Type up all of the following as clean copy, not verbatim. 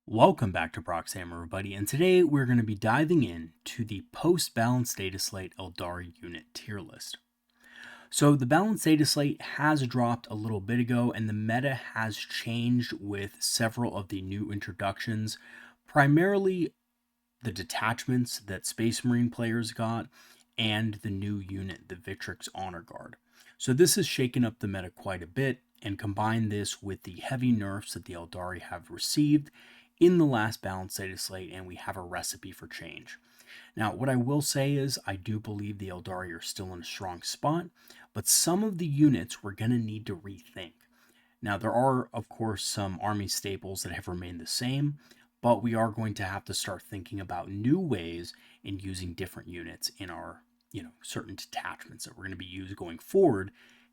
Welcome back to Proxy, everybody, and today we're going to be diving in to the post-balanced Dataslate Aeldari unit tier list. So the balanced Dataslate has dropped a little bit ago, and the meta has changed with several of the new introductions, primarily the detachments that Space Marine players got, and the new unit, the Victrix Honor Guard. So this has shaken up the meta quite a bit, and combine this with the heavy nerfs that the Aeldari have received in the last balanced Dataslate, and we have a recipe for change. Now, what I will say is I do believe the Aeldari are still in a strong spot, but some of the units we're going to need to rethink. Now, there are, of course, some army staples that have remained the same, but we are going to have to start thinking about new ways in using different units in our, certain detachments that we're going to be used going forward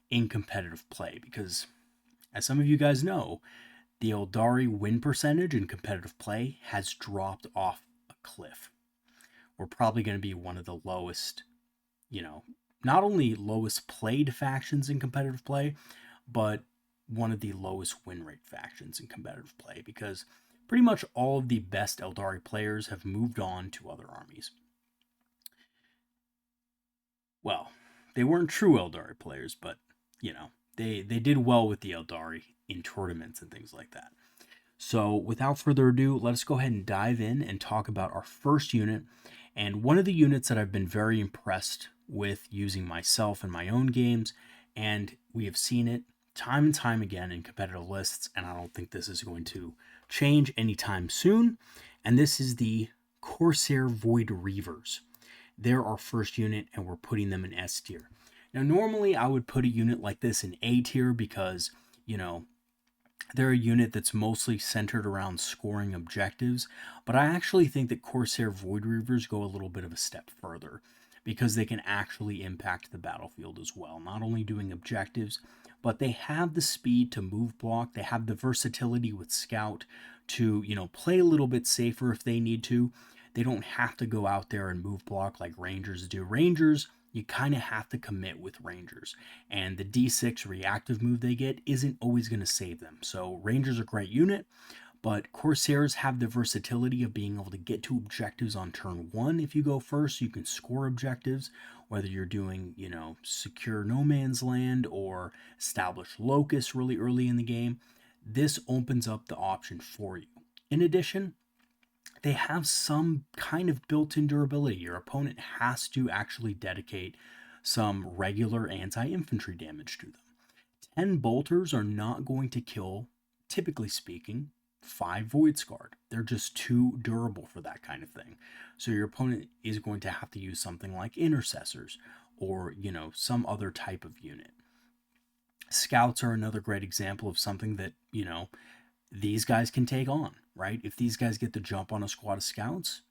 in competitive play. Because, as some of you guys know, the Aeldari win percentage in competitive play has dropped off a cliff. We're probably going to be one of the lowest, not only lowest played factions in competitive play, but one of the lowest win rate factions in competitive play, because pretty much all of the best Aeldari players have moved on to other armies. Well, they weren't true Aeldari players, but, they did well with the Aeldari in tournaments and things like that. So without further ado, let us go ahead and dive in and talk about our first unit. And one of the units that I've been very impressed with using myself in my own games, and we have seen it time and time again in competitive lists, and I don't think this is going to change anytime soon. And this is the Corsair Void Reavers. They're our first unit, and we're putting them in S tier. Now, normally I would put a unit like this in A tier because, they're a unit that's mostly centered around scoring objectives, but I actually think that Corsair Void Reavers go a little bit of a step further because they can actually impact the battlefield as well, not only doing objectives, but they have the speed to move block, they have the versatility with Scout to, play a little bit safer if they need to. They don't have to go out there and move block like Rangers do. Rangers, you kind of have to commit with Rangers, and the D6 reactive move they get isn't always going to save them. So Rangers are a great unit, but Corsairs have the versatility of being able to get to objectives on turn one. If you go first, you can score objectives, whether you're doing, secure no man's land or establish locus really early in the game. This opens up the option for you. In addition, they have some kind of built-in durability. Your opponent has to actually dedicate some regular anti-infantry damage to them. 10 bolters are not going to kill, typically speaking, 5 Voidscarred. They're just too durable for that kind of thing. So your opponent is going to have to use something like intercessors or, some other type of unit. Scouts are another great example of something that, these guys can take on, right? If these guys get the jump on a squad of scouts,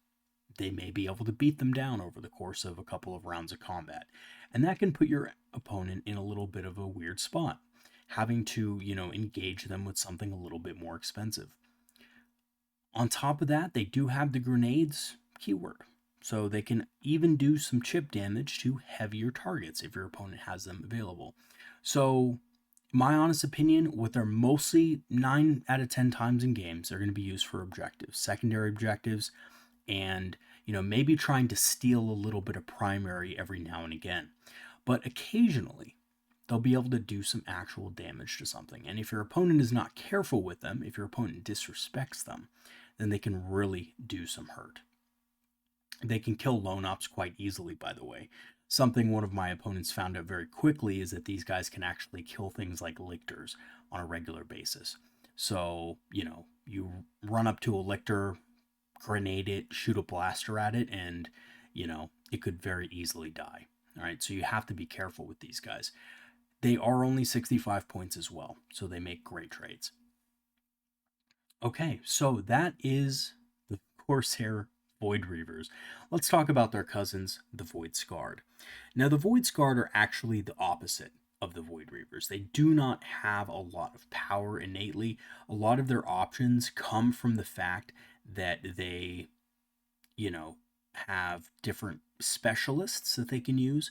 they may be able to beat them down over the course of a couple of rounds of combat. And that can put your opponent in a little bit of a weird spot, having to, engage them with something a little bit more expensive. On top of that, they do have the grenades keyword. So they can even do some chip damage to heavier targets if your opponent has them available. So my honest opinion, what they're mostly 9 out of 10 times in games, they're going to be used for objectives, secondary objectives, and maybe trying to steal a little bit of primary every now and again. But occasionally, they'll be able to do some actual damage to something. And if your opponent is not careful with them, if your opponent disrespects them, then they can really do some hurt. They can kill lone ops quite easily, by the way. Something one of my opponents found out very quickly is that these guys can actually kill things like lictors on a regular basis. So, you run up to a lictor, grenade it, shoot a blaster at it, and, it could very easily die. All right, so you have to be careful with these guys. They are only 65 points as well, so they make great trades. Okay, so that is the Corsair Void Reavers. Let's talk about their cousins, the Voidscarred. Now, the Voidscarred are actually the opposite of the Void Reavers. They do not have a lot of power innately. A lot of their options come from the fact that they, have different specialists that they can use,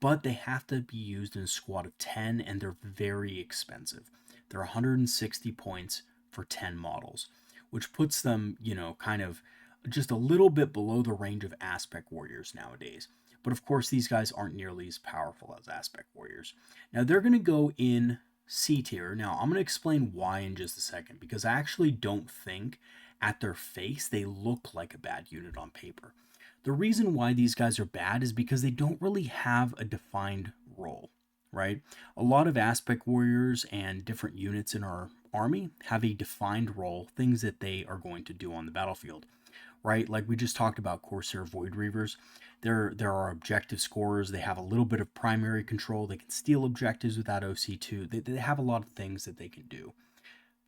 but they have to be used in a squad of 10, and they're very expensive. They're 160 points for 10 models, which puts them, you know, kind of just a little bit below the range of Aspect Warriors nowadays. But of course, these guys aren't nearly as powerful as Aspect Warriors. Now, they're going to go in C tier. Now, I'm going to explain why in just a second, because I actually don't think at their face they look like a bad unit on paper. The reason why these guys are bad is because they don't really have a defined role, right? A lot of Aspect Warriors and different units in our army have a defined role, things that they are going to do on the battlefield, right? Like we just talked about Corsair Void Reavers. There are objective scorers. They have a little bit of primary control. They can steal objectives without OC2. They have a lot of things that they can do.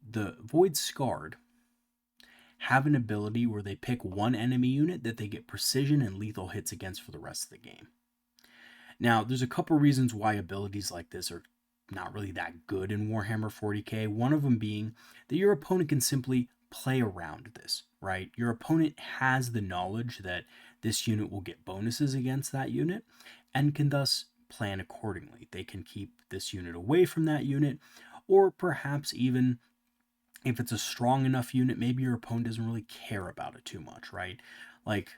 The Voidscarred have an ability where they pick one enemy unit that they get precision and lethal hits against for the rest of the game. Now, there's a couple reasons why abilities like this are not really that good in Warhammer 40k. One of them being that your opponent can simply play around this, right? Your opponent has the knowledge that this unit will get bonuses against that unit and can thus plan accordingly. They can keep this unit away from that unit, or perhaps even if it's a strong enough unit, maybe your opponent doesn't really care about it too much, right? Like,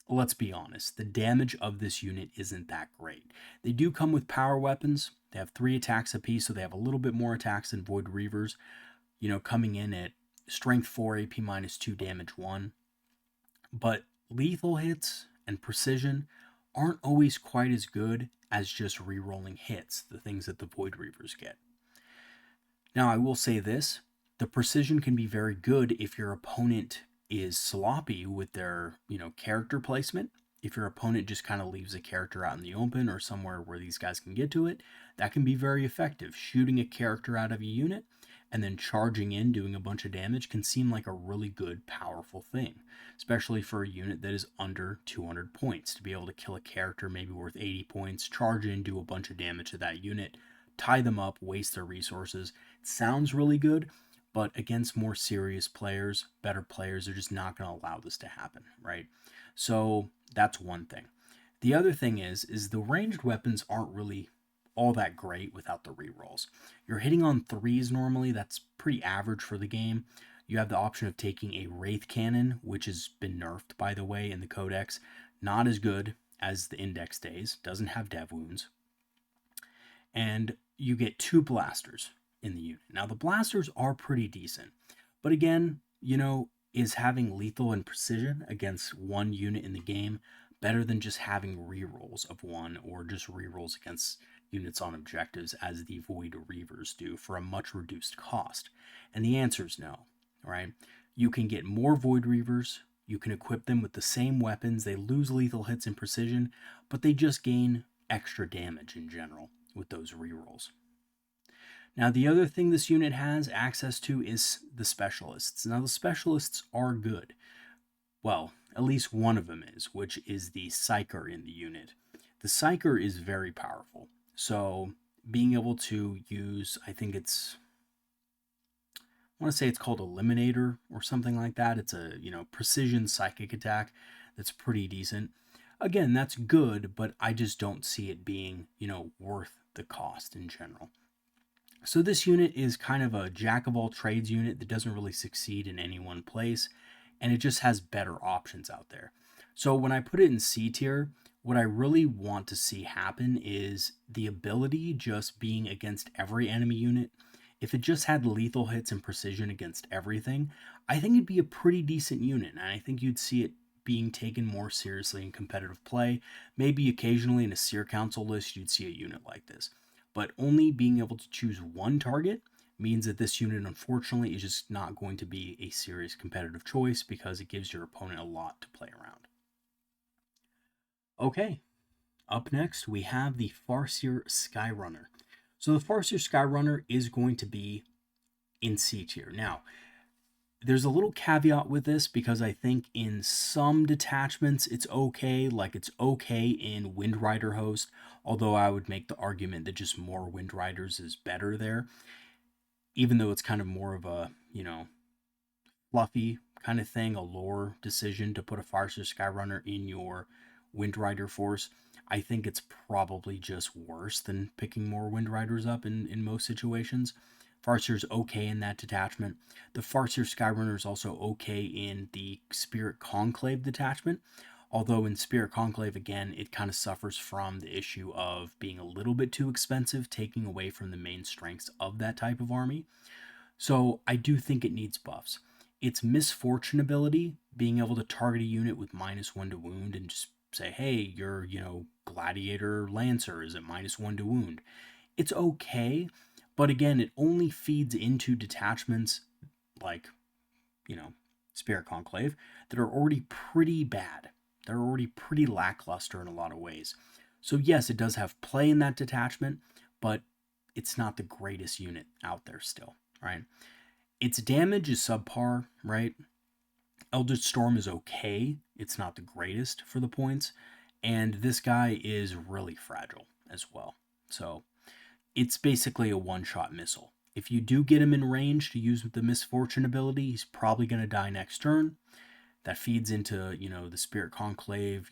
let's be honest, the damage of this unit isn't that great. They do come with power weapons. They have 3 attacks apiece, so they have a little bit more attacks than Void Reavers, you know, coming in at strength 4, AP minus 2, damage 1. But lethal hits and precision aren't always quite as good as just rerolling hits, the things that the Void Reavers get. Now, I will say this, the precision can be very good if your opponent is sloppy with their, you know, character placement. If your opponent just kind of leaves a character out in the open or somewhere where these guys can get to it, that can be very effective. Shooting a character out of a unit and then charging in, doing a bunch of damage can seem like a really good, powerful thing, especially for a unit that is under 200 points. To be able to kill a character maybe worth 80 points, charge in, do a bunch of damage to that unit, tie them up, waste their resources. It sounds really good, but against more serious players, better players, they're just not going to allow this to happen, right? So that's one thing. The other thing is the ranged weapons aren't really all that great without the rerolls. You're hitting on 3s normally, that's pretty average for the game. You have the option of taking a Wraith Cannon, which has been nerfed, by the way, in the Codex. Not as good as the Index days, doesn't have dev wounds. And you get 2 blasters in the unit. Now, the blasters are pretty decent, but again, you know, is having lethal and precision against one unit in the game better than just having rerolls of one or just rerolls against units on objectives as the Void Reavers do for a much reduced cost? And the answer is no, right? You can get more Void Reavers, you can equip them with the same weapons, they lose lethal hits and precision, but they just gain extra damage in general with those rerolls. Now, the other thing this unit has access to is the specialists. Now, the specialists are good. Well, at least one of them is, which is the Psyker in the unit. The Psyker is very powerful. So, being able to use, I think it's, I want to say it's called Eliminator or something like that. It's a, you know, precision psychic attack that's pretty decent. Again, that's good, but I just don't see it being, you know, worth the cost in general. So this unit is kind of a jack of all trades unit that doesn't really succeed in any one place, and it just has better options out there. So when I put it in C tier, what I really want to see happen is the ability just being against every enemy unit. If it just had lethal hits and precision against everything, I think it'd be a pretty decent unit, and I think you'd see it being taken more seriously in competitive play. Maybe occasionally in a Seer Council list, you'd see a unit like this. But only being able to choose one target means that this unit, unfortunately, is just not going to be a serious competitive choice because it gives your opponent a lot to play around. Okay, up next we have the Farseer Skyrunner. So the Farseer Skyrunner is going to be in C tier. Now, there's a little caveat with this because I think in some detachments it's okay, like it's okay in Windrider Host, although I would make the argument that just more Windriders is better there, even though it's kind of more of a, you know, fluffy kind of thing, a lore decision to put a Farseer Skyrunner in your Windrider force. I think it's probably just worse than picking more Windriders up in most situations. Farseer's okay in that detachment. The Farseer Skyrunner is also okay in the Spirit Conclave detachment, although in Spirit Conclave, again, it kind of suffers from the issue of being a little bit too expensive, taking away from the main strengths of that type of army. So I do think it needs buffs. Its Misfortune ability, being able to target a unit with -1 to wound and just say, hey, your, Gladiator Lancer is at -1 to wound. It's okay, but again, it only feeds into detachments like, Spirit Conclave that are already pretty bad. They're already pretty lackluster in a lot of ways. So yes, it does have play in that detachment, but it's not the greatest unit out there still, right? Its damage is subpar, right? Eldritch Storm is okay. It's not the greatest for the points. And this guy is really fragile as well. So it's basically a one-shot missile. If you do get him in range to use the Misfortune ability, he's probably going to die next turn. That feeds into, the Spirit Conclave,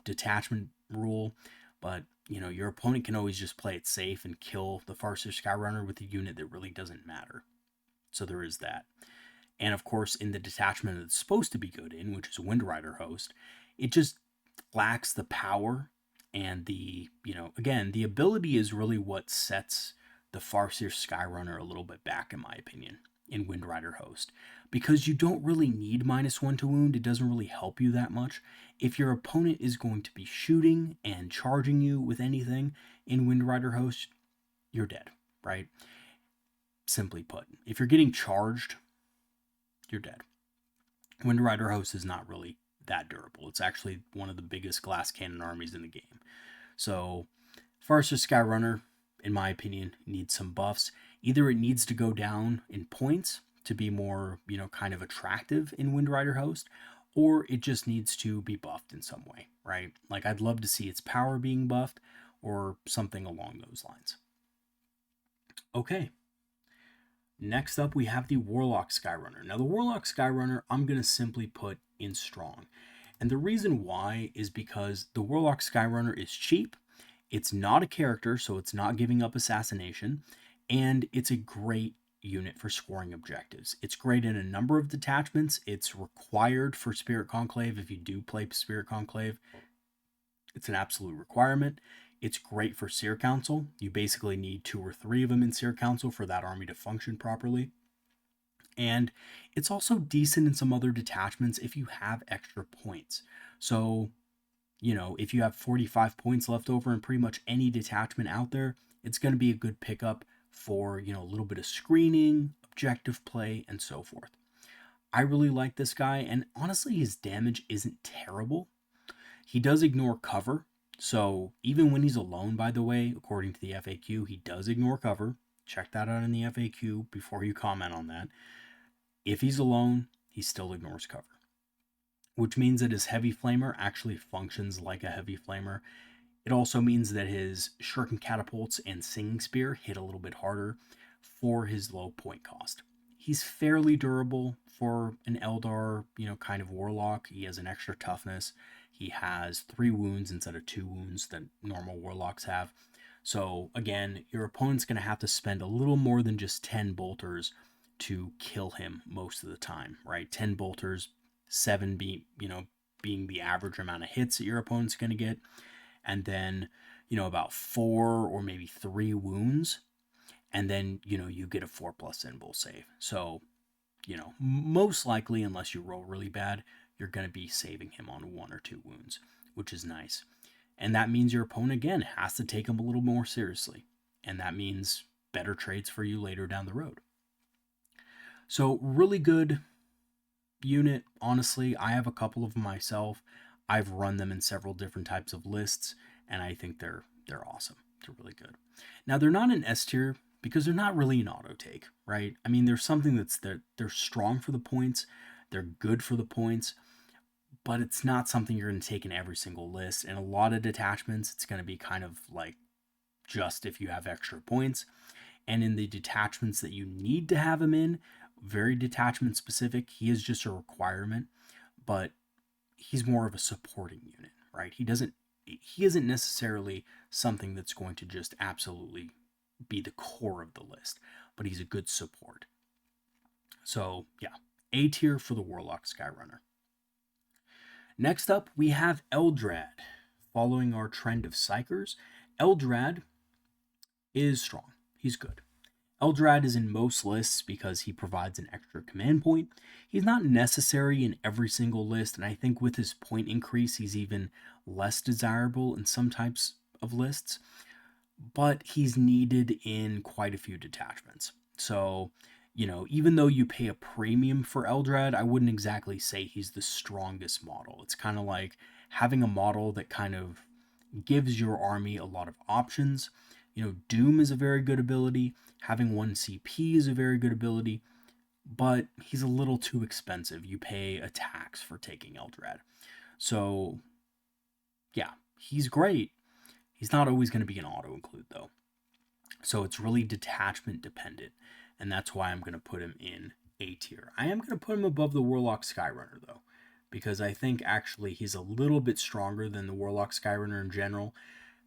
detachment rule. But, your opponent can always just play it safe and kill the Farseer Skyrunner with a unit that really doesn't matter. So there is that. And of course, in the detachment it's supposed to be good in, which is Windrider Host, it just lacks the power and the, again, the ability is really what sets the Farseer Skyrunner a little bit back, in my opinion, in Windrider Host. Because you don't really need -1 to wound, it doesn't really help you that much. If your opponent is going to be shooting and charging you with anything in Windrider Host, you're dead, right? Simply put, if you're getting charged, you're dead. Windrider Host is not really that durable. It's actually one of the biggest glass cannon armies in the game. So, Farseer Skyrunner, in my opinion, needs some buffs. Either it needs to go down in points to be more, kind of attractive in Windrider Host, or it just needs to be buffed in some way, right? Like, I'd love to see its power being buffed or something along those lines. Okay. Next up, we have the Warlock Skyrunner. Now, the Warlock Skyrunner, I'm going to simply put in strong. And the reason why is because the Warlock Skyrunner is cheap, it's not a character, so it's not giving up assassination, and it's a great unit for scoring objectives. It's great in a number of detachments. It's required for Spirit Conclave if you do play Spirit Conclave. It's an absolute requirement. It's great for Seer Council. You basically need 2 or 3 of them in Seer Council for that army to function properly. And it's also decent in some other detachments if you have extra points. So, if you have 45 points left over in pretty much any detachment out there, it's going to be a good pickup for, a little bit of screening, objective play, and so forth. I really like this guy, and honestly, his damage isn't terrible. He does ignore cover, so even when he's alone, by the way, according to the FAQ, he does ignore cover. Check that out in the FAQ before you comment on that. If he's alone, he still ignores cover, which means that his Heavy Flamer actually functions like a Heavy Flamer. It also means that his Shuriken Catapults and Singing Spear hit a little bit harder for his low point cost. He's fairly durable for an Eldar, kind of Warlock. He has an extra toughness. He has 3 wounds instead of 2 wounds that normal Warlocks have. So again, your opponent's going to have to spend a little more than just 10 bolters to kill him most of the time, right? 10 bolters, 7 being the average amount of hits that your opponent's going to get. And then, about 4 or maybe 3 wounds. And then, you get a 4+ symbol save. So, most likely, unless you roll really bad, you're going to be saving him on 1 or 2 wounds, which is nice. And that means your opponent, again, has to take him a little more seriously. And that means better trades for you later down the road. So, really good unit. Honestly, I have a couple of them myself. I've run them in several different types of lists, and I think they're awesome. They're really good. Now, they're not an S tier because they're not really an auto take, right? I mean, there's something they're strong for the points, they're good for the points, but it's not something you're going to take in every single list. And a lot of detachments, it's going to be kind of like just if you have extra points. And in the detachments that you need to have him in, very detachment specific, he is just a requirement, but he's more of a supporting unit, right? He isn't necessarily something that's going to just absolutely be the core of the list, but he's a good support. So yeah, A tier for the Warlock Skyrunner. Next up, we have Eldrad. Following our trend of Psychers, Eldrad is strong. He's good. Eldrad is in most lists because he provides an extra command point. He's not necessary in every single list, and I think with his point increase, he's even less desirable in some types of lists, but he's needed in quite a few detachments. So, even though you pay a premium for Eldrad, I wouldn't exactly say he's the strongest model. It's kind of like having a model that kind of gives your army a lot of options. Doom is a very good ability. Having 1 CP is a very good ability, but he's a little too expensive. You pay a tax for taking Eldrad. So, yeah, he's great. He's not always going to be an auto-include, though. So it's really detachment dependent, and that's why I'm going to put him in A tier. I am going to put him above the Warlock Skyrunner, though, because I think actually he's a little bit stronger than the Warlock Skyrunner in general,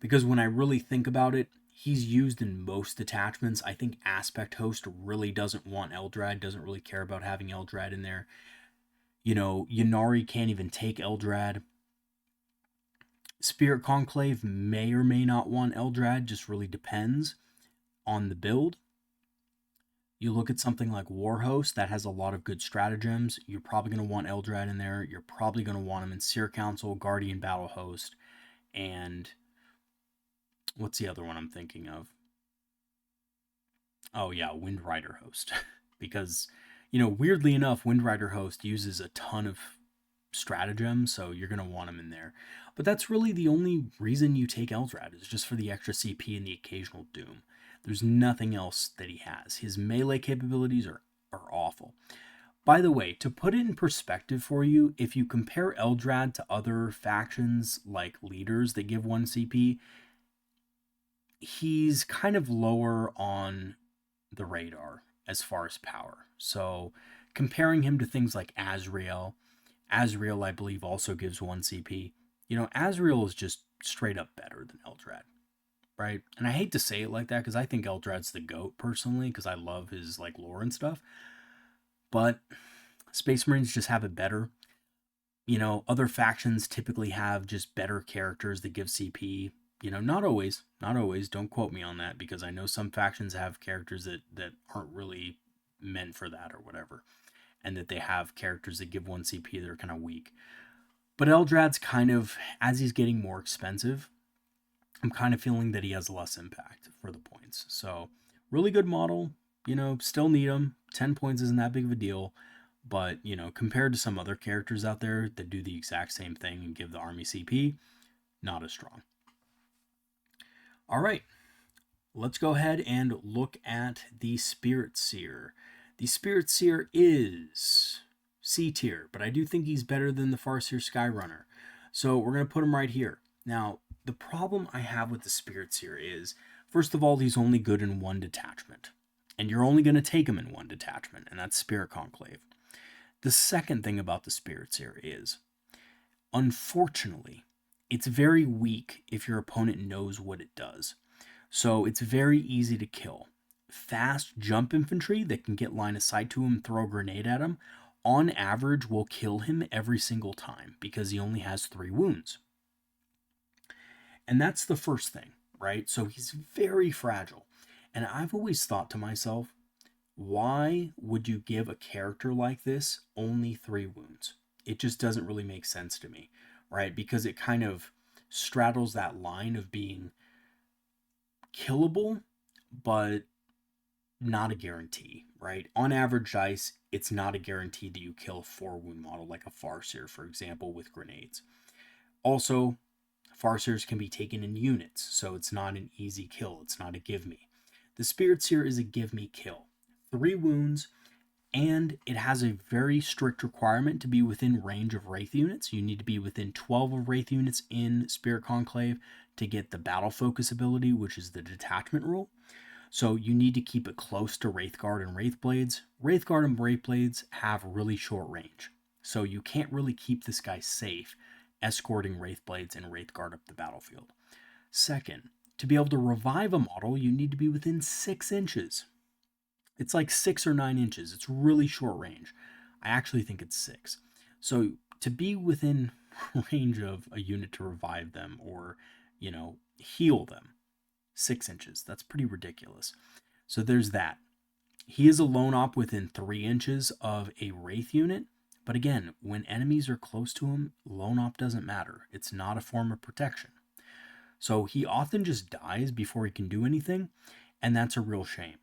because when I really think about it, he's used in most detachments. I think Aspect Host really doesn't want Eldrad, doesn't really care about having Eldrad in there. Ynnari can't even take Eldrad. Spirit Conclave may or may not want Eldrad, just really depends on the build. You look at something like Warhost, that has a lot of good stratagems. You're probably going to want Eldrad in there. You're probably going to want him in Seer Council, Guardian Battle Host, and what's the other one I'm thinking of? Oh yeah, Windrider Host. Because, weirdly enough, Windrider Host uses a ton of stratagems, so you're going to want him in there. But that's really the only reason you take Eldrad, is just for the extra CP and the occasional Doom. There's nothing else that he has. His melee capabilities are awful. By the way, to put it in perspective for you, if you compare Eldrad to other factions like leaders that give 1 CP, he's kind of lower on the radar as far as power. So comparing him to things like Azrael, I believe also gives 1 CP. Azrael is just straight up better than Eldrad, right? And I hate to say it like that because I think Eldrad's the GOAT personally, because I love his lore and stuff. But Space Marines just have it better. Other factions typically have just better characters that give CP. Not always. Don't quote me on that, because I know some factions have characters that aren't really meant for that or whatever, and that they have characters that give 1 CP that are kind of weak. But Eldrad's kind of, as he's getting more expensive, I'm kind of feeling that he has less impact for the points. So, really good model. Still need him. 10 points isn't that big of a deal. But, compared to some other characters out there that do the exact same thing and give the army CP, not as strong. All right, let's go ahead and look at the Spiritseer. The Spiritseer is C tier, but I do think he's better than the Farseer Skyrunner. So we're going to put him right here. Now, the problem I have with the Spiritseer is, first of all, he's only good in 1 detachment. And you're only going to take him in 1 detachment, and that's Spirit Conclave. The second thing about the Spiritseer is, unfortunately, it's very weak if your opponent knows what it does. So it's very easy to kill. Fast jump infantry that can get line of sight to him, throw a grenade at him, on average will kill him every single time because he only has 3 wounds. And that's the first thing, right? So he's very fragile. And I've always thought to myself, why would you give a character like this only 3 wounds? It just doesn't really make sense to me, right? Because it kind of straddles that line of being killable, but not a guarantee, right? On average dice, it's not a guarantee that you kill a 4-wound model like a Farseer, for example, with grenades. Also, Farseers can be taken in units, so it's not an easy kill. It's not a give me. The Spiritseer is a give me kill. 3 wounds, and it has a very strict requirement to be within range of Wraith units. You need to be within 12 of Wraith units in Spirit Conclave to get the Battle Focus ability, which is the detachment rule. So you need to keep it close to Wraithguard and Wraithblades. Wraithguard and Wraithblades have really short range, so you can't really keep this guy safe escorting Wraithblades and Wraithguard up the battlefield. Second, to be able to revive a model, you need to be within 6 inches. It's like 6 or 9 inches. It's really short range. I actually think it's 6. So to be within range of a unit to revive them or, heal them, 6 inches. That's pretty ridiculous. So there's that. He is a lone op within 3 inches of a Wraith unit. But again, when enemies are close to him, lone op doesn't matter. It's not a form of protection. So he often just dies before he can do anything, and that's a real shame.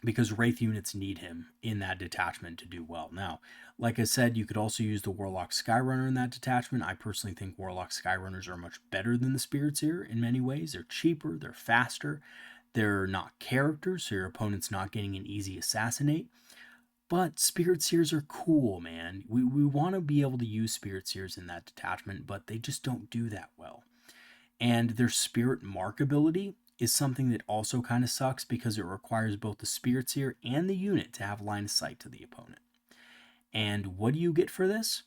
Because Wraith units need him in that detachment to do well. Now, like I said, you could also use the Warlock Skyrunner in that detachment. I personally think Warlock Skyrunners are much better than the Spiritseer in many ways. They're cheaper, they're faster, they're not characters, so your opponent's not getting an easy assassinate. But Spiritseers are cool, man. We want to be able to use Spiritseers in that detachment, but they just don't do that well. And their Spirit Mark ability is something that also kind of sucks because it requires both the Spiritseer and the unit to have line of sight to the opponent. And what do you get for this?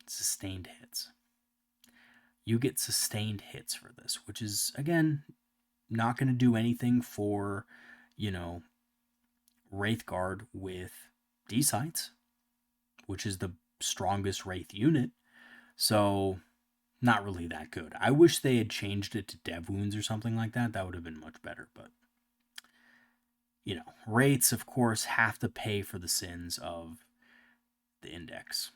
Sustained hits. You get sustained hits for this, which is, again, not going to do anything for, Wraithguard with D-Sights, which is the strongest Wraith unit. So, not really that good. I wish they had changed it to dev wounds or something like that. That would have been much better. But, Wraiths, of course, have to pay for the sins of the index.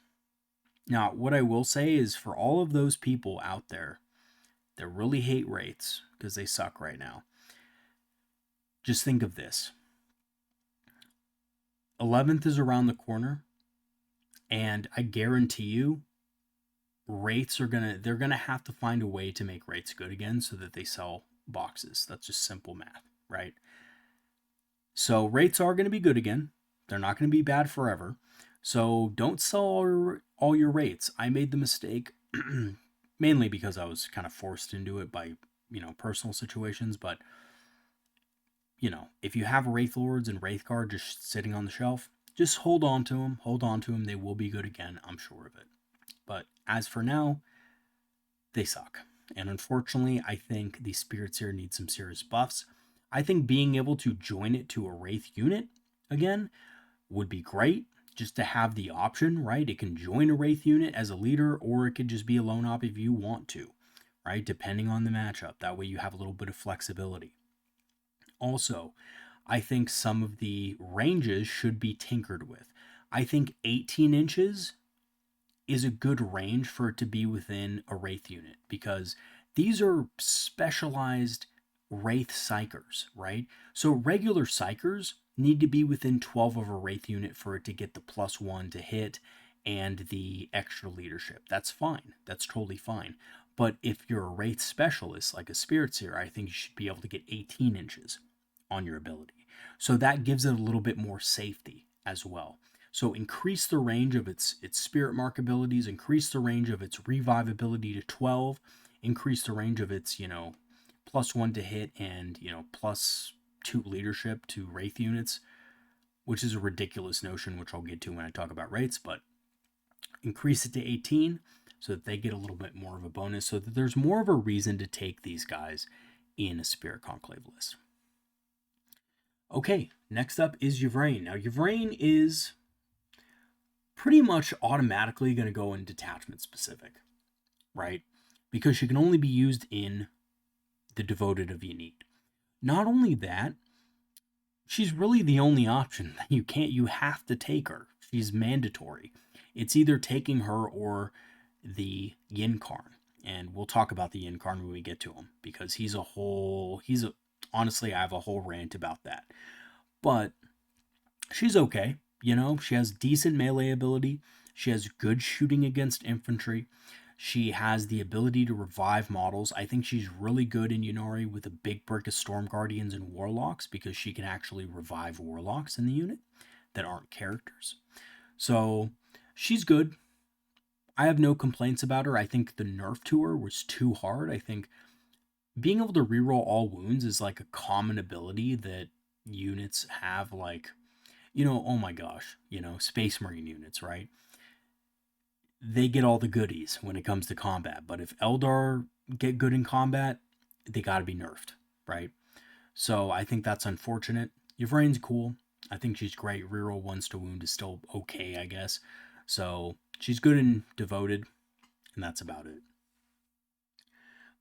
Now, what I will say is for all of those people out there that really hate Wraiths because they suck right now, just think of this. 11th is around the corner, and I guarantee you Wraiths they're gonna have to find a way to make Wraiths good again so that they sell boxes. That's just simple math, right? So Wraiths are gonna be good again. They're not gonna be bad forever. So don't sell all your Wraiths. I made the mistake mainly because I was kind of forced into it by, personal situations, but if you have Wraith Lords and Wraithguard just sitting on the shelf, just hold on to them. Hold on to them. They will be good again. I'm sure of it. But as for now, they suck. And unfortunately, I think the Spiritseer needs some serious buffs. I think being able to join it to a Wraith unit again would be great. Just to have the option, right? It can join a Wraith unit as a leader, or it could just be a lone op if you want to, right? Depending on the matchup. That way you have a little bit of flexibility. Also, I think some of the ranges should be tinkered with. I think 18 inches is a good range for it to be within a Wraith unit because these are specialized Wraith Psychers, right? So regular Psychers need to be within 12 of a Wraith unit for it to get the +1 to hit and the extra leadership. That's fine. That's totally fine. But if you're a Wraith specialist like a Spiritseer, I think you should be able to get 18 inches on your ability. So that gives it a little bit more safety as well. So increase the range of its Spirit Mark abilities, increase the range of its Revive ability to 12, increase the range of its, +1 to hit and, +2 leadership to Wraith units, which is a ridiculous notion, which I'll get to when I talk about Wraiths, but increase it to 18 so that they get a little bit more of a bonus, so that there's more of a reason to take these guys in a Spirit Conclave list. Okay, next up is Yvraine. Now, Yvraine is pretty much automatically going to go in detachment specific, right? Because she can only be used in the Devoted of Ynni. Not only that, she's really the only option. You have to take her. She's mandatory. It's either taking her or the Ycarne. And we'll talk about the Ycarne when we get to him, because honestly, I have a whole rant about that. But she's okay. She has decent melee ability. She has good shooting against infantry. She has the ability to revive models. I think she's really good in Ynnari with a big brick of Storm Guardians and Warlocks, because she can actually revive Warlocks in the unit that aren't characters. So she's good. I have no complaints about her. I think the nerf to her was too hard. I think being able to reroll all wounds is like a common ability that units have, like, oh my gosh, Space Marine units, right? They get all the goodies when it comes to combat, but if Eldar get good in combat, they gotta be nerfed, right? So I think that's unfortunate. Yvraine's cool. I think she's great. Reroll 1s to wound is still okay, I guess. So she's good and devoted, and that's about it.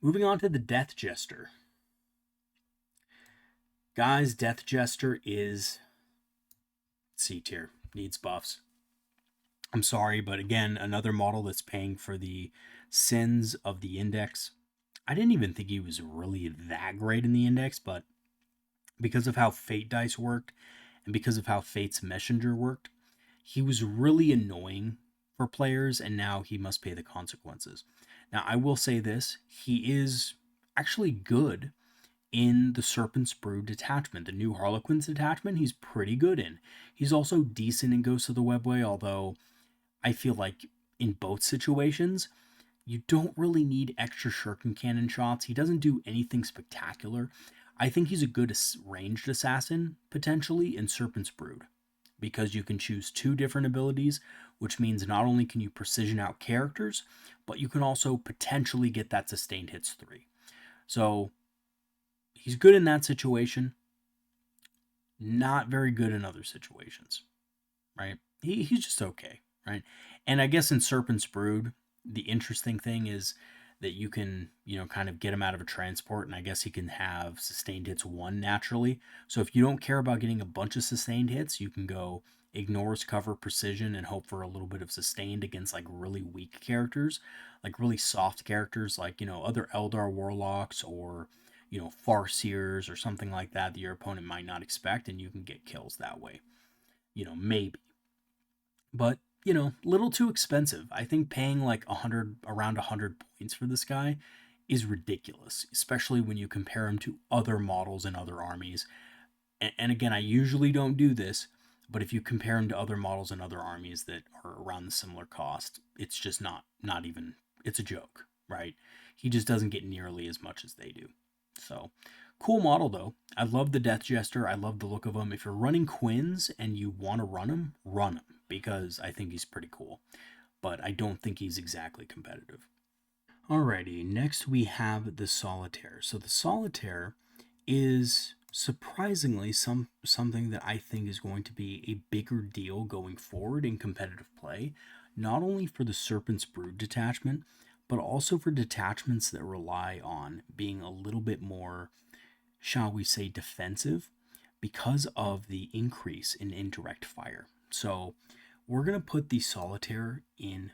Moving on to the Death Jester. Guys, Death Jester is C tier. Needs buffs. I'm sorry, but again, another model that's paying for the sins of the index. I didn't even think he was really that great in the index, but because of how Fate Dice worked and because of how Fate's Messenger worked, he was really annoying for players, and now he must pay the consequences. Now, I will say this, he is actually good in the Serpent's Brood detachment. The new Harlequins detachment, he's pretty good in. He's also decent in Ghosts of the Webway, although I feel like in both situations, you don't really need extra shuriken cannon shots. He doesn't do anything spectacular. I think he's a good ranged assassin, potentially, in Serpent's Brood, because you can choose 2 different abilities, which means not only can you precision out characters, but you can also potentially get that sustained hits 3. So he's good in that situation, not very good in other situations, right? He's just okay, right? And I guess in Serpent's Brood, the interesting thing is that you can, kind of get him out of a transport, and I guess he can have sustained hits 1 naturally. So if you don't care about getting a bunch of sustained hits, you can go ignores, cover, precision, and hope for a little bit of sustained against like really weak characters, like really soft characters, like, other Eldar warlocks or, Farseers or something like that your opponent might not expect, and you can get kills that way. Maybe. But, little too expensive. I think paying like around 100 points for this guy is ridiculous, especially when you compare him to other models in other armies. And again, I usually don't do this, but if you compare him to other models in other armies that are around the similar cost, it's just not even, it's a joke, right? He just doesn't get nearly as much as they do. So, cool model though. I love the Death Jester. I love the look of him. If you're running Quins and you want to run him, because I think he's pretty cool. But I don't think he's exactly competitive. Alrighty, next we have the Solitaire. So the Solitaire is surprisingly something that I think is going to be a bigger deal going forward in competitive play, not only for the Serpent's Brood detachment, but also for detachments that rely on being a little bit more, shall we say, defensive because of the increase in indirect fire. So we're going to put the Solitaire in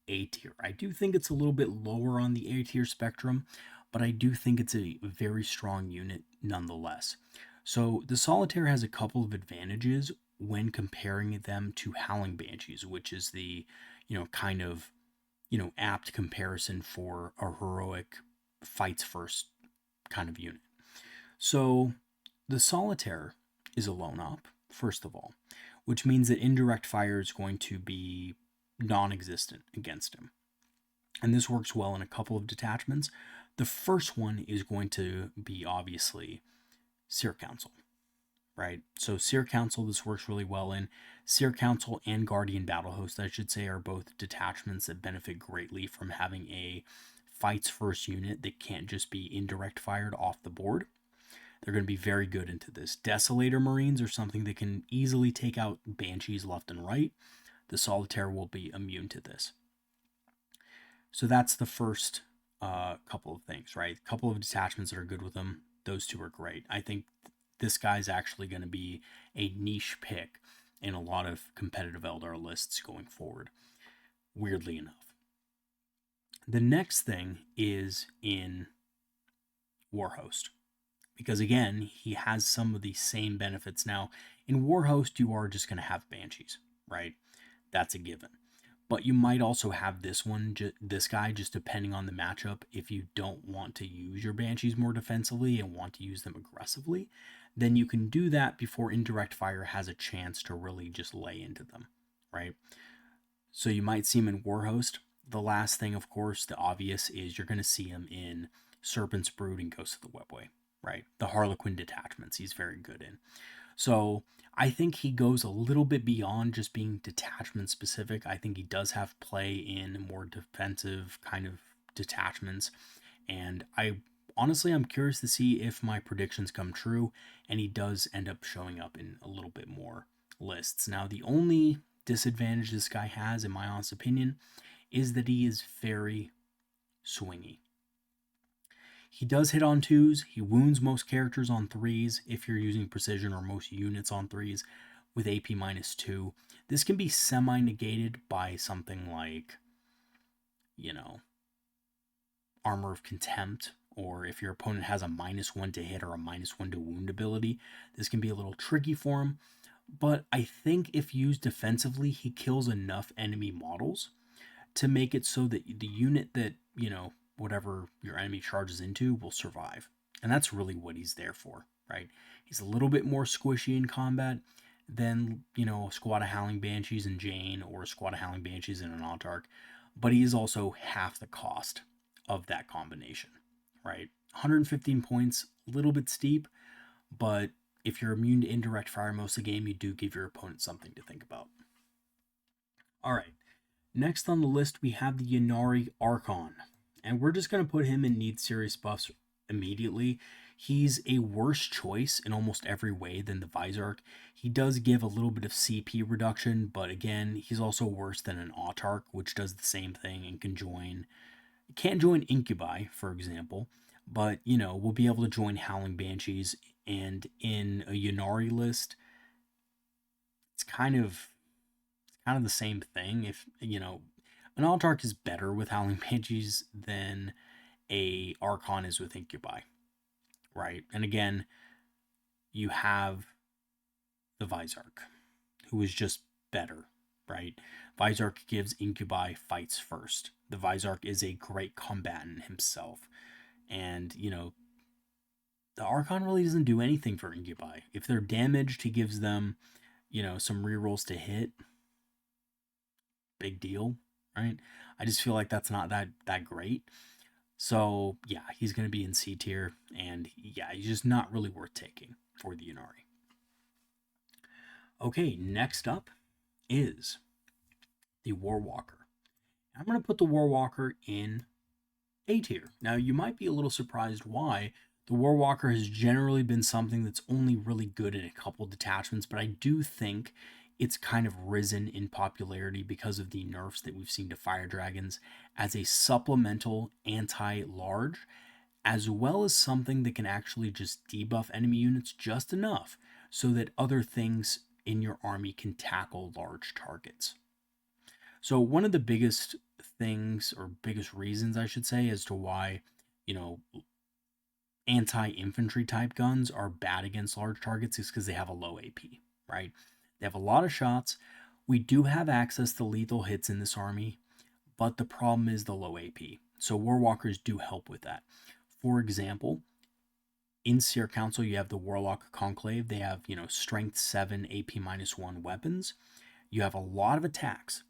A tier. I do think it's a little bit lower on the A tier spectrum, but I do think it's a very strong unit nonetheless. So the Solitaire has a couple of advantages when comparing them to Howling Banshees, which is the, kind of, apt comparison for a heroic fights first kind of unit. So the Solitaire is a lone op, first of all, which means that indirect fire is going to be non-existent against him. And this works well in a couple of detachments. The first one is going to be obviously Seer Council, right? So Seer Council, this works really well in. Seer Council and Guardian Battle Host, I should say, are both detachments that benefit greatly from having a fights first unit that can't just be indirect fired off the board. They're going to be very good into this. Desolator Marines are something that can easily take out Banshees left and right. The Solitaire will be immune to this. So that's the first couple of things, right? A couple of detachments that are good with them. Those 2 are great. I think this guy's actually going to be a niche pick in a lot of competitive Eldar lists going forward, weirdly enough. The next thing is in Warhost, because again, he has some of the same benefits. Now, in Warhost, you are just going to have Banshees, right? That's a given. But you might also have this guy, just depending on the matchup. If you don't want to use your Banshees more defensively and want to use them aggressively, then you can do that before indirect fire has a chance to really just lay into them, right? So you might see him in Warhost. The last thing, of course, the obvious, is you're going to see him in Serpent's Brood and Ghosts of the Webway, right? The Harlequin detachments he's very good in. So I think he goes a little bit beyond just being detachment specific. I think he does have play in more defensive kind of detachments. And I honestly, I'm curious to see if my predictions come true and he does end up showing up in a little bit more lists. Now, the only disadvantage this guy has, in my honest opinion, is that he is very swingy. He does hit on 2s. He wounds most characters on 3s if you're using precision, or most units on 3s with AP -2. This can be semi-negated by something like, Armor of Contempt, or if your opponent has a -1 to hit or a -1 to wound ability, this can be a little tricky for him. But I think if used defensively, he kills enough enemy models to make it so that the unit that, whatever your enemy charges into will survive. And that's really what he's there for, right? He's a little bit more squishy in combat than, a squad of Howling Banshees and Jane, or a squad of Howling Banshees and an Autarch, but he is also half the cost of that combination, right? 115 points, a little bit steep, but if you're immune to indirect fire most of the game, you do give your opponent something to think about. All right, next on the list, we have the Ynnari Archon, and we're just going to put him in need serious buffs immediately. He's a worse choice in almost every way than the Voidscarred. He does give a little bit of CP reduction, but again, he's also worse than an Autarch, which does the same thing and can't join Incubi, for example, but, we'll be able to join Howling Banshees, and in a Ynnari list, it's kind of the same thing. If, an Autarch is better with Howling Banshees than a Archon is with Incubi, right? And again, you have the Voidscarred, who is just better, right? Voidscarred gives Incubi fights first. The Voidscarred is a great combatant himself. And, the Archon really doesn't do anything for Incubi. If they're damaged, he gives them, some rerolls to hit. Big deal, right? I just feel like that's not that great. So, yeah, he's going to be in C tier, and yeah, he's just not really worth taking for the Ynnari. Okay, next up is the Warwalker. I'm going to put the Warwalker in A tier. Now, you might be a little surprised why. The Warwalker has generally been something that's only really good in a couple detachments, but I do think it's kind of risen in popularity because of the nerfs that we've seen to Fire Dragons as a supplemental anti-large, as well as something that can actually just debuff enemy units just enough so that other things in your army can tackle large targets. So one of the biggest things, or biggest reasons I should say, as to why, anti-infantry type guns are bad against large targets is because they have a low AP, right? They have a lot of shots. We do have access to lethal hits in this army, but the problem is the low AP. So Warwalkers do help with that. For example, in Seer Council, you have the Warlock Conclave. They have, strength 7, AP -1 weapons. You have a lot of attacks.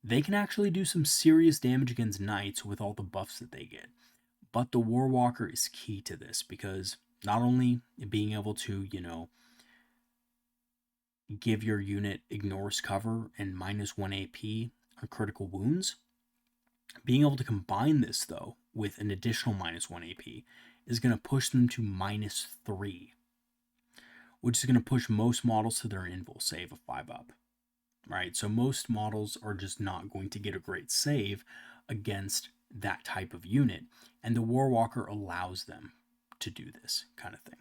They can actually do some serious damage against knights with all the buffs that they get. But the Warwalker is key to this, because not only being able to, give your unit ignores cover and -1 AP on critical wounds, being able to combine this, though, with an additional -1 AP is going to push them to -3, which is going to push most models to their invul save of 5-up. Right? So most models are just not going to get a great save against that type of unit, and the Warwalker allows them to do this kind of thing.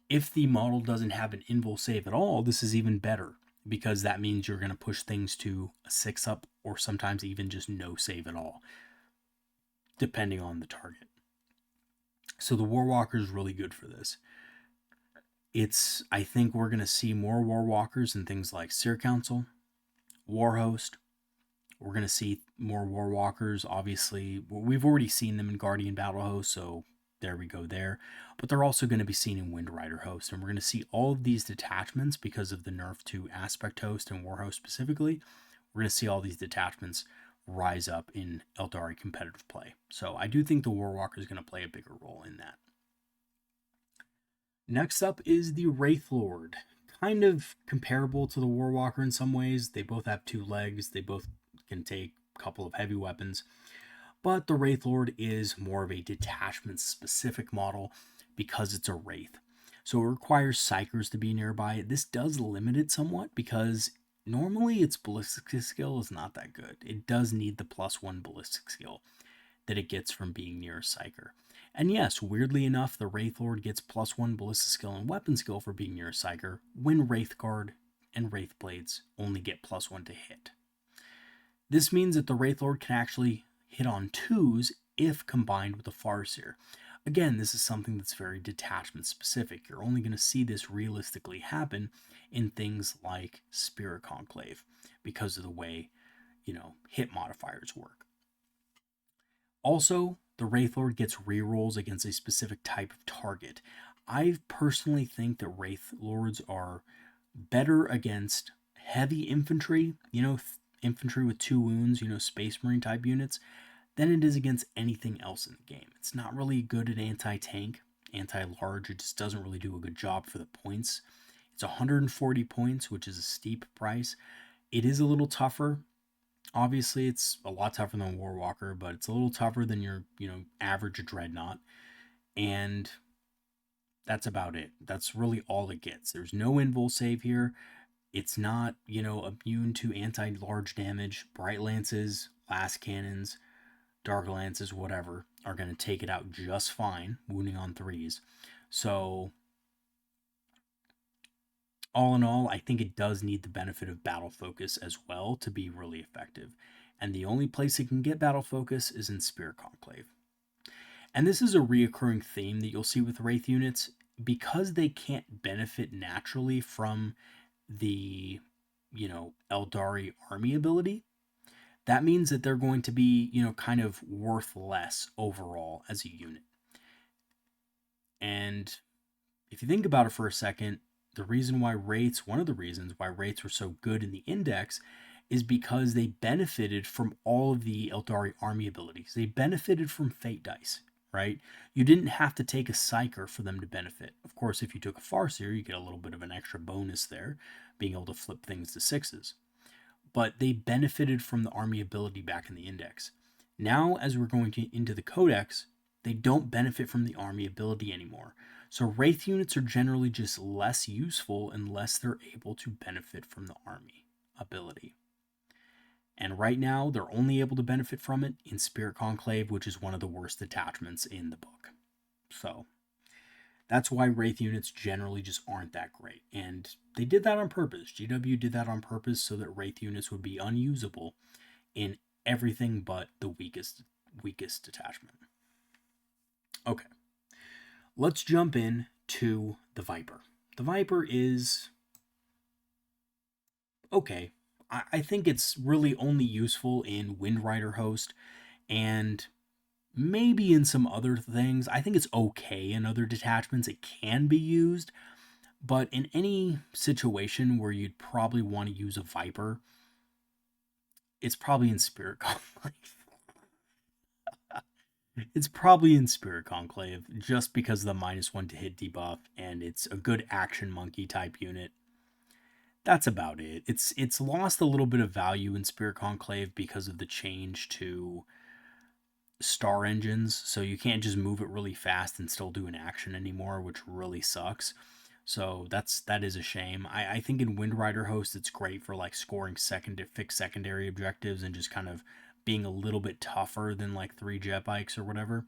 If the model doesn't have an invul save at all, this is even better, because that means you're going to push things to a 6-up, or sometimes even just no save at all, depending on the target. So the Warwalker is really good for this. I think we're going to see more Warwalkers in things like Seer Council, Warhost. We're going to see more Warwalkers. Obviously, we've already seen them in Guardian Battle Host, so there we go there. But they're also going to be seen in Wind Rider Host, and we're going to see all of these detachments because of the nerf to Aspect Host and Warhost specifically. We're going to see all these detachments rise up in Aeldari competitive play. So I do think the Warwalker is going to play a bigger role in that. Next up is the Wraith Lord. Kind of comparable to the Warwalker in some ways. They both have 2 legs. They both can take a couple of heavy weapons. but the Wraith Lord is more of a detachment-specific model because it's a Wraith. So it requires Psykers to be nearby. This does limit it somewhat because normally its ballistic skill is not that good. It does need the +1 ballistic skill that it gets from being near a Psyker. And yes, weirdly enough, the Wraith Lord gets +1 ballistic skill and weapon skill for being near a Psyker when Wraithguard and Wraithblades only get +1 to hit. This means that the Wraith Lord can actually hit on 2s if combined with the Farseer. Again, this is something that's very detachment specific. You're only going to see this realistically happen in things like Spirit Conclave because of the way, hit modifiers work. Also, the Wraith Lord gets rerolls against a specific type of target. I personally think that Wraith Lords are better against heavy infantry, infantry with 2 wounds, Space Marine type units, than it is against anything else in the game. It's not really good at anti-tank, anti-large. It just doesn't really do a good job for the points. It's 140 points, which is a steep price. It is a little tougher. Obviously, it's a lot tougher than Warwalker, but it's a little tougher than your, average Dreadnought. And that's about it. That's really all it gets. There's no invul save here. It's not, immune to anti-large damage. Bright Lances, Last Cannons, Dark Lances, whatever, are going to take it out just fine, wounding on 3s. So, all in all, I think it does need the benefit of Battle Focus as well to be really effective. And the only place it can get Battle Focus is in Spirit Conclave. And this is a reoccurring theme that you'll see with Wraith units. Because they can't benefit naturally from the, Aeldari army ability, that means that they're going to be, kind of worth less overall as a unit. And if you think about it for a second, one of the reasons why Wraiths were so good in the Index is because they benefited from all of the Aeldari army abilities. They benefited from Fate Dice, right? You didn't have to take a Psyker for them to benefit. Of course, if you took a Farseer, you get a little bit of an extra bonus there, being able to flip things to 6s. But they benefited from the army ability back in the Index. Now, as we're going into the Codex, they don't benefit from the army ability anymore. So Wraith units are generally just less useful unless they're able to benefit from the army ability. And right now, they're only able to benefit from it in Spirit Conclave, which is one of the worst attachments in the book. So that's why Wraith units generally just aren't that great. And they did that on purpose. GW did that on purpose so that Wraith units would be unusable in everything but the weakest attachment. Okay. Let's jump in to the Viper. The Viper is okay. I think it's really only useful in Windrider Host and maybe in some other things. I think it's okay in other detachments. It can be used, but in any situation where you'd probably want to use a Viper, it's probably in Spirit Conclave. It's probably in Spirit Conclave just because of the -1 to hit debuff, and it's a good action monkey type unit. That's about it. It's lost a little bit of value in Spirit Conclave because of the change to star engines, so you can't just move it really fast and still do an action anymore, which really sucks. So that is a shame. I think in Windrider Host it's great for like scoring fixed secondary objectives and just kind of being a little bit tougher than like 3 jet bikes or whatever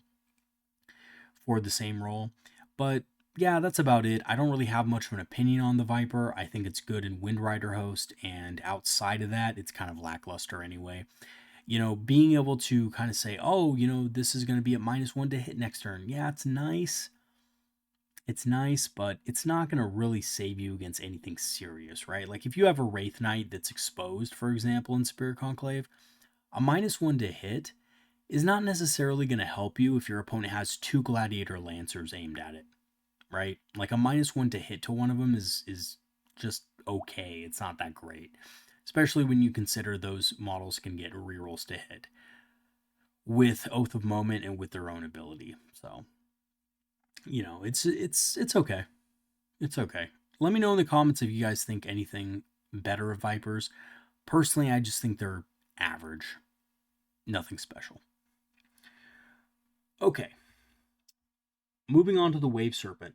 for the same role. But yeah, that's about it. I don't really have much of an opinion on the Viper. I think it's good in Windrider Host, and outside of that, it's kind of lackluster anyway. Being able to kind of say, oh, this is going to be at -1 to hit next turn. Yeah, it's nice. It's nice, but it's not going to really save you against anything serious, right? Like if you have a Wraith Knight that's exposed, for example, in Spirit Conclave, a -1 to hit is not necessarily going to help you if your opponent has 2 Gladiator Lancers aimed at it, right? Like a -1 to hit to one of them is just okay. It's not that great, especially when you consider those models can get rerolls to hit with Oath of Moment and with their own ability. So, it's okay. It's okay. Let me know in the comments if you guys think anything better of Vipers. Personally, I just think they're average. Nothing special. Okay, moving on to the Wave Serpent.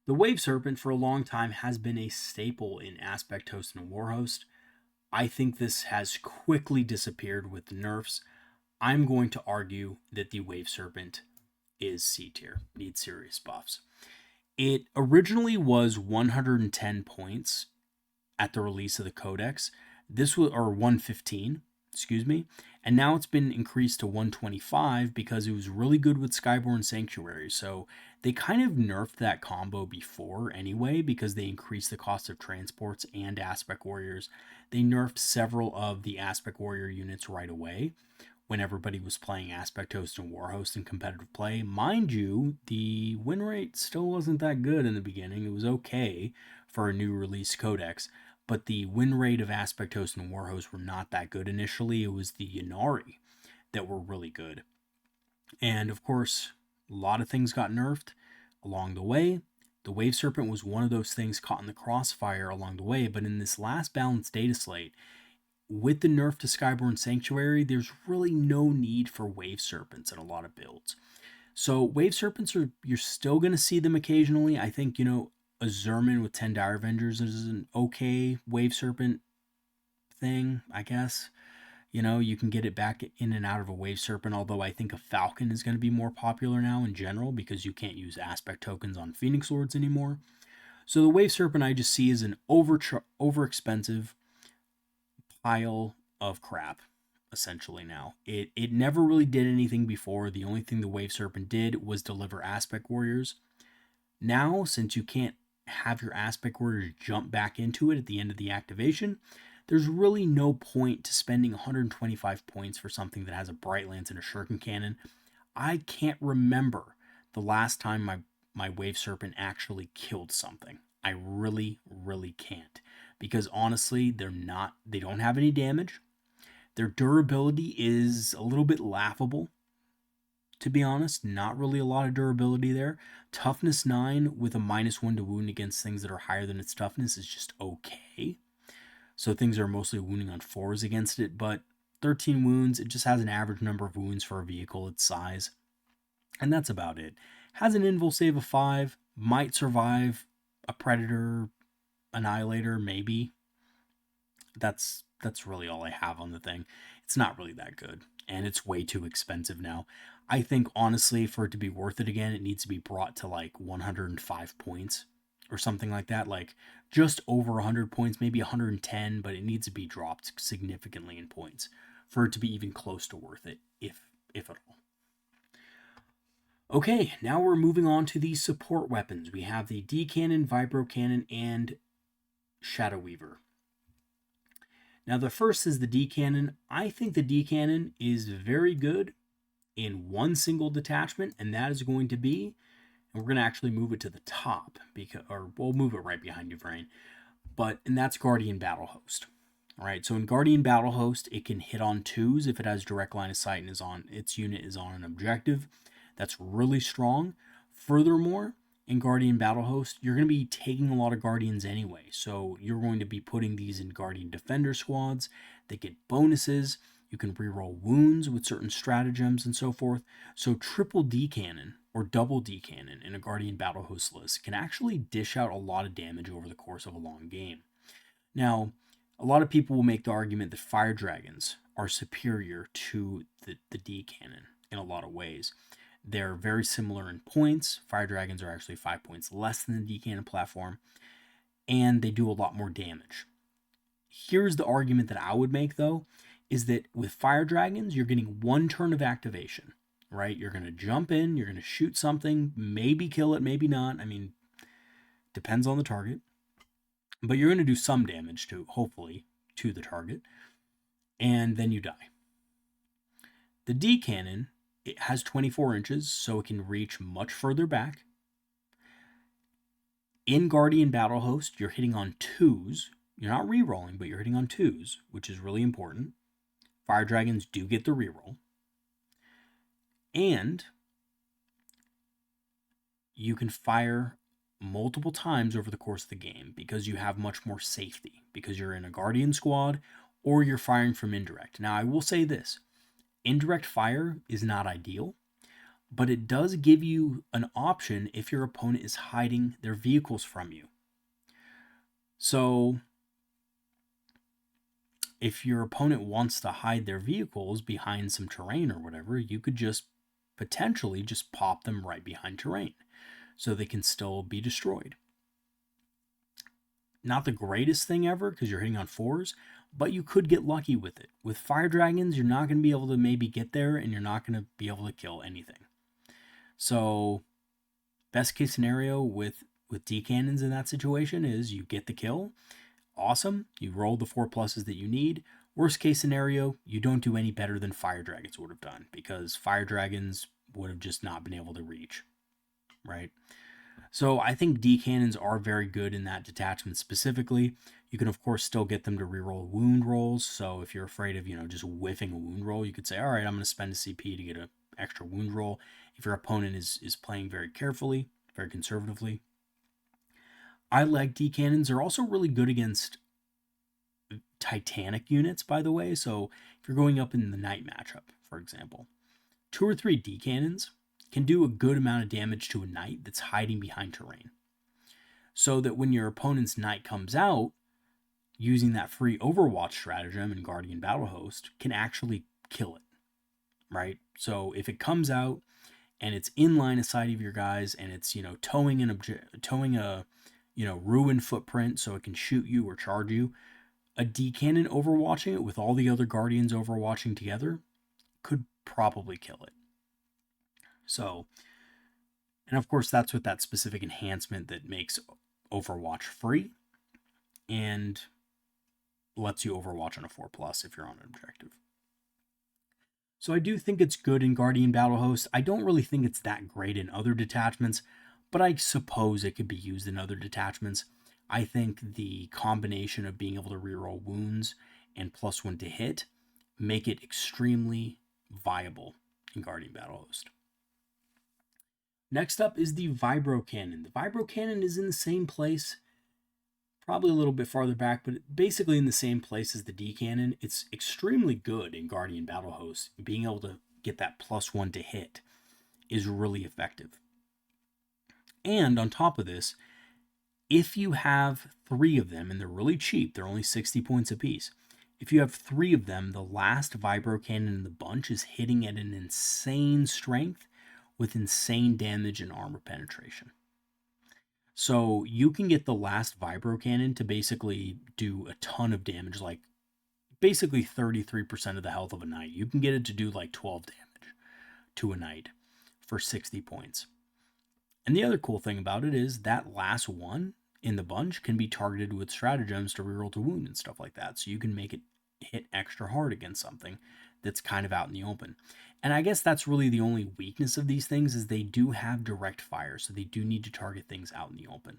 The Wave Serpent for a long time has been a staple in Aspect Host and Warhost. I think this has quickly disappeared with the nerfs. I'm going to argue that the Wave Serpent is C tier, needs serious buffs. It originally was 110 points at the release of the Codex. This was, or 115, excuse me, and now it's been increased to 125 because it was really good with Skyborn Sanctuary. So they kind of nerfed that combo before anyway because they increased the cost of transports and Aspect Warriors. They nerfed several of the Aspect Warrior units right away when everybody was playing Aspect Host and Warhost in competitive play. Mind you, the win rate still wasn't that good in the beginning. It was okay for a new release codex, but the win rate of Aspect Host and Warhost were not that good initially. It was the Ynnari that were really good. And of course, a lot of things got nerfed along the way. The Wave Serpent was one of those things caught in the crossfire along the way, but in this last balanced data slate, with the nerf to Skyborn Sanctuary, there's really no need for Wave Serpents in a lot of builds. So Wave Serpents you're still going to see them occasionally. I think, a Zerman with 10 Dire Avengers is an okay Wave Serpent thing, I guess. You can get it back in and out of a Wave Serpent, although I think a Falcon is going to be more popular now in general because you can't use Aspect tokens on Phoenix Lords anymore. So the Wave Serpent I just see as an overexpensive pile of crap, essentially now. It never really did anything before. The only thing the Wave Serpent did was deliver Aspect Warriors. Now, since you can't have your Aspect Warriors jump back into it at the end of the activation, there's really no point to spending 125 points for something that has a Bright Lance and a Shuriken Cannon. I can't remember the last time my Wave Serpent actually killed something. I really, really can't. Because honestly, they don't have any damage. Their durability is a little bit laughable, to be honest. Not really a lot of durability there. Toughness 9 with a -1 to wound against things that are higher than its toughness is just okay. So things are mostly wounding on 4s against it, but 13 wounds, it just has an average number of wounds for a vehicle its size. And that's about it. Has an invul save of 5, might survive a Predator Annihilator, maybe. That's really all I have on the thing. It's not really that good, and it's way too expensive now. I think, honestly, for it to be worth it again, it needs to be brought to like 105 points or something like that. Like just over 100 points, maybe 110, but it needs to be dropped significantly in points for it to be even close to worth it, if at all. Okay, now we're moving on to the support weapons. We have the D Cannon, Vibro Cannon, and Shadow Weaver. Now the first is the D Cannon. I think the D Cannon is very good in one single detachment, and that is going to be, and we're going to actually move it to the top, or we'll move it right behind Yvraine, and that's Guardian Battle Host. All right, so in Guardian Battle Host, it can hit on 2s if it has direct line of sight and its unit is on an objective. That's really strong. Furthermore, in Guardian Battle Host, you're going to be taking a lot of Guardians anyway. So you're going to be putting these in Guardian Defender squads. They get bonuses. You can reroll wounds with certain stratagems and so forth. So triple D Cannon or double D Cannon in a Guardian Battle Host list can actually dish out a lot of damage over the course of a long game. Now, a lot of people will make the argument that Fire Dragons are superior to the D Cannon in a lot of ways. They're very similar in points. Fire Dragons are actually 5 points less than the D Cannon platform, and they do a lot more damage. Here's the argument that I would make, though, is that with Fire Dragons, you're getting 1 turn of activation, right? You're going to jump in, you're going to shoot something, maybe kill it, maybe not. I mean, depends on the target. But you're going to do some damage hopefully, to the target, and then you die. The D Cannon, it has 24 inches, so it can reach much further back. In Guardian Battle Host, you're hitting on 2s. You're not rerolling, but you're hitting on 2s, which is really important. Fire Dragons do get the reroll. And you can fire multiple times over the course of the game because you have much more safety, because you're in a Guardian squad or you're firing from indirect. Now, I will say this. Indirect fire is not ideal but it does give you an option if your opponent is hiding their vehicles from you. So if your opponent wants to hide their vehicles behind some terrain or whatever, you could just potentially just pop them right behind terrain so they can still be destroyed. Not the greatest thing ever because you're hitting on 4s, but you could get lucky with it. With fire dragons, you're not going to be able to maybe get there, and you're not going to be able to kill anything. So best case scenario with D cannons in that situation is you get the kill. Awesome. You roll the 4+ that you need. Worst case scenario, you don't do any better than fire dragons would have done because fire dragons would have just not been able to reach, right? So I think D cannons are very good in that detachment specifically. You can of course still get them to reroll wound rolls. So if you're afraid of, just whiffing a wound roll, you could say, all right, I'm going to spend a CP to get an extra wound roll. If your opponent is playing very carefully, very conservatively. I like D cannons. They're also really good against Titanic units, by the way. So if you're going up in the Knight matchup, for example, 2 or 3 D cannons can do a good amount of damage to a Knight that's hiding behind terrain. So that when your opponent's Knight comes out, using that free Overwatch stratagem in Guardian Battle Host can actually kill it, right? So if it comes out and it's in line of sight of your guys and it's, towing a ruined footprint so it can shoot you or charge you, a D cannon overwatching it with all the other Guardians overwatching together could probably kill it. So, and of course that's with that specific enhancement that makes Overwatch free and lets you overwatch on a 4+ if you're on an objective. So I do think it's good in Guardian Battle Host. I don't really think it's that great in other detachments, but I suppose it could be used in other detachments. I think the combination of being able to reroll wounds and +1 to hit make it extremely viable in Guardian Battle Host. Next up is the Vibro Cannon. The Vibro Cannon is in the same place, probably a little bit farther back, but basically in the same place as the D Cannon. It's extremely good in Guardian Battle Host. Being able to get that +1 to hit is really effective. And on top of this, if you have 3 of them, and they're really cheap, they're only 60 points apiece. If you have 3 of them, the last Vibro Cannon in the bunch is hitting at an insane strength with insane damage and armor penetration. So you can get the last Vibro Cannon to basically do a ton of damage, like basically 33% of the health of a Knight. You can get it to do like 12 damage to a Knight for 60 points. And the other cool thing about it is that last one in the bunch can be targeted with stratagems to reroll to wound and stuff like that. So you can make it hit extra hard against something that's kind of out in the open. And I guess that's really the only weakness of these things is they do have direct fire. So they do need to target things out in the open.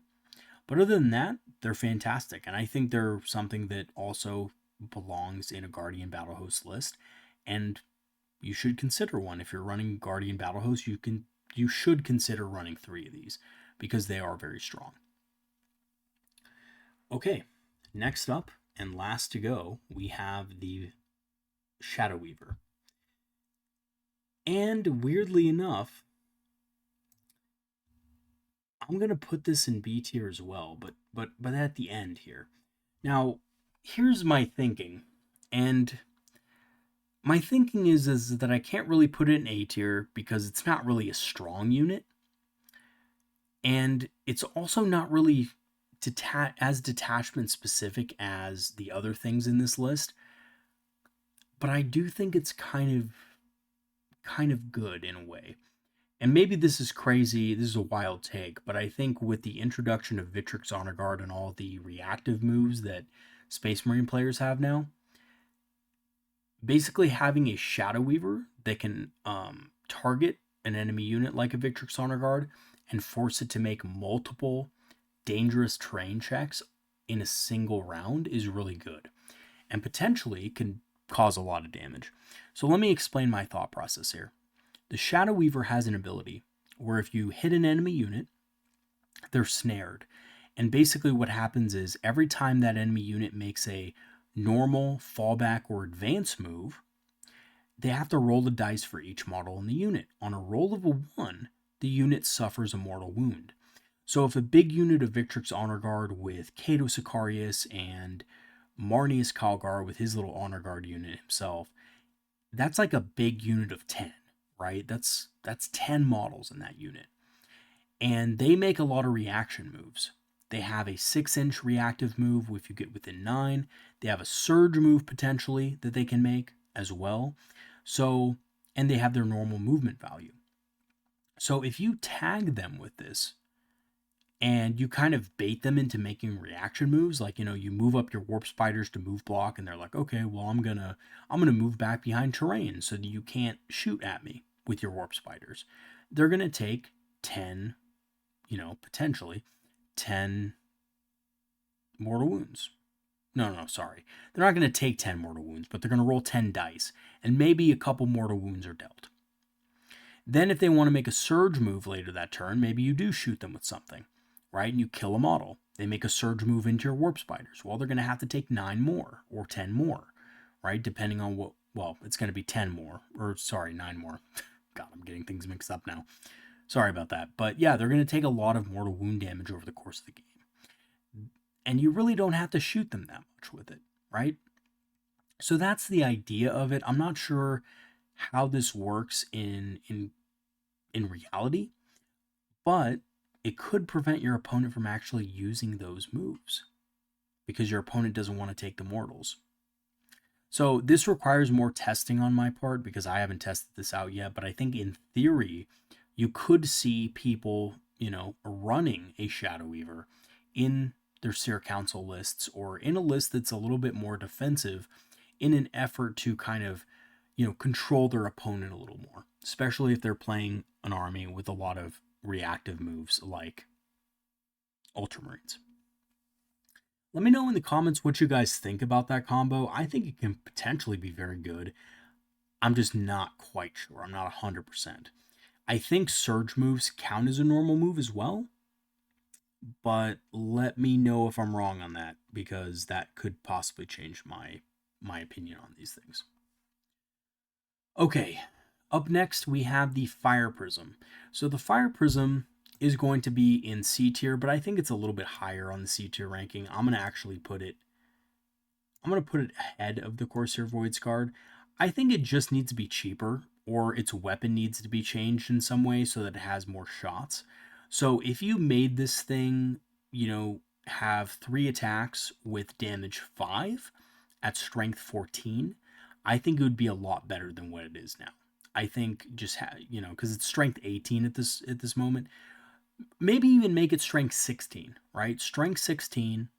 But other than that, they're fantastic. And I think they're something that also belongs in a Guardian Battle Host list. And you should consider one. If you're running Guardian Battle Host, you should consider running 3 of these because they are very strong. Okay, next up and last to go, we have the Shadow Weaver. And weirdly enough, I'm going to put this in B tier as well, but at the end here. Now, here's my thinking. And my thinking is that I can't really put it in A tier because it's not really a strong unit. And it's also not really as detachment specific as the other things in this list. But I do think it's kind of good in a way. And maybe this is crazy, this is a wild take, but I think with the introduction of Victrix Honor Guard and all the reactive moves that Space Marine players have now, basically having a Shadow Weaver that can target an enemy unit like a Victrix Honor Guard and force it to make multiple dangerous terrain checks in a single round is really good. And potentially can cause a lot of damage. So let me explain my thought process here. The Shadow Weaver has an ability where if you hit an enemy unit, they're snared. And basically what happens is every time that enemy unit makes a normal, fallback, or advance move, they have to roll the dice for each model in the unit. On a roll of a 1, the unit suffers a mortal wound. So if a big unit of Victrix Honor Guard with Cato Sicarius and Marnius Calgar with his little Honor Guard unit himself, that's like a big unit of 10, right? That's 10 models in that unit. And they make a lot of reaction moves. They have a 6-inch reactive move if you get within 9. They have a surge move potentially that they can make as well. So, and they have their normal movement value. So if you tag them with this and you kind of bait them into making reaction moves, like, you move up your warp spiders to move block and they're like, okay, well, I'm gonna move back behind terrain so that you can't shoot at me with your warp spiders. They're gonna take 10, potentially 10 mortal wounds. No, sorry. They're not going to take 10 mortal wounds, but they're going to roll 10 dice, and maybe a couple mortal wounds are dealt. Then if they want to make a surge move later that turn, maybe you do shoot them with something, right? And you kill a model. They make a surge move into your warp spiders. Well, they're going to have to take 9 more or 10 more, right? Depending on what, well, it's going to be 10 more, or sorry, 9 more. God, I'm getting things mixed up now. Sorry about that. But yeah, they're going to take a lot of mortal wound damage over the course of the game. And you really don't have to shoot them that much with it, right? So that's the idea of it. I'm not sure how this works in reality, but it could prevent your opponent from actually using those moves because your opponent doesn't want to take the mortals. So this requires more testing on my part because I haven't tested this out yet, but I think in theory, you could see people, running a Shadow Weaver in their Seer Council lists or in a list that's a little bit more defensive in an effort to kind of, control their opponent a little more, especially if they're playing an army with a lot of reactive moves like Ultramarines. Let me know in the comments what you guys think about that combo. I think it can potentially be very good. I'm just not quite sure. I'm not 100%. I think surge moves count as a normal move as well, but let me know if I'm wrong on that because that could possibly change my opinion on these things. Okay, up next we have the Fire Prism. So the Fire Prism is going to be in C tier, but I think it's a little bit higher on the C tier ranking. I'm going to put it ahead of the Corsair Voidscarred. I think it just needs to be cheaper, or its weapon needs to be changed in some way so that it has more shots. So if you made this thing, have 3 attacks with damage 5 at strength 14, I think it would be a lot better than what it is now. I think just because it's strength 18 at this moment, maybe even make it strength 16, right? Strength 16,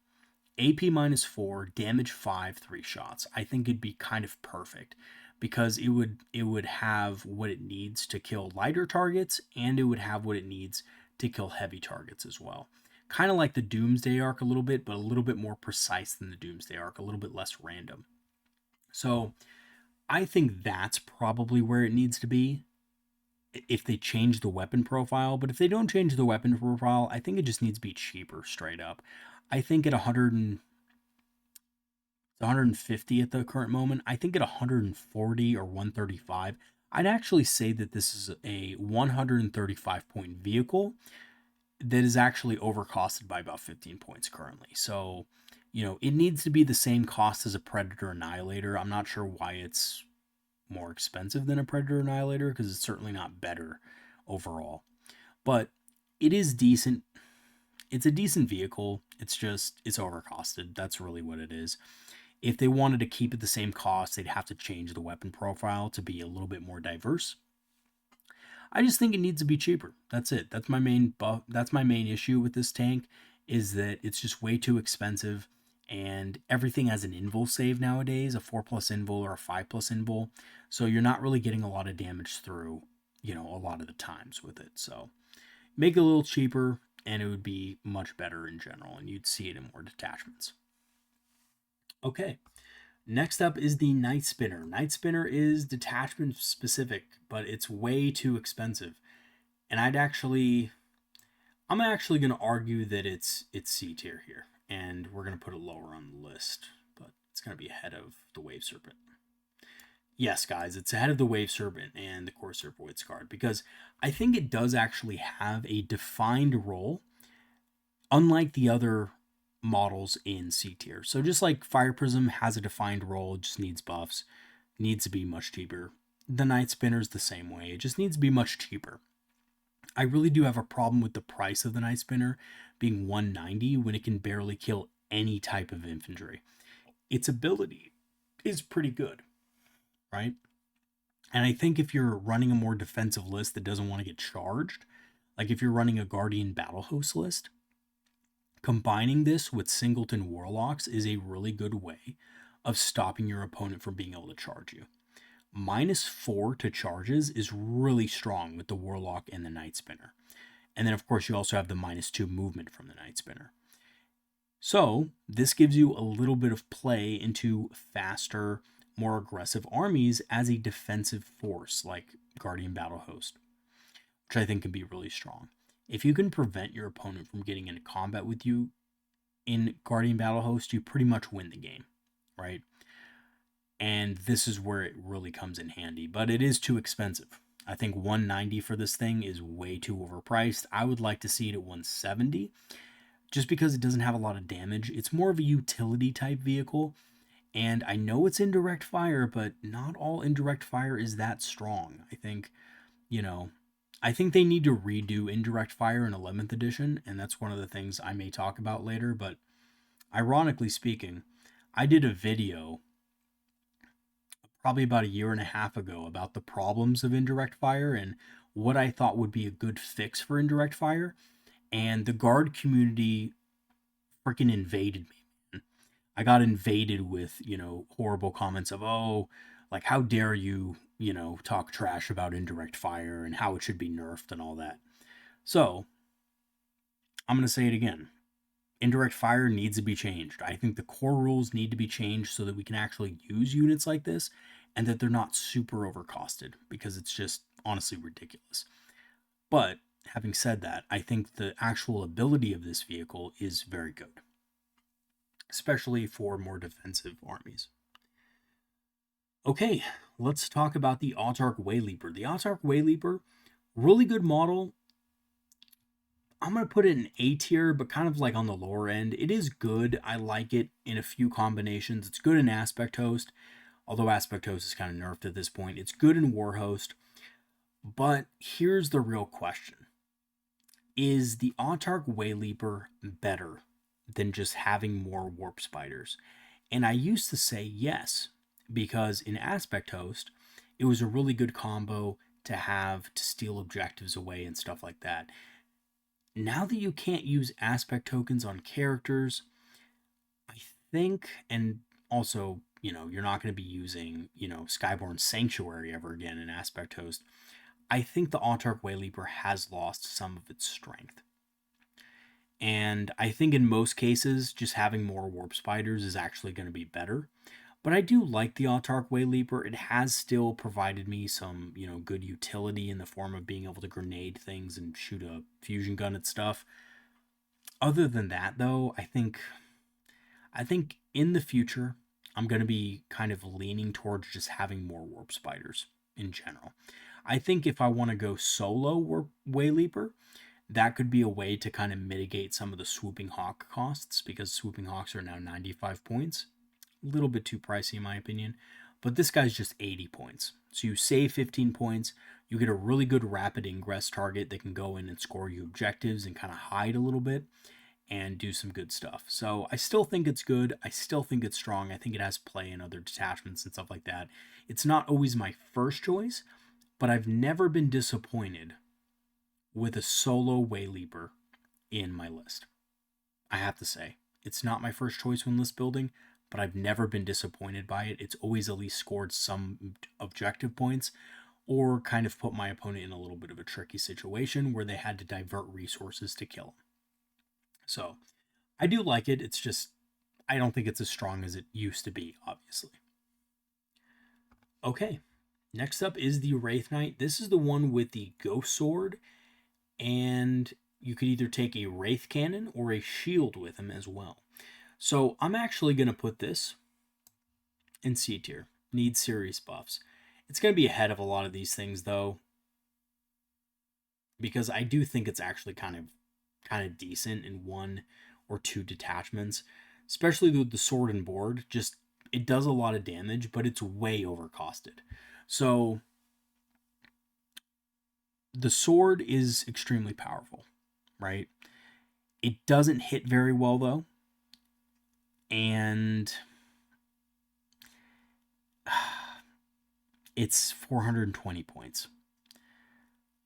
AP minus 4, damage 5, 3 shots. I think it'd be kind of perfect because it would have what it needs to kill lighter targets, and it would have what it needs to kill heavy targets as well. Kind of like the Doomsday Arc a little bit, but a little bit more precise than the Doomsday Arc, a little bit less random. So I think that's probably where it needs to be if they change the weapon profile. But if they don't change the weapon profile, I think it just needs to be cheaper straight up. I think at 150 at the current moment, I think at 140 or 135, I'd actually say that this is a 135 point vehicle that is actually overcosted by about 15 points currently. So, it needs to be the same cost as a Predator Annihilator. I'm not sure why it's more expensive than a Predator Annihilator because it's certainly not better overall. But it is decent. It's a decent vehicle. It's overcosted. That's really what it is. If they wanted to keep it the same cost, they'd have to change the weapon profile to be a little bit more diverse. I just think it needs to be cheaper. That's it. That's my main issue with this tank, is that it's just way too expensive, and everything has an invul save nowadays, a 4+ invul or a 5+ invul. So you're not really getting a lot of damage through, a lot of the times with it. So make it a little cheaper and it would be much better in general, and you'd see it in more detachments. Okay. Next up is the Night Spinner. Night Spinner is detachment specific, but it's way too expensive. And I'm actually going to argue that it's C tier here, and we're going to put it lower on the list, but it's going to be ahead of the Wave Serpent. Yes, guys, it's ahead of the Wave Serpent and the Corsair Voidscarred because I think it does actually have a defined role, unlike the other models in C tier. So just like Fire Prism has a defined role, it just needs buffs, needs to be much cheaper. The Night Spinner's the same way, it just needs to be much cheaper. I really do have a problem with the price of the Night Spinner being 190 when it can barely kill any type of infantry. Its ability is pretty good, right? And I think if you're running a more defensive list that doesn't want to get charged, like if you're running a Guardian Battle Host list, combining this with Singleton Warlocks is a really good way of stopping your opponent from being able to charge you. -4 to charges is really strong with the Warlock and the Night Spinner. And then, of course, you also have the -2 movement from the Night Spinner. So, this gives you a little bit of play into faster, more aggressive armies as a defensive force, like Guardian Battle Host, which I think can be really strong. If you can prevent your opponent from getting into combat with you in Guardian Battle Host, you pretty much win the game, right? And this is where it really comes in handy, but it is too expensive. I think 190 for this thing is way too overpriced. I would like to see it at 170, just because it doesn't have a lot of damage. It's more of a utility type vehicle, and I know it's indirect fire, but not all indirect fire is that strong. I think, I think they need to redo indirect fire in 11th edition, and that's one of the things I may talk about later, but ironically speaking, I did a video probably about a year and a half ago about the problems of indirect fire and what I thought would be a good fix for indirect fire. And the guard community freaking invaded me. I got invaded with, horrible comments of, oh, like, how dare you, talk trash about indirect fire and how it should be nerfed and all that. So, I'm going to say it again. Indirect fire needs to be changed. I think the core rules need to be changed so that we can actually use units like this and that they're not super overcosted, because it's just honestly ridiculous. But having said that, I think the actual ability of this vehicle is very good, especially for more defensive armies. Okay, let's talk about the Autarch Wayleaper. The Autarch Wayleaper, really good model. I'm going to put it in A tier, but kind of like on the lower end. It is good. I like it in a few combinations. It's good in Aspect Host, although Aspect Host is kind of nerfed at this point. It's good in War Host. But here's the real question. Is the Autarch Wayleaper better than just having more Warp Spiders? And I used to say yes, because in Aspect Host, it was a really good combo to have to steal objectives away and stuff like that. Now that you can't use aspect tokens on characters, I think, and also, you're not going to be using, Skyborn Sanctuary ever again in Aspect Host, I think the Autarch Wayleaper has lost some of its strength. And I think in most cases, just having more Warp Spiders is actually going to be better. But I do like the Autarch Wayleaper. It has still provided me some, good utility in the form of being able to grenade things and shoot a fusion gun at stuff. Other than that, though, I think in the future, I'm going to be kind of leaning towards just having more Warp Spiders in general. I think if I want to go solo Wayleaper, that could be a way to kind of mitigate some of the Swooping Hawk costs, because Swooping Hawks are now 95 points. A little bit too pricey in my opinion, but this guy's just 80 points. So you save 15 points, you get a really good rapid ingress target that can go in and score you objectives and kind of hide a little bit and do some good stuff. So I still think it's good. I still think it's strong. I think it has play in other detachments and stuff like that. It's not always my first choice, but I've never been disappointed with a solo Wayleaper in my list. I have to say, it's not my first choice when list building, but I've never been disappointed by it. It's always at least scored some objective points or kind of put my opponent in a little bit of a tricky situation where they had to divert resources to kill him. So I do like it. It's just, I don't think it's as strong as it used to be, obviously. Okay, next up is the Wraith Knight. This is the one with the Ghost Sword, and you could either take a Wraith Cannon or a shield with him as well. So I'm actually going to put this in C tier. Needs serious buffs. It's going to be ahead of a lot of these things, though, because I do think it's actually kind of decent in 1 or 2 detachments, especially with the sword and board. Just it does a lot of damage, but it's way overcosted. So the sword is extremely powerful, right? It doesn't hit very well though, and it's 420 points.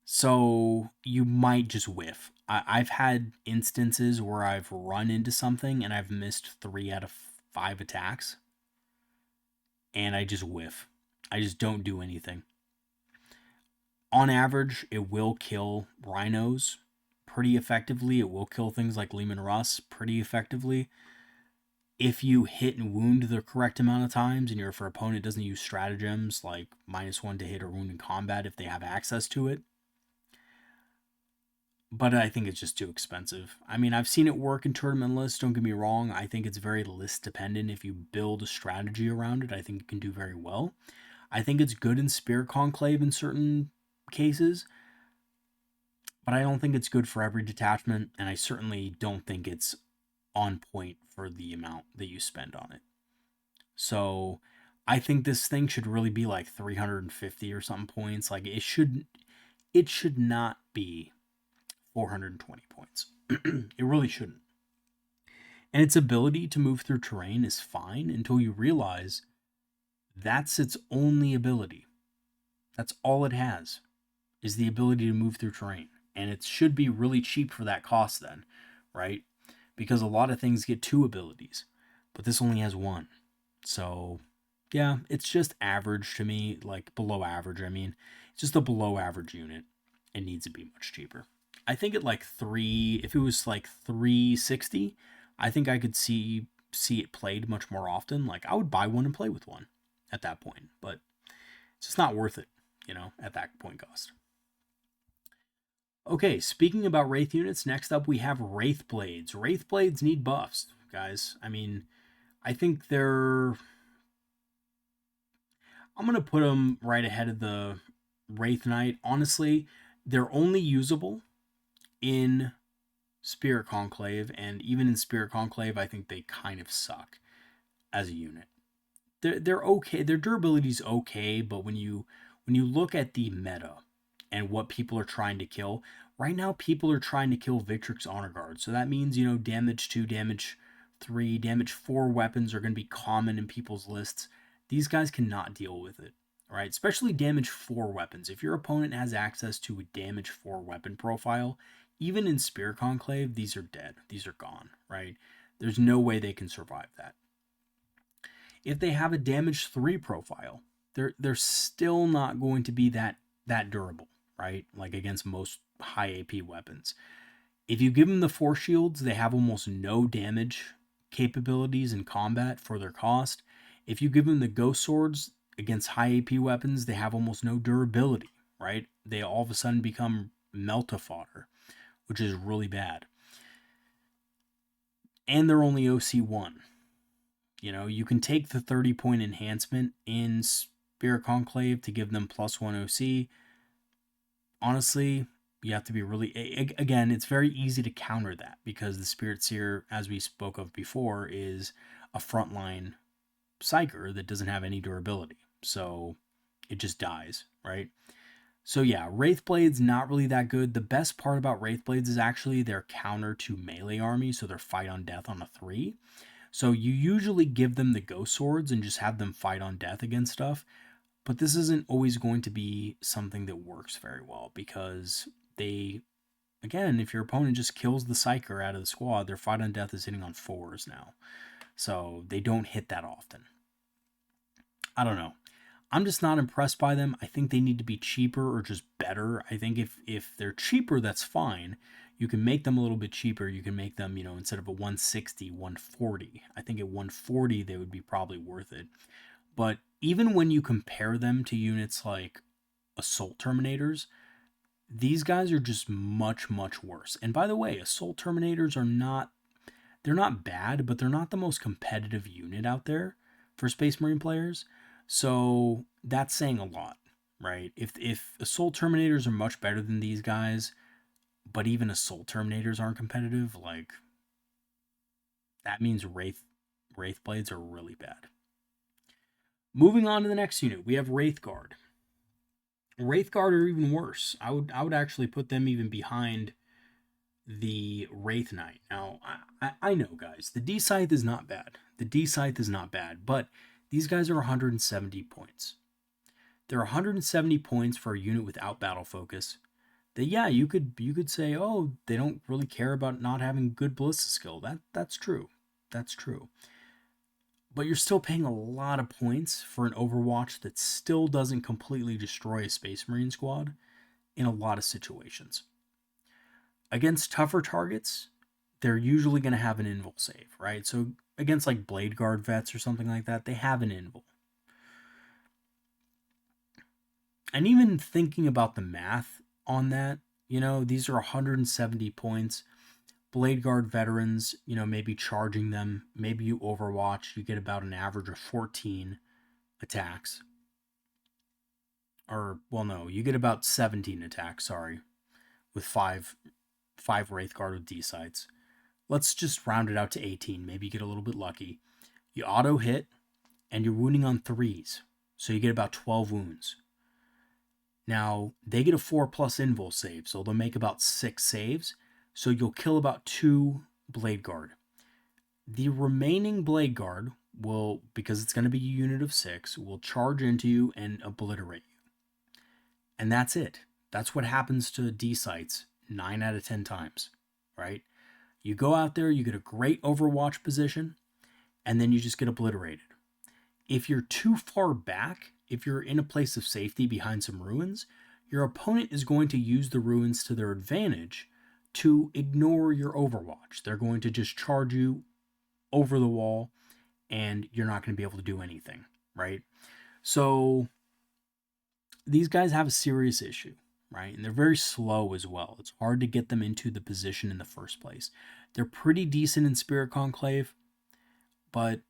So you might just whiff. I've had instances where I've run into something and I've missed 3 out of 5 attacks, and I just whiff. I just don't do anything. On average, it will kill rhinos pretty effectively. It will kill things like Leman Russ pretty effectively. If you hit and wound the correct amount of times, and your opponent doesn't use stratagems like -1 to hit or wound in combat if they have access to it. But I think it's just too expensive. I mean, I've seen it work in tournament lists, don't get me wrong. I think it's very list dependent. If you build a strategy around it, I think it can do very well. I think it's good in Spirit Conclave in certain cases, but I don't think it's good for every detachment, and I certainly don't think it's on point for the amount that you spend on it. So I think this thing should really be like 350 or something points. Like it should not be 420 points. It really shouldn't. And its ability to move through terrain is fine until you realize that's its only ability. That's all it has, is the ability to move through terrain. And it should be really cheap for that cost then, right? Because a lot of things get 2 abilities, but this only has 1. So, yeah, it's just average to me, like below average. I mean, it's just a below average unit. It needs to be much cheaper. I think at like 3, if it was like 360, I think I could see it played much more often. Like I would buy one and play with one at that point, but it's just not worth it, at that point cost. Okay, speaking about Wraith units, next up we have Wraithblades. Wraithblades need buffs, guys. I mean, I think I'm going to put them right ahead of the Wraith Knight. Honestly, they're only usable in Spirit Conclave, and even in Spirit Conclave, I think they kind of suck as a unit. They're okay. Their durability's okay, but when you look at the meta and what people are trying to kill, right now people are trying to kill Victrix Honor Guard. So that means, damage 2, damage 3, damage 4 weapons are going to be common in people's lists. These guys cannot deal with it, right? Especially damage 4 weapons. If your opponent has access to a damage 4 weapon profile, even in Spirit Conclave, these are dead. These are gone, right? There's no way they can survive that. If they have a damage 3 profile, they're still not going to be that durable, right? Like against most high AP weapons. If you give them the Force Shields, they have almost no damage capabilities in combat for their cost. If you give them the Ghost Swords against high AP weapons, they have almost no durability, right? They all of a sudden become Melta fodder, which is really bad. And they're only OC1. You can take the 30-point enhancement in Spirit Conclave to give them +1 OC. Honestly, you have to be really... Again, it's very easy to counter that because the Spiritseer, as we spoke of before, is a frontline psyker that doesn't have any durability. So it just dies, right? So yeah, Wraithblades not really that good. The best part about Wraithblades is actually their counter to melee army, so their fight on death on a 3. So you usually give them the Ghost Swords and just have them fight on death against stuff. But this isn't always going to be something that works very well because again, if your opponent just kills the Psyker out of the squad, their fight on death is hitting on 4s now. So they don't hit that often. I don't know. I'm just not impressed by them. I think they need to be cheaper or just better. I think if they're cheaper, that's fine. You can make them a little bit cheaper. You can make them, instead of a 160, 140. I think at 140, they would be probably worth it. But even when you compare them to units like Assault Terminators, these guys are just much, much worse. And by the way, Assault Terminators they're not bad, but they're not the most competitive unit out there for Space Marine players. So that's saying a lot, right? If Assault Terminators are much better than these guys, but even Assault Terminators aren't competitive, like, that means Wraithblades are really bad. Moving on to the next unit, we have Wraithguard. Wraithguard are even worse. I would actually put them even behind the Wraith Knight. Now, I know, guys, the D Scythe is not bad. The D Scythe is not bad, but these guys are 170 points. They're 170 points for a unit without battle focus. That, yeah, you could say, oh, they don't really care about not having good ballista skill. That's true. That's true. But you're still paying a lot of points for an Overwatch that still doesn't completely destroy a Space Marine squad in a lot of situations. Against tougher targets, they're usually going to have an invul save, right? So against like Blade Guard vets or something like that, they have an invul. And even thinking about the math on that, these are 170 points. Blade Guard veterans, maybe charging them, maybe you Overwatch, you get about an average of 14 attacks. Or, well, no, you get about 17 attacks, sorry, with five Wraithguard with D-Sights. Let's just round it out to 18. Maybe you get a little bit lucky. You auto hit, and you're wounding on 3s, so you get about 12 wounds. Now, they get a 4+ invul save, so they'll make about 6 saves, so you'll kill about 2 Blade Guard. The remaining Blade Guard will, because it's going to be a unit of 6, will charge into you and obliterate you. And that's it. That's what happens to D-Sights 9 out of 10 times, right? You go out there, you get a great Overwatch position, and then you just get obliterated. If you're too far back, if you're in a place of safety behind some ruins, your opponent is going to use the ruins to their advantage to ignore your Overwatch. They're going to just charge you over the wall, and you're not going to be able to do anything, right? So these guys have a serious issue, right? And they're very slow as well. It's hard to get them into the position in the first place. They're pretty decent in Spirit Conclave, but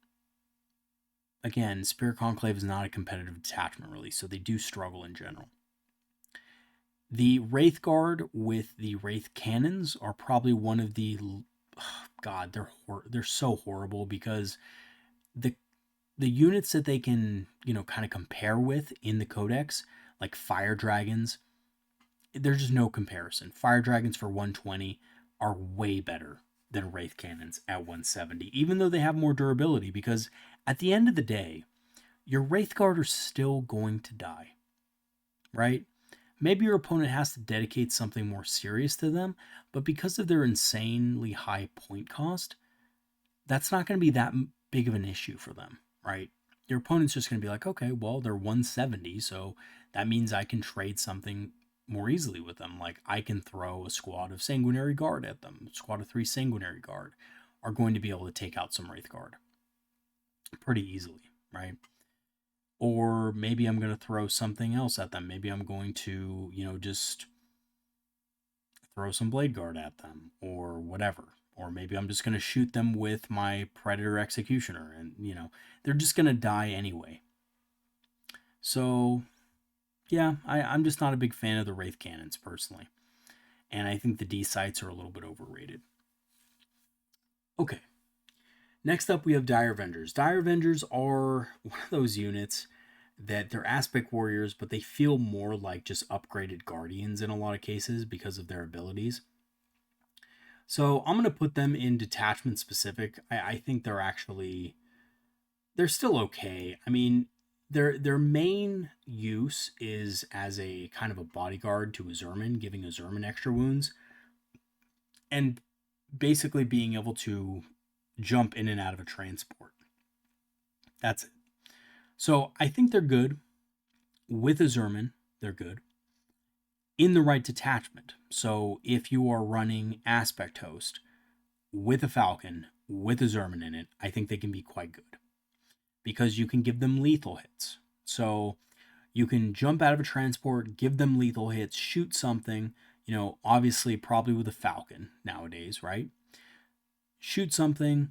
again, Spirit Conclave is not a competitive detachment, really, so they do struggle in general. The Wraith Guard with the Wraith Cannons are probably one of the... God, they're so horrible, because the units that they can, kind of compare with in the Codex, like Fire Dragons, there's just no comparison. Fire Dragons for 120 are way better than Wraith Cannons at 170, even though they have more durability, because at the end of the day, your Wraith Guard are still going to die, right? Maybe your opponent has to dedicate something more serious to them, but because of their insanely high point cost, that's not going to be that big of an issue for them, right? Your opponent's just going to be like, okay, well, they're 170, so that means I can trade something more easily with them. Like, I can throw a squad of Sanguinary Guard at them. A squad of 3 Sanguinary Guard are going to be able to take out some Wraith Guard pretty easily, right? Or maybe I'm going to throw something else at them. Maybe I'm going to, just throw some Blade Guard at them or whatever. Or maybe I'm just going to shoot them with my Predator Executioner, and, they're just going to die anyway. So, yeah, I'm just not a big fan of the Wraith Cannons, personally. And I think the D-Sights are a little bit overrated. Okay. Next up, we have Dire Avengers. Dire Avengers are one of those units that they're aspect warriors, but they feel more like just upgraded guardians in a lot of cases because of their abilities. So I'm going to put them in detachment specific. I think they're still okay. I mean, their main use is as a kind of a bodyguard to Azurman, giving Azurman extra wounds, and basically being able to jump in and out of a transport. That's it. So I think they're good. With Azurman, they're good. In the right detachment. So if you are running Aspect Host with a Falcon, with Azurman in it, I think they can be quite good. Because you can give them lethal hits. So you can jump out of a transport, give them lethal hits, shoot something, obviously probably with a Falcon nowadays, right? Shoot something,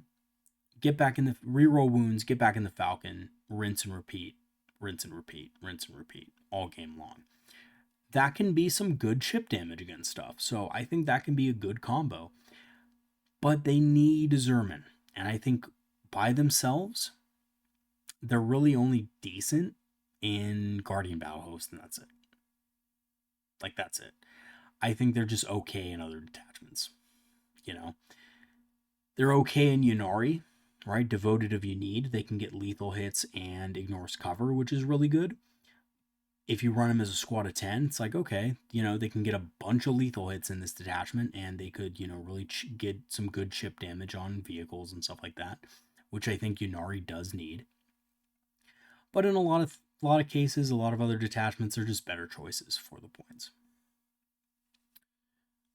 get back in the reroll wounds, get back in the Falcon, rinse and repeat, rinse and repeat, all game long. That can be some good chip damage against stuff, so I think that can be a good combo. But they need Zerman, and I think by themselves, they're really only decent in Guardian Battle Host, and that's it. Like, that's it. I think they're just okay in other detachments. You know? They're okay in Ynnari, right? Devoted if you need. They can get lethal hits and ignores cover, which is really good. If you run them as a squad of 10, it's like, okay, they can get a bunch of lethal hits in this detachment, and they could, really get some good chip damage on vehicles and stuff like that, which I think Ynnari does need. But in a lot of cases, a lot of other detachments are just better choices for the points.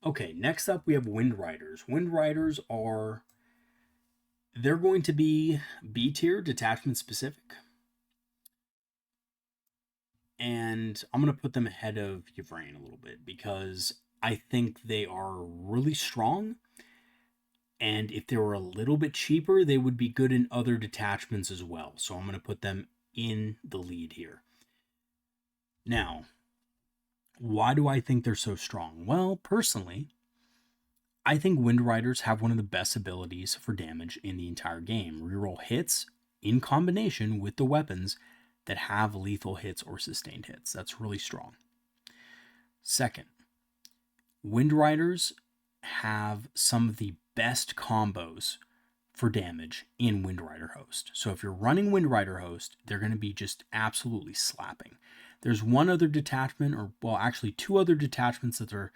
Okay, next up we have Wind Riders. Wind Riders they're going to be B tier, detachment specific. And I'm going to put them ahead of Yvraine a little bit because I think they are really strong. And if they were a little bit cheaper, they would be good in other detachments as well. So I'm going to put them in the lead here. Now, why do I think they're so strong? Well, personally, I think Wind Riders have one of the best abilities for damage in the entire game. Reroll hits in combination with the weapons that have lethal hits or sustained hits. That's really strong. Second, Wind Riders have some of the best combos for damage in Wind Rider Host. So if you're running Wind Rider Host, they're going to be just absolutely slapping. There's one other detachment, actually two other detachments that are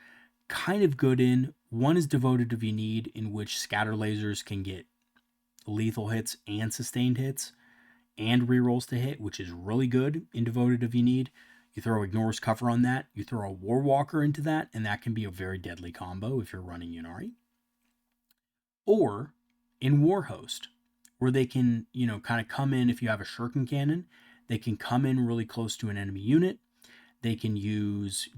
kind of good in. One is Devoted if you need, in which scatter lasers can get lethal hits and sustained hits and rerolls to hit, which is really good in Devoted if you need. You throw Ignores Cover on that, you throw a Warwalker into that, and that can be a very deadly combo if you're running Ynnari. Or in Warhost, where they can, kind of come in if you have a Shuriken Cannon, they can come in really close to an enemy unit. They can use,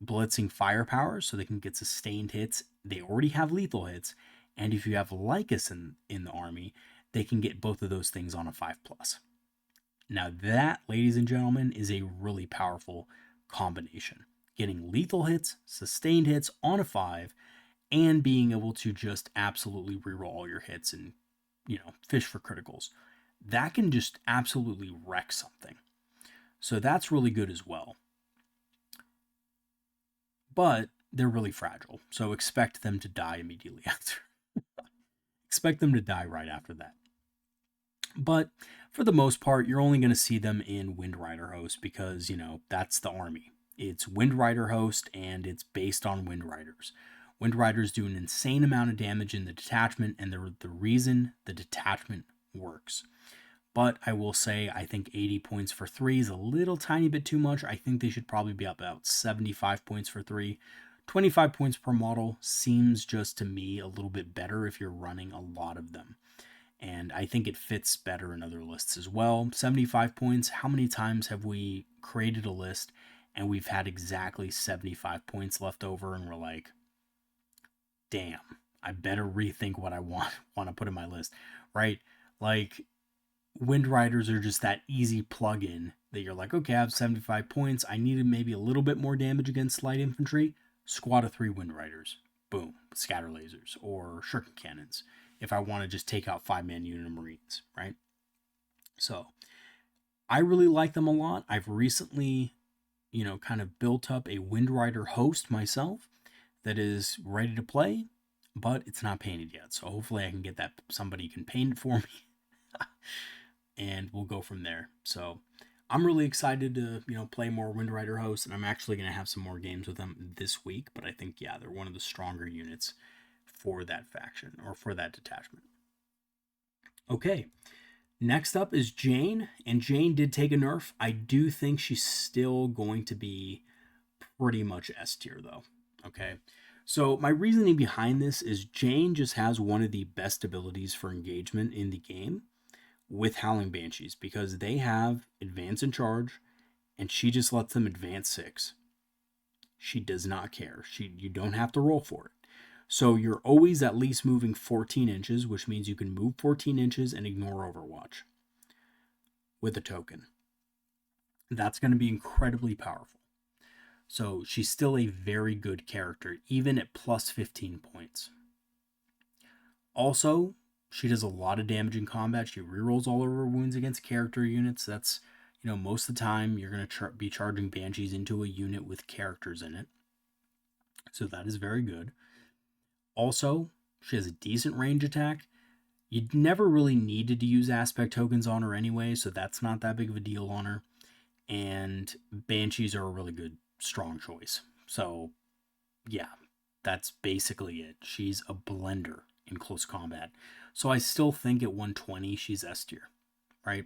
blitzing firepower so they can get sustained hits. They already have lethal hits. And if you have Lycus in the army, they can get both of those things on a 5+. Now that, ladies and gentlemen, is a really powerful combination. Getting lethal hits, sustained hits on a 5, and being able to just absolutely reroll all your hits and, fish for criticals. That can just absolutely wreck something. So that's really good as well. But they're really fragile, so expect them to die immediately after. Expect them to die right after that. But for the most part, you're only going to see them in Wind Rider Host because, that's the army. It's Wind Rider Host, and it's based on Wind Riders. Wind Riders do an insane amount of damage in the detachment, and they're the reason the detachment works. But I will say, I think 80 points for 3 is a little tiny bit too much. I think they should probably be up about 75 points for 3. 25 points per model seems just to me a little bit better if you're running a lot of them. And I think it fits better in other lists as well. 75 points, how many times have we created a list and we've had exactly 75 points left over and we're like, damn, I better rethink what I want to put in my list, right? Like, Wind Riders are just that easy plug-in that you're like, okay, I have 75 points. I needed maybe a little bit more damage against light infantry. Squad of 3 Wind Riders. Boom. Scatter lasers or shuriken cannons if I want to just take out 5-man unit of Marines, right? So I really like them a lot. I've recently, kind of built up a Wind Rider host myself that is ready to play, but it's not painted yet. So hopefully I can get that. Somebody can paint it for me. And we'll go from there. So I'm really excited to, play more Wind Rider hosts, and I'm actually going to have some more games with them this week, but I think, they're one of the stronger units for that faction, or for that detachment. Okay, next up is Jane, and Jane did take a nerf. I do think she's still going to be pretty much S tier, though. Okay, so my reasoning behind this is Jane just has one of the best abilities for engagement in the game with Howling Banshees, because they have advance and charge, and she just lets them advance 6. She does not care. You don't have to roll for it. So you're always at least moving 14 inches, which means you can move 14 inches and ignore Overwatch with a token. that's going to be incredibly powerful. So she's still a very good character, even at plus 15 points. Also, she does a lot of damage in combat. She rerolls all of her wounds against character units. That's, most of the time you're going to be charging Banshees into a unit with characters in it. So that is very good. Also, she has a decent range attack. You never really needed to use aspect tokens on her anyway, so that's not that big of a deal on her. And Banshees are a really good, strong choice. So, yeah, that's basically it. She's a blender in close combat. So I still think at 120 she's S tier, right?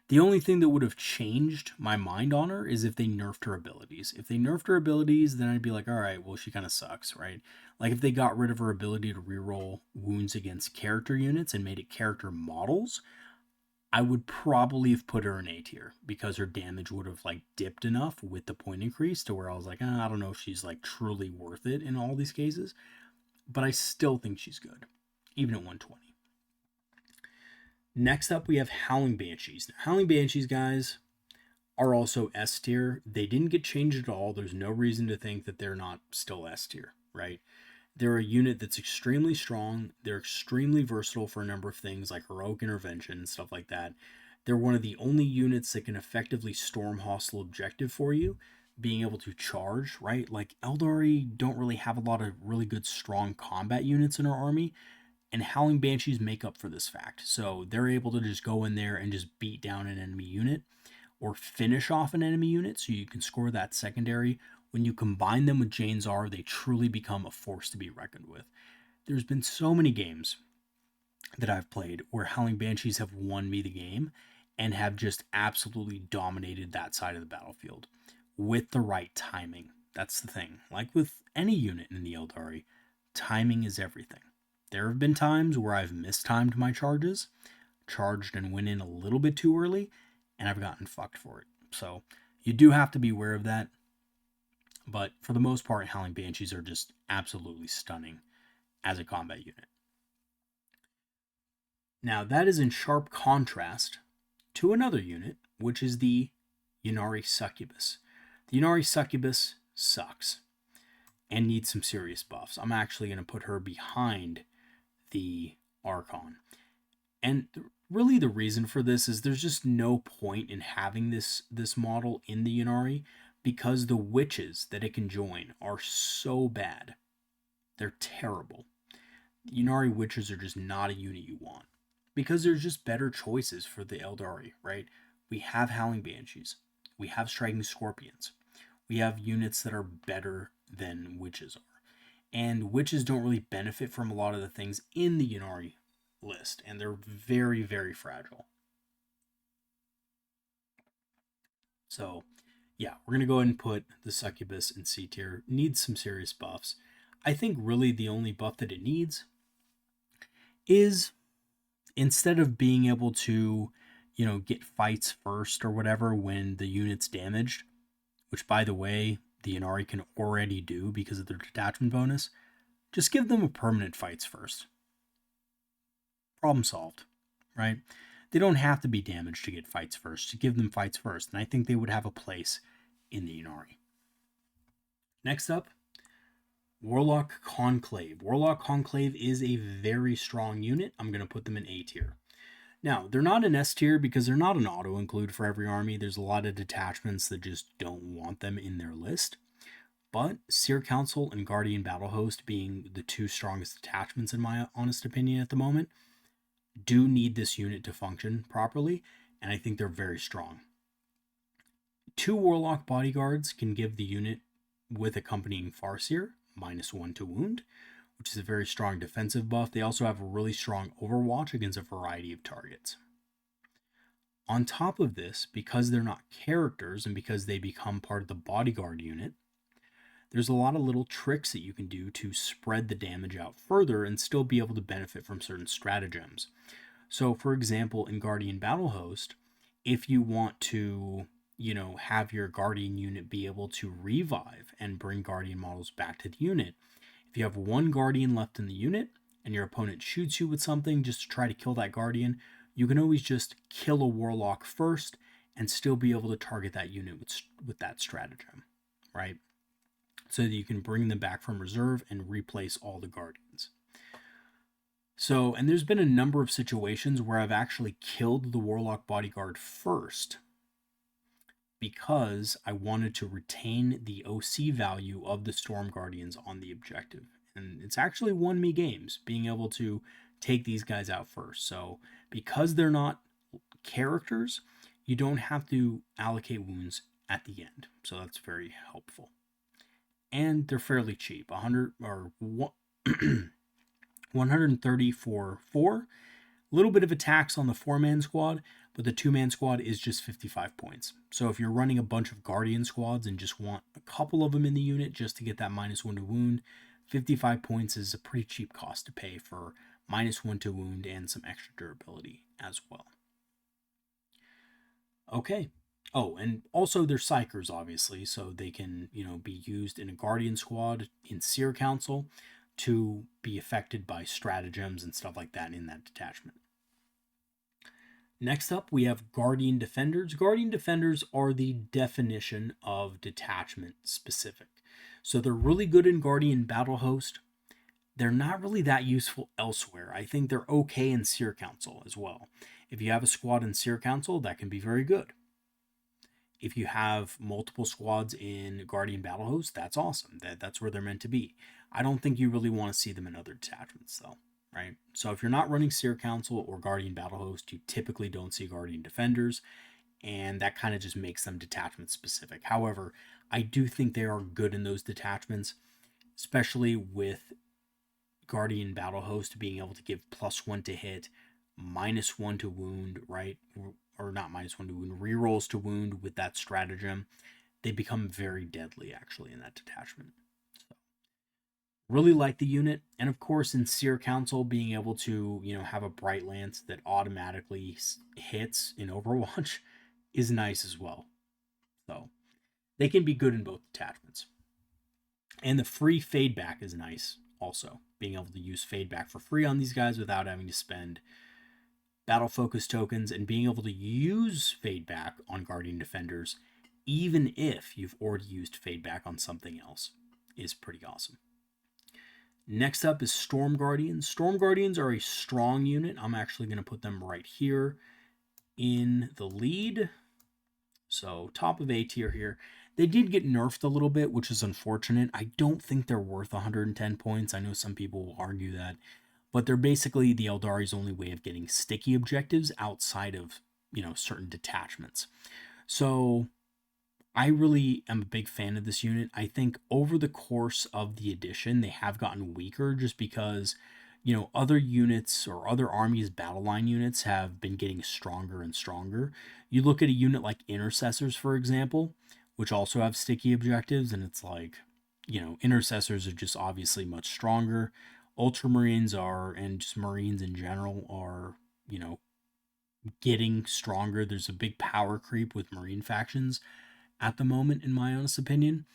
The only thing that would have changed my mind on her is if they nerfed her abilities. If they nerfed her abilities, then I'd be like, all right, well, she kind of sucks, right? Like if they got rid of her ability to reroll wounds against character units and made it character models, I would probably have put her in A tier because her damage would have like dipped enough with the point increase to where I was like, I don't know if she's like truly worth it in all these cases, but I still think she's good, even at 120. Next up, we have Howling Banshees. Now, Howling Banshees, guys, are also S tier. They didn't get changed at all. There's no reason to think that they're not still S tier, right? They're a unit that's extremely strong. They're extremely versatile for a number of things like heroic intervention and stuff like that. They're one of the only units that can effectively storm hostile objective for you, being able to charge, right? Like Aeldari don't really have a lot of really good strong combat units in our army, and Howling Banshees make up for this fact. So they're able to just go in there and just beat down an enemy unit or finish off an enemy unit so you can score that secondary. When you combine them with Jane Czar, they truly become a force to be reckoned with. There's been so many games that I've played where Howling Banshees have won me the game and have just absolutely dominated that side of the battlefield with the right timing. That's the thing. Like with any unit in the Aeldari, timing is everything. There have been times where I've mistimed my charges, charged and went in a little bit too early, and I've gotten fucked for it. So you do have to be aware of that. But for the most part, Howling Banshees are just absolutely stunning as a combat unit. Now, that is in sharp contrast to another unit, which is the Ynnari Succubus. The Ynnari Succubus sucks and needs some serious buffs. I'm actually going to put her behind the Archon. And really the reason for this is there's just no point in having this model in the Ynnari because the witches that it can join are so bad. They're terrible. The Ynnari witches are just not a unit you want because there's just better choices for the Aeldari, right? We have Howling Banshees. We have Striking Scorpions. We have units that are better than witches are. And witches don't really benefit from a lot of the things in the Ynnari list, and they're very, very fragile. So, yeah, we're going to go ahead and put the Succubus in C tier. Needs some serious buffs. I think really the only buff that it needs is instead of being able to, get fights first or whatever when the unit's damaged, which by the way, the Ynnari can already do because of their detachment bonus, just give them a permanent fights first. Problem solved, right? They don't have to be damaged to get fights first. To give them fights first, and I think they would have a place in the Ynnari. Next up, Warlock Conclave. Warlock Conclave is a very strong unit. I'm going to put them in A tier. Now, they're not an S tier because they're not an auto-include for every army. There's a lot of detachments that just don't want them in their list. But Seer Council and Guardian Battle Host being the two strongest detachments in my honest opinion at the moment, do need this unit to function properly, and I think they're very strong. 2 Warlock Bodyguards can give the unit with accompanying Farseer -1 to wound, which is a very strong defensive buff. They also have a really strong Overwatch against a variety of targets. On top of this, because they're not characters and because they become part of the bodyguard unit, there's a lot of little tricks that you can do to spread the damage out further and still be able to benefit from certain stratagems. So, for example, in Guardian Battle Host, if you want to, have your Guardian unit be able to revive and bring Guardian models back to the unit, if you have 1 Guardian left in the unit and your opponent shoots you with something just to try to kill that Guardian, you can always just kill a Warlock first and still be able to target that unit with that stratagem, right? So that you can bring them back from reserve and replace all the Guardians. So, and there's been a number of situations where I've actually killed the Warlock Bodyguard first because I wanted to retain the OC value of the Storm Guardians on the objective. And it's actually won me games being able to take these guys out first. So, because they're not characters, you don't have to allocate wounds at the end. So that's very helpful. And they're fairly cheap. 100 or 130 for 4. A little bit of a tax on the 4-man squad, but the 2-man squad is just 55 points. So if you're running a bunch of Guardian squads and just want a couple of them in the unit just to get that -1 to wound, 55 points is a pretty cheap cost to pay for -1 to wound and some extra durability as well. Okay. Oh, and also they're Psychers, obviously, so they can, be used in a Guardian squad in Seer Council to be affected by stratagems and stuff like that in that detachment. Next up, we have Guardian Defenders. Guardian Defenders are the definition of detachment specific. So they're really good in Guardian Battle Host. They're not really that useful elsewhere. I think they're okay in Seer Council as well. If you have a squad in Seer Council, that can be very good. If you have multiple squads in Guardian Battle Host, that's awesome. That's where they're meant to be. I don't think you really want to see them in other detachments, though, right? So if you're not running Seer Council or Guardian Battle Host, you typically don't see Guardian Defenders, and that kind of just makes them detachment specific. However, I do think they are good in those detachments, especially with Guardian Battle Host being able to give +1 to hit, -1 to wound, right? Or not -1 to wound, rerolls to wound with that stratagem. They become very deadly, actually, in that detachment. So, really like the unit. And of course, in Seer Council, being able to, have a Bright Lance that automatically hits in Overwatch is nice as well. So, they can be good in both detachments. And the free fade back is nice also. Being able to use fade back for free on these guys without having to spend battle focus tokens, and being able to use fade back on Guardian Defenders even if you've already used fade back on something else is pretty awesome. Next up is Storm Guardians. Storm Guardians are a strong unit. I'm actually going to put them right here in the lead. So top of A tier here. They did get nerfed a little bit, which is unfortunate. I don't think they're worth 110 points. I know some people will argue that. But they're basically the Eldari's only way of getting sticky objectives outside of, certain detachments. So I really am a big fan of this unit. I think over the course of the edition, they have gotten weaker just because, other units or other armies' battle line units have been getting stronger and stronger. You look at a unit like Intercessors, for example, which also have sticky objectives, and it's like, Intercessors are just obviously much stronger. Ultramarines are, and just Marines in general are, getting stronger. There's a big power creep with Marine factions at the moment, in my honest opinion.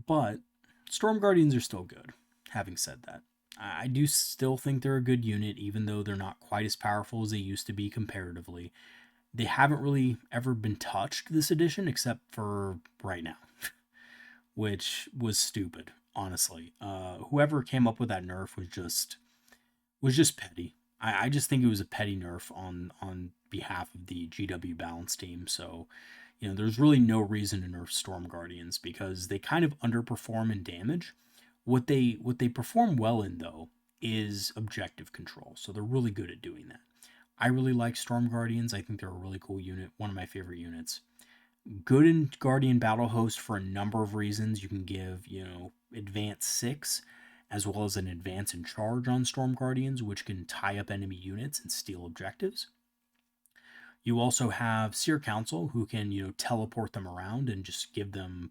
But Storm Guardians are still good, having said that. I do still think they're a good unit, even though they're not quite as powerful as they used to be comparatively. They haven't really ever been touched this edition, except for right now, which was stupid. Honestly, whoever came up with that nerf was just petty. I just think it was a petty nerf on behalf of the GW balance team. So, there's really no reason to nerf Storm Guardians because they kind of underperform in damage. What they perform well in though is objective control. So they're really good at doing that. I really like Storm Guardians. I think they're a really cool unit. One of my favorite units. Good in Guardian Battle Host for a number of reasons. You can give, Advance 6 as well as an Advance in Charge on Storm Guardians, which can tie up enemy units and steal objectives. You also have Seer Council, who can, teleport them around and just give them,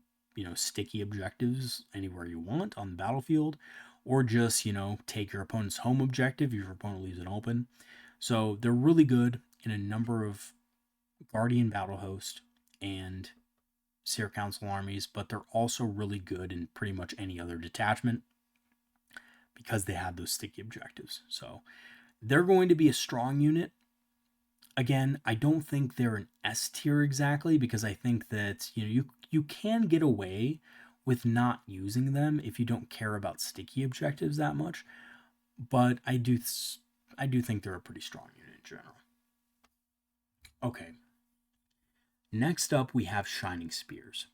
sticky objectives anywhere you want on the battlefield, or just, take your opponent's home objective if your opponent leaves it open. So they're really good in a number of Guardian Battle Host and Seer Council armies, but they're also really good in pretty much any other detachment because they have those sticky objectives. So they're going to be a strong unit. Again, I don't think they're an S tier exactly, because I think that you can get away with not using them if you don't care about sticky objectives that much. But I do think they're a pretty strong unit in general. Okay. Next up, we have Shining Spears.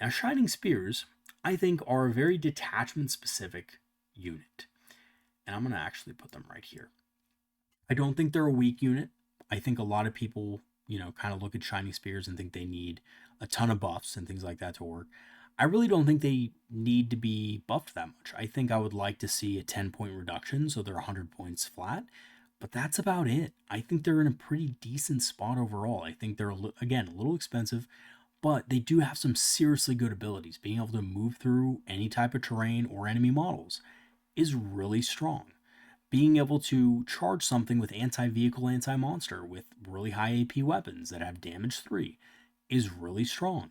Now, Shining Spears, I think, are a very detachment-specific unit. And I'm going to actually put them right here. I don't think they're a weak unit. I think a lot of people, kind of look at Shining Spears and think they need a ton of buffs and things like that to work. I really don't think they need to be buffed that much. I think I would like to see a 10-point reduction, so they're 100 points flat. But that's about it. I think they're in a pretty decent spot overall. I think they're, again, a little expensive, but they do have some seriously good abilities. Being able to move through any type of terrain or enemy models is really strong. Being able to charge something with anti-vehicle, anti-monster with really high AP weapons that have damage 3 is really strong,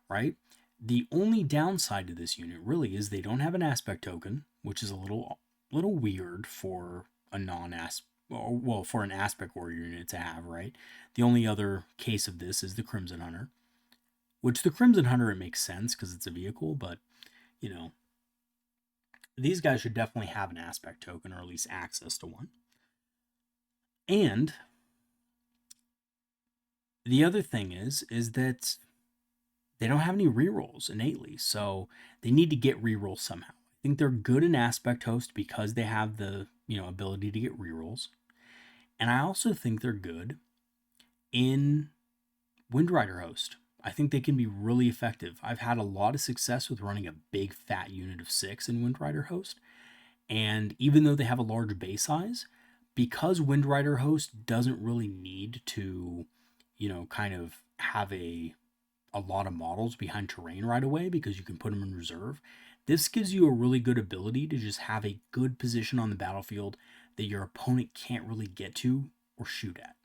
right? The only downside to this unit really is they don't have an aspect token, which is a little weird for a for an aspect warrior unit to have, right? The only other case of this is the Crimson Hunter, which the Crimson Hunter, it makes sense because it's a vehicle, but these guys should definitely have an aspect token, or at least access to one. And the other thing is that they don't have any rerolls innately, so they need to get rerolls somehow. I think they're good in aspect host because they have the ability to get rerolls. And I also think they're good in Windrider host. I think they can be really effective. I've had a lot of success with running a big fat unit of 6 in Windrider host. And even though they have a large base size, because Windrider host doesn't really need to, kind of have a lot of models behind terrain right away, because you can put them in reserve, this gives you a really good ability to just have a good position on the battlefield that your opponent can't really get to or shoot at.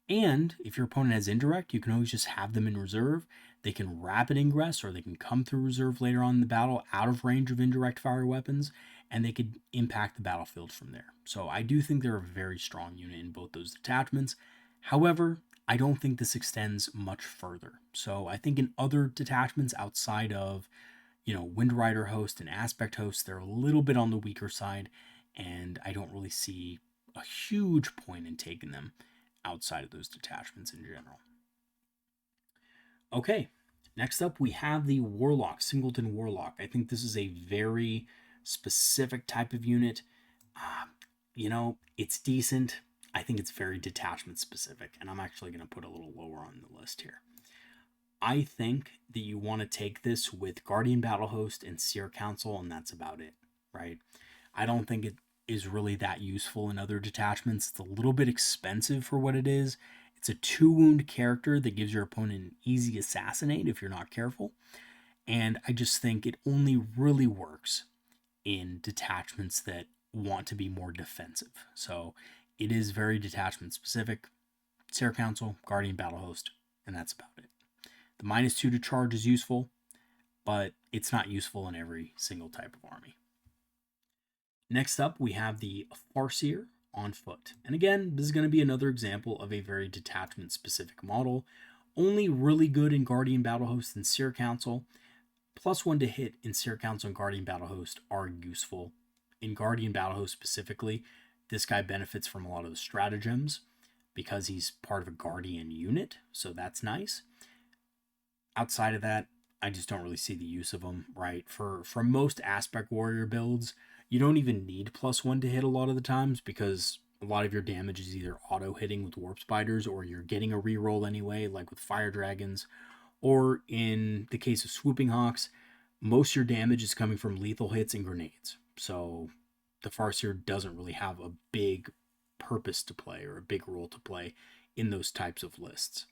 And if your opponent has indirect, you can always just have them in reserve. They can rapid ingress, or they can come through reserve later on in the battle out of range of indirect fire weapons, and they could impact the battlefield from there. So I do think they're a very strong unit in both those detachments. However, I don't think this extends much further. So I think in other detachments outside of, Windrider host and aspect host, they're a little bit on the weaker side, and I don't really see a huge point in taking them outside of those detachments in general. Okay, next up we have the Warlock, Singleton Warlock. I think this is a very specific type of unit. It's decent. I think it's very detachment specific, and I'm actually going to put a little lower on the list here. I think that you want to take this with Guardian Battle Host and Seer Council, and that's about it, right? I don't think it is really that useful in other detachments. It's a little bit expensive for what it is. It's a 2-wound character that gives your opponent an easy assassinate if you're not careful. And I just think it only really works in detachments that want to be more defensive. So it is very detachment specific. Seer Council, Guardian Battle Host, and that's about it. The -2 to charge is useful, but it's not useful in every single type of army. Next up, we have the Farseer on foot. And again, this is going to be another example of a very detachment-specific model. Only really good in Guardian Battle Host and Seer Council. +1 to hit in Seer Council and Guardian Battle Host are useful. In Guardian Battle Host specifically, this guy benefits from a lot of the stratagems because he's part of a Guardian unit, so that's nice. Outside of that, I just don't really see the use of them, right? For most Aspect Warrior builds, you don't even need +1 to hit a lot of the times, because a lot of your damage is either auto-hitting with Warp Spiders, or you're getting a reroll anyway, like with Fire Dragons, or in the case of Swooping Hawks, most of your damage is coming from lethal hits and grenades. So the Farseer doesn't really have a big purpose to play, or a big role to play in those types of lists.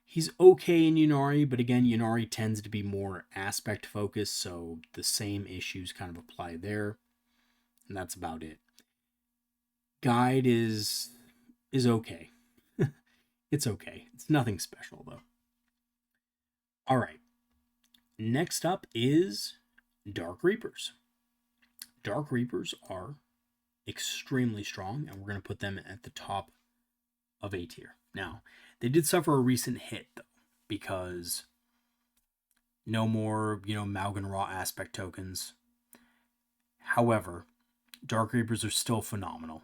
He's okay in Ynnari, but again, Ynnari tends to be more aspect focused, so the same issues kind of apply there. And that's about it. Guide is okay. It's okay. It's nothing special, though. All right. Next up is Dark Reapers. Dark Reapers are extremely strong, and we're going to put them at the top of A tier. Now, they did suffer a recent hit, though, because no more, Malgan Raw aspect tokens. However, Dark Reapers are still phenomenal,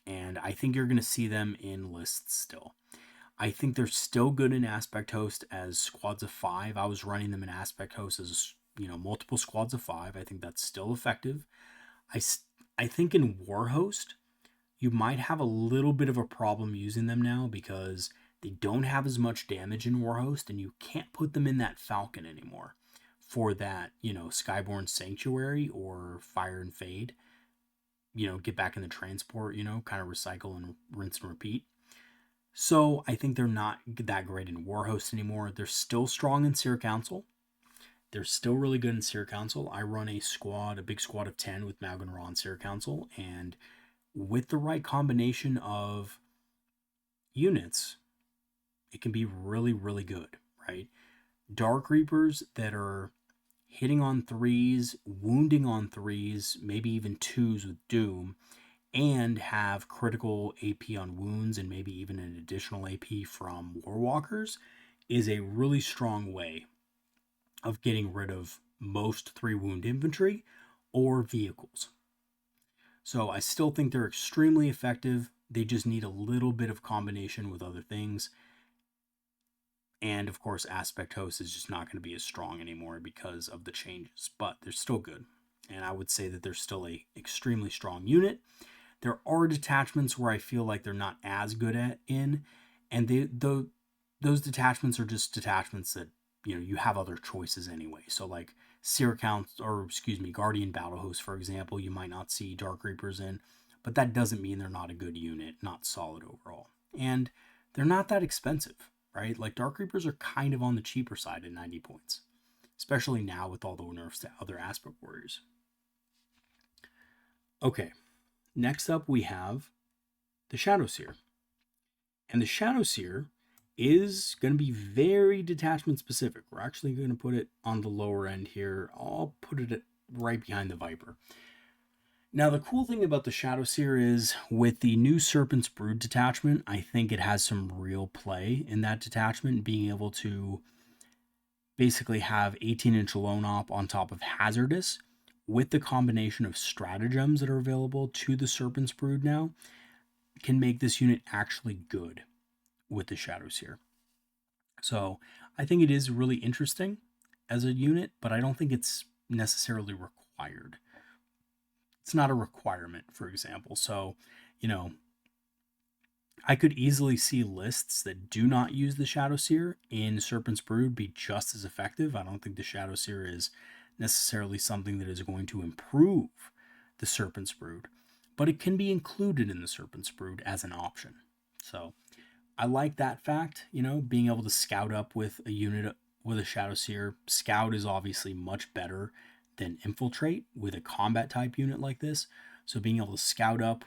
and I think you're going to see them in lists still. I think they're still good in Aspect Host as squads of 5. I was running them in Aspect Host as, multiple squads of 5. I think that's still effective. I think in War Host, you might have a little bit of a problem using them now because they don't have as much damage in War Host, and you can't put them in that Falcon anymore for that, Skyborn Sanctuary or Fire and Fade. Get back in the transport, kind of recycle and rinse and repeat. So I think they're not that great in War Host anymore. They're still strong in Seer Council. They're still really good in Seer Council. I run a big squad of 10 with Malgan Raw and Seer Council, and with the right combination of units, it can be really, really good, right? Dark Reapers that are hitting on 3s, wounding on 3s, maybe even 2s with Doom, and have critical AP on wounds and maybe even an additional AP from Warwalkers is a really strong way of getting rid of most 3-wound infantry or vehicles. So I still think they're extremely effective. They just need a little bit of combination with other things. And of course, Aspect Host is just not going to be as strong anymore because of the changes, but they're still good. And I would say that they're still a extremely strong unit. There are detachments where I feel like they're not as good and those detachments are just detachments that, you have other choices anyway. So like Guardian Battle Host, for example, you might not see Dark Reapers in, but that doesn't mean they're not a good unit, not solid overall. And they're not that expensive, right? Like Dark Reapers are kind of on the cheaper side at 90 points, especially now with all the nerfs to other Aspect Warriors. Okay. Next up, we have the Shadowseer. And the Shadowseer is going to be very detachment specific. We're actually going to put it on the lower end here. I'll put it right behind the Viper. Now, the cool thing about the Shadowseer is with the new Serpent's Brood detachment, I think it has some real play in that detachment, being able to basically have 18-inch lone op on top of Hazardous with the combination of stratagems that are available to the Serpent's Brood now, can make this unit actually good with the Shadowseer. So I think it is really interesting as a unit, but I don't think it's necessarily required. It's not a requirement, for example. So, I could easily see lists that do not use the Shadowseer in Serpent's Brood be just as effective. I don't think the Shadowseer is necessarily something that is going to improve the Serpent's Brood, but it can be included in the Serpent's Brood as an option. So I like that fact, being able to scout up with a unit with a Shadowseer. Scout is obviously much better than infiltrate with a combat type unit like this. So being able to scout up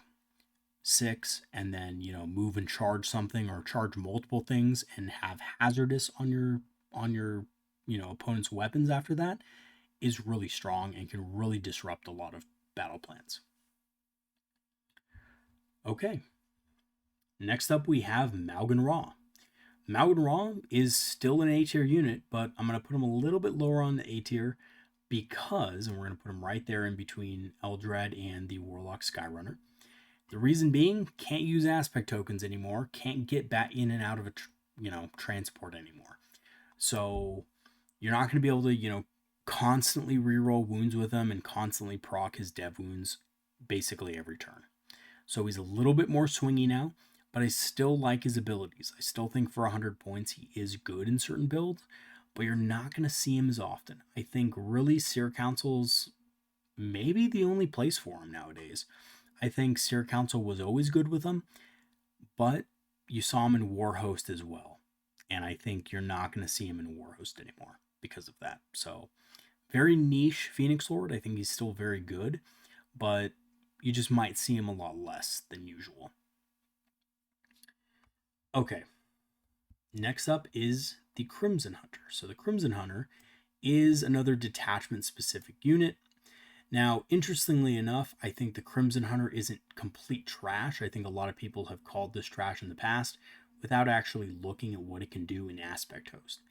6 and then, move and charge something or charge multiple things and have Hazardous on your opponent's weapons after that is really strong and can really disrupt a lot of battle plans. Okay. Next up, we have Malgan Raw. Malgan Raw is still an A tier unit, but I'm going to put him a little bit lower on the A tier because, and we're going to put him right there in between Eldrad and the Warlock Skyrunner. The reason being, can't use aspect tokens anymore, can't get back in and out of a transport anymore. So you're not going to be able to, constantly reroll wounds with him and constantly proc his dev wounds basically every turn. So he's a little bit more swingy now, but I still like his abilities. I still think for 100 points he is good in certain builds, but you're not going to see him as often. I think really Seer Council's maybe the only place for him nowadays. I think Seer Council was always good with him, but you saw him in War Host as well. And I think you're not going to see him in War Host anymore because of that. So very niche Phoenix Lord. I think he's still very good, but you just might see him a lot less than usual. Okay. Next up is the Crimson Hunter. So the Crimson Hunter is another detachment specific unit. Now, interestingly enough, I think the Crimson Hunter isn't complete trash. I think a lot of people have called this trash in the past without actually looking at what it can do in Aspect Host.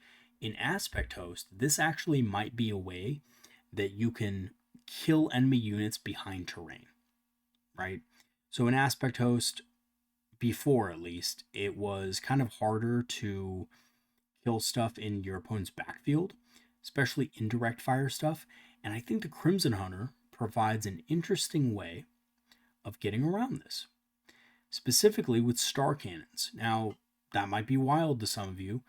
In Aspect Host, this actually might be a way that you can kill enemy units behind terrain, right? So in Aspect Host, before at least, it was kind of harder to kill stuff in your opponent's backfield, especially indirect fire stuff. And I think the Crimson Hunter provides an interesting way of getting around this, specifically with star cannons. Now, that might be wild to some of you,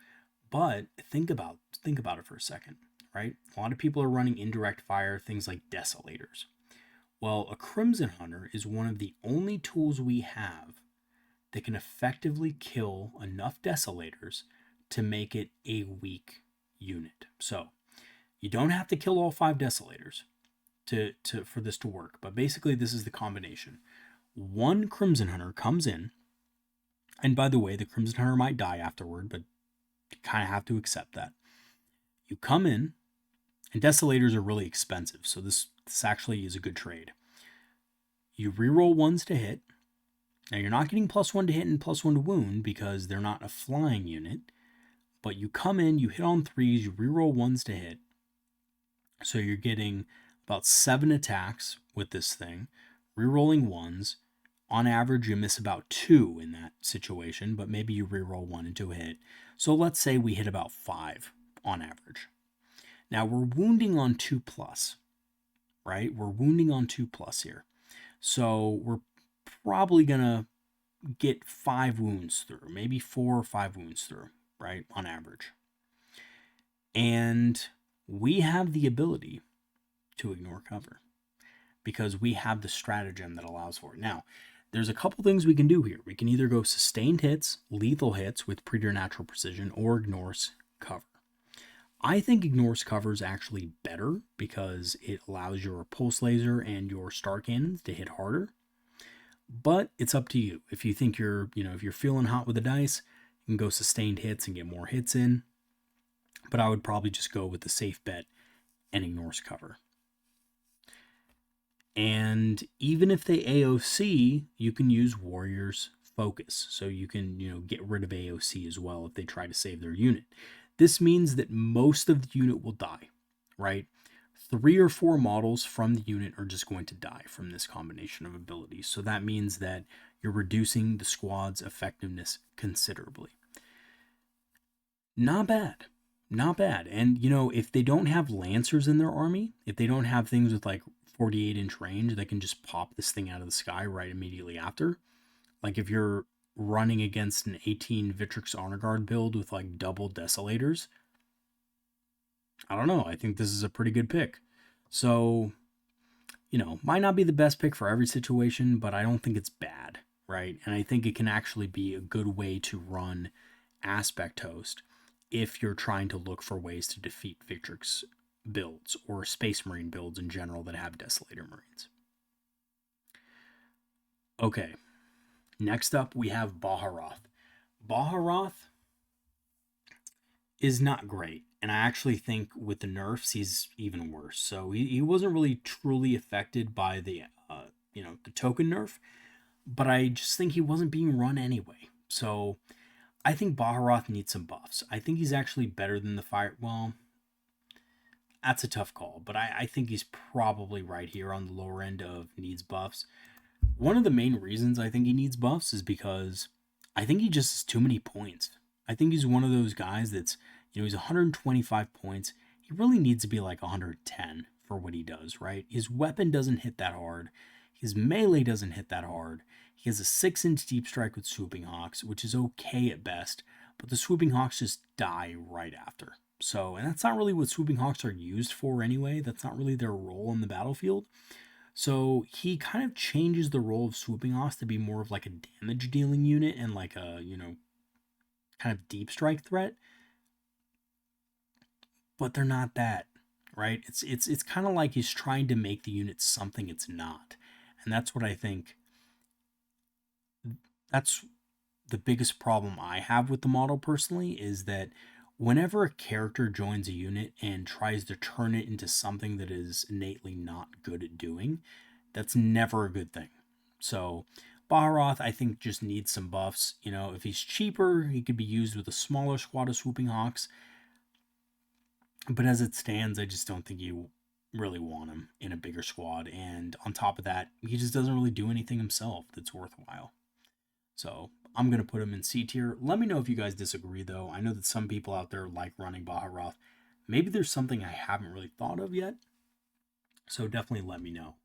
but think about it for a second, right? A lot of people are running indirect fire, things like Desolators. Well, a Crimson Hunter is one of the only tools we have that can effectively kill enough Desolators to make it a weak unit. So, you don't have to kill all 5 Desolators for this to work, but basically this is the combination. One Crimson Hunter comes in, and by the way, the Crimson Hunter might die afterward, but you kind of have to accept that. You come in, and Desolators are really expensive, so this actually is a good trade. You reroll 1s to hit. Now you're not getting +1 to hit and +1 to wound because they're not a flying unit, but you come in, you hit on 3s, you reroll 1s to hit. So you're getting about 7 attacks with this thing, rerolling 1s. On average, you miss about 2 in that situation, but maybe you reroll 1 into a hit. So let's say we hit about 5 on average. Now we're wounding on 2+, right? We're wounding on 2+ here. So we're probably going to get 5 wounds through, maybe 4 or 5 wounds through, right? On average. And we have the ability to ignore cover because we have the stratagem that allows for it. Now, there's a couple things we can do here. We can either go sustained hits, lethal hits with preternatural precision, or ignores cover. I think ignores cover is actually better because it allows your pulse laser and your star cannons to hit harder. But it's up to you. If you think if you're feeling hot with the dice, you can go sustained hits and get more hits in. But I would probably just go with the safe bet and ignores cover. And even if they AOC, you can use Warrior's Focus. So you can, get rid of AOC as well if they try to save their unit. This means that most of the unit will die, right? 3 or 4 models from the unit are just going to die from this combination of abilities. So that means that you're reducing the squad's effectiveness considerably. Not bad. Not bad. And, if they don't have Lancers in their army, if they don't have things with like 48-inch range that can just pop this thing out of the sky right immediately after, like if you're running against an 18 Victrix Honor Guard build with like double Desolators, I don't know. I think this is a pretty good pick. So, might not be the best pick for every situation, but I don't think it's bad, right? And I think it can actually be a good way to run Aspect Host if you're trying to look for ways to defeat Victrix builds or Space Marine builds in general that have Desolator Marines. Okay, next up we have Baharoth. Baharoth is not great, and I actually think with the nerfs he's even worse. So he wasn't really truly affected by the the token nerf, but I just think he wasn't being run anyway. So I think Baharoth needs some buffs. I think he's actually better than the fire. Well, that's a tough call, but I think he's probably right here on the lower end of needs buffs. One of the main reasons I think he needs buffs is because I think he just has too many points. I think he's one of those guys that's, he's 125 points. He really needs to be like 110 for what he does, right? His weapon doesn't hit that hard. His melee doesn't hit that hard. He has a 6-inch deep strike with Swooping Hawks, which is okay at best, but the Swooping Hawks just die right after. So, and that's not really what Swooping Hawks are used for anyway. That's not really their role in the battlefield. So he kind of changes the role of Swooping Hawks to be more of like a damage dealing unit and like a, kind of deep strike threat. But they're not that, right? It's kind of like he's trying to make the unit something it's not. And that's what I think, that's the biggest problem I have with the model personally, is that whenever a character joins a unit and tries to turn it into something that is innately not good at doing, that's never a good thing. So Baharoth, I think, just needs some buffs. You know, if he's cheaper, he could be used with a smaller squad of Swooping Hawks. But as it stands, I just don't think you really want him in a bigger squad. And on top of that, he just doesn't really do anything himself that's worthwhile. So I'm going to put him in C tier. Let me know if you guys disagree, though. I know that some people out there like running Baharoth. Maybe there's something I haven't really thought of yet. So definitely let me know.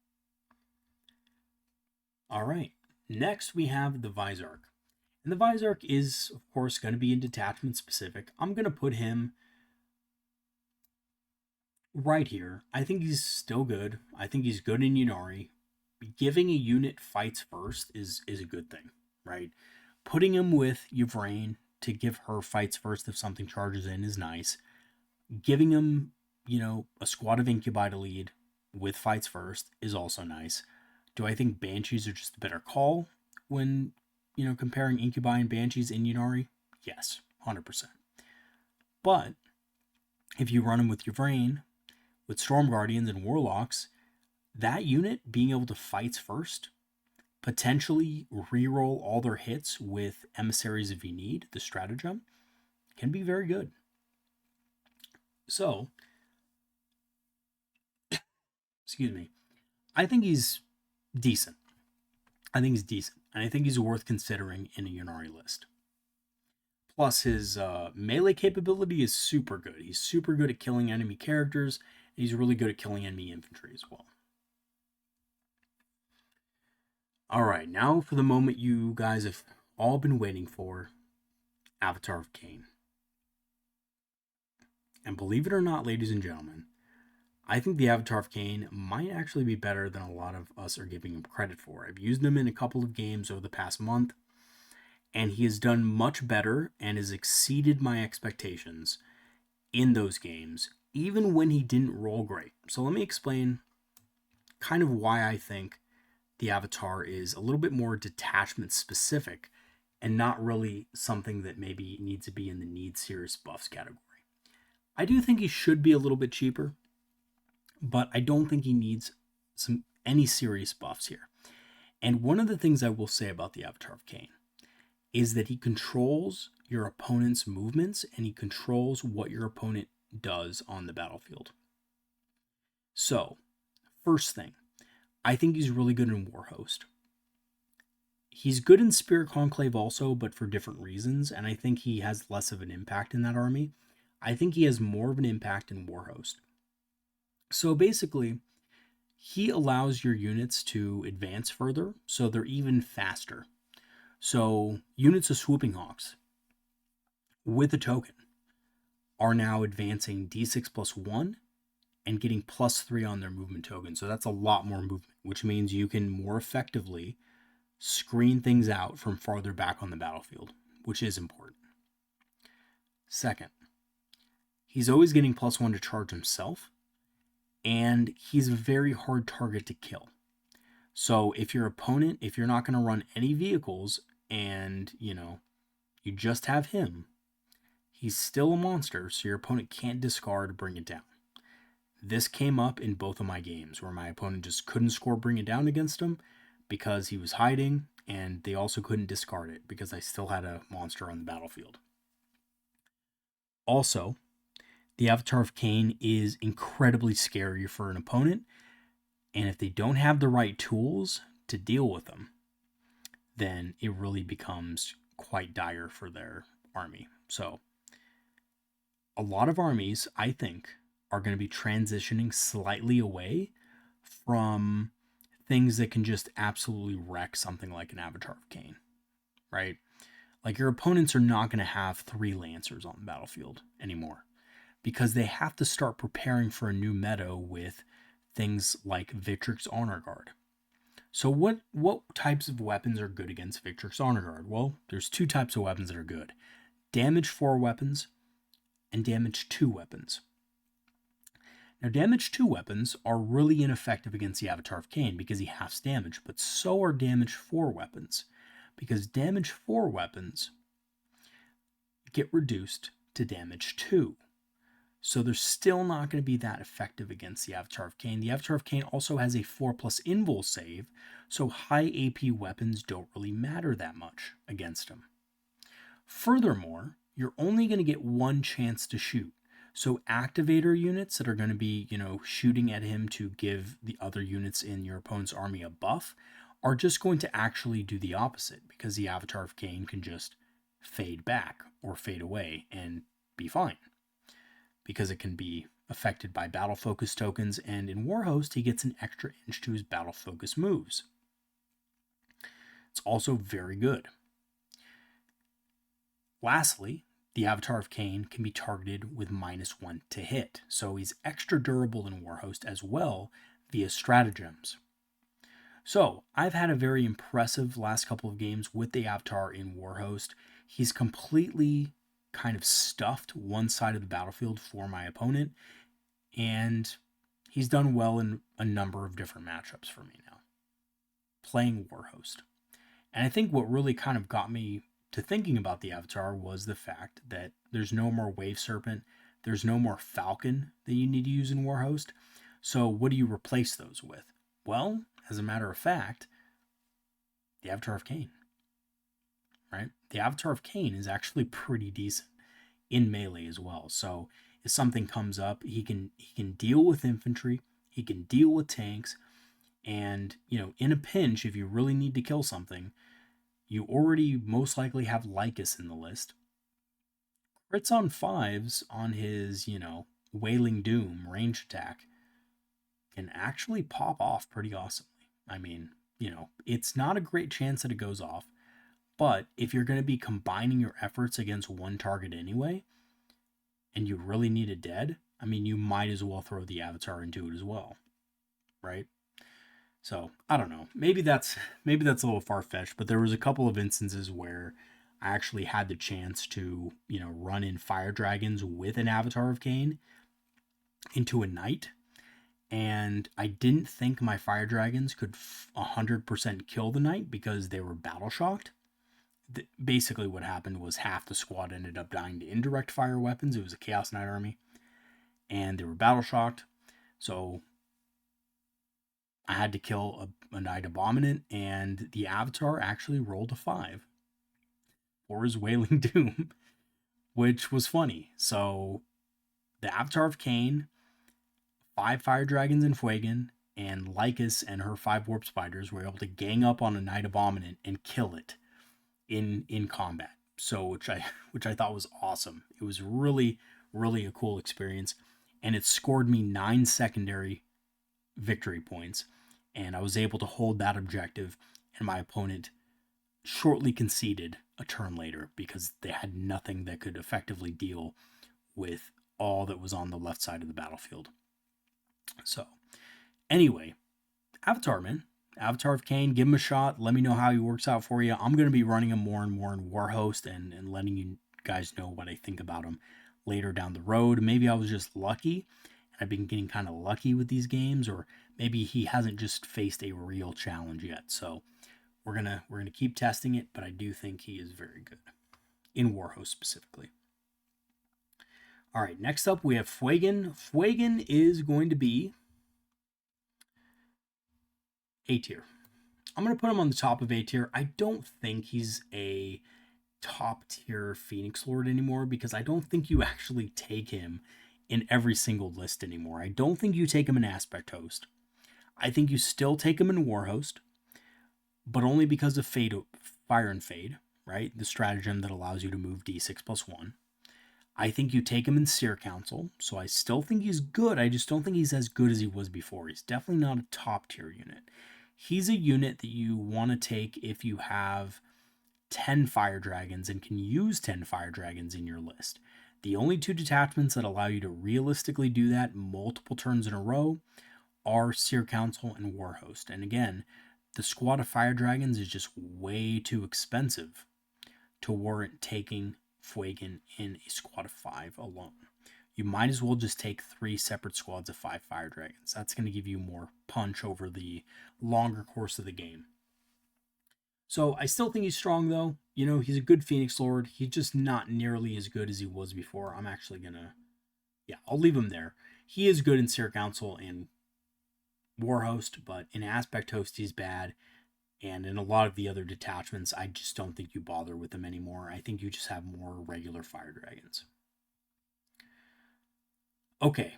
All right. Next, we have the Visearch. And the Visearch is, of course, going to be in detachment specific. I'm going to put him right here. I think he's still good. I think he's good in Ynnari. Giving a unit fights first is a good thing, right? Putting him with Yvraine to give her fights first if something charges in is nice. Giving him, you know, a squad of Incubi to lead with fights first is also nice. Do I think Banshees are just a better call when, you know, comparing Incubi and Banshees in Ynnari? Yes, 100%. But if you run them with Yvraine, with Storm Guardians and Warlocks, that unit being able to fights first, potentially reroll all their hits with Emissaries if you need, the stratagem, can be very good. So, excuse me, I think he's decent. And I think he's worth considering in a Ynnari list. Plus, his melee capability is super good. He's super good at killing enemy characters. And he's really good at killing enemy infantry as well. Alright, now for the moment you guys have all been waiting for, Avatar of Khaine. And believe it or not, ladies and gentlemen, I think the Avatar of Khaine might actually be better than a lot of us are giving him credit for. I've used him in a couple of games over the past month, and he has done much better and has exceeded my expectations in those games, even when he didn't roll great. So let me explain kind of why I think the Avatar is a little bit more detachment specific and not really something that maybe needs to be in the need serious buffs category. I do think he should be a little bit cheaper, but I don't think he needs any serious buffs here. And one of the things I will say about the Avatar of Khaine is that he controls your opponent's movements and he controls what your opponent does on the battlefield. So, first thing, I think he's really good in Warhost. He's good in Spirit Conclave also, but for different reasons, and I think he has less of an impact in that army. I think he has more of an impact in Warhost. So basically, he allows your units to advance further, so they're even faster. So units of Swooping Hawks with a token are now advancing d6 plus 1 and getting plus 3 on their movement token. So that's a lot more movement, which means you can more effectively screen things out from farther back on the battlefield, which is important. Second, he's always getting plus 1 to charge himself, and he's a very hard target to kill. So if your opponent, if you're not going to run any vehicles and, you know, you just have him, he's still a monster, so your opponent can't discard to bring it down. This came up in both of my games where my opponent just couldn't score bring it down against him because he was hiding, and they also couldn't discard it because I still had a monster on the battlefield. Also, the Avatar of Khaine is incredibly scary for an opponent, and if they don't have the right tools to deal with them, then it really becomes quite dire for their army. So, a lot of armies, I think, are going to be transitioning slightly away from things that can just absolutely wreck something like an Avatar of Khaine, right? Like, your opponents are not going to have 3 Lancers on the battlefield anymore because they have to start preparing for a new meta with things like Victrix Honor Guard. So what types of weapons are good against Victrix Honor Guard? Well, there's 2 types of weapons that are good. Damage 4 weapons and damage 2 weapons. Now, damage 2 weapons are really ineffective against the Avatar of Khaine because he halves damage, but so are damage 4 weapons, because damage 4 weapons get reduced to damage 2. So they're still not going to be that effective against the Avatar of Khaine. The Avatar of Khaine also has a 4+ invul save, so high AP weapons don't really matter that much against him. Furthermore, you're only going to get one chance to shoot. So activator units that are going to be, shooting at him to give the other units in your opponent's army a buff are just going to actually do the opposite, because the Avatar of Khaine can just fade back or fade away and be fine, because it can be affected by battle focus tokens, and in Warhost he gets an extra inch to his battle focus moves. It's also very good. Lastly, the Avatar of Khaine can be targeted with -1 to hit, so he's extra durable in Warhost as well via stratagems. So I've had a very impressive last couple of games with the Avatar in Warhost. He's completely kind of stuffed one side of the battlefield for my opponent, and he's done well in a number of different matchups for me now, playing Warhost. And I think what really kind of got me to thinking about the Avatar was the fact that there's no more Wave Serpent, there's no more Falcon that you need to use in Warhost. So what do you replace those with? Well, as a matter of fact, the Avatar of Khaine. Right? The Avatar of Khaine is actually pretty decent in melee as well. So if something comes up, he can deal with infantry, he can deal with tanks, and in a pinch, if you really need to kill something, you already most likely have Lycus in the list. Crits on 5s on his, Wailing Doom range attack can actually pop off pretty awesomely. I mean, it's not a great chance that it goes off, but if you're going to be combining your efforts against one target anyway, and you really need it dead, I mean, you might as well throw the Avatar into it as well, right? So, I don't know. Maybe that's a little far-fetched, but there was a couple of instances where I actually had the chance to, run in Fire Dragons with an Avatar of Khaine into a Knight, and I didn't think my Fire Dragons could 100% kill the Knight because they were battle shocked. Basically what happened was half the squad ended up dying to indirect fire weapons. It was a Chaos Knight army, and they were battle shocked, so I had to kill a Knight Abominant, and the Avatar actually rolled a 5 for his Wailing Doom, which was funny. So the Avatar of Khaine, 5 Fire Dragons in Fuegan, and Lycus and her 5 Warp Spiders were able to gang up on a Knight Abominant and kill it in combat. So which I thought was awesome. It was really, really a cool experience, and it scored me 9 secondary victory points, and I was able to hold that objective, and my opponent shortly conceded a turn later because they had nothing that could effectively deal with all that was on the left side of the battlefield. So anyway, Avatar, man. Avatar of Khaine, give him a shot. Let me know how he works out for you. I'm going to be running him more and more in Warhost and letting you guys know what I think about him later down the road. Maybe I was just lucky, and I've been getting kind of lucky with these games, or maybe he hasn't just faced a real challenge yet. So we're gonna keep testing it, but I do think he is very good in Warhost specifically. All right, next up we have Fuegan. Fuegan is going to be A tier. I'm going to put him on the top of A tier. I don't think he's a top tier Phoenix Lord anymore, because I don't think you actually take him in every single list anymore. I don't think you take him in Aspect Host. I think you still take him in Warhost, but only because of Fire and Fade, right? The stratagem that allows you to move D6 plus 1. I think you take him in Seer Council, so I still think he's good. I just don't think he's as good as he was before. He's definitely not a top tier unit. He's a unit that you want to take if you have 10 Fire Dragons and can use 10 Fire Dragons in your list. The only 2 detachments that allow you to realistically do that multiple turns in a row are Seer Council and Warhost. And again, the squad of Fire Dragons is just way too expensive to warrant taking Fuegan in a squad of 5 alone. You might as well just take 3 separate squads of 5 Fire Dragons. That's going to give you more punch over the longer course of the game. So I still think he's strong, though. You know, he's a good Phoenix Lord. He's just not nearly as good as he was before. I'm actually going to, yeah, I'll leave him there. He is good in Seer Council and Warhost, but in Aspect Host, he's bad. And in a lot of the other detachments, I just don't think you bother with them anymore. I think you just have more regular Fire Dragons. Okay,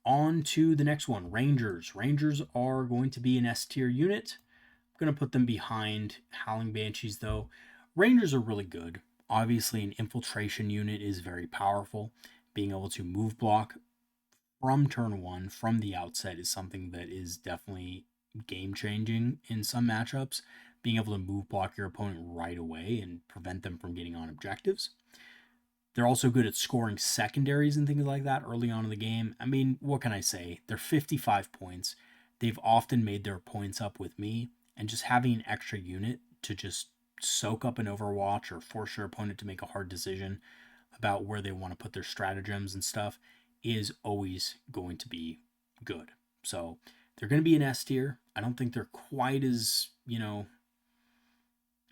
on to the next one, Rangers. Rangers are going to be an S tier unit. I'm going to put them behind Howling Banshees, though. Rangers are really good. Obviously, an infiltration unit is very powerful. Being able to move block from turn one, from the outset, is something that is definitely game-changing in some matchups. Being able to move block your opponent right away and prevent them from getting on objectives. They're also good at scoring secondaries and things like that early on in the game. I mean, what can I say? They're 55 points. They've often made their points up with me, and just having an extra unit to just soak up an Overwatch or force your opponent to make a hard decision about where they want to put their stratagems and stuff is always going to be good. So they're going to be an S tier. I don't think they're quite as, I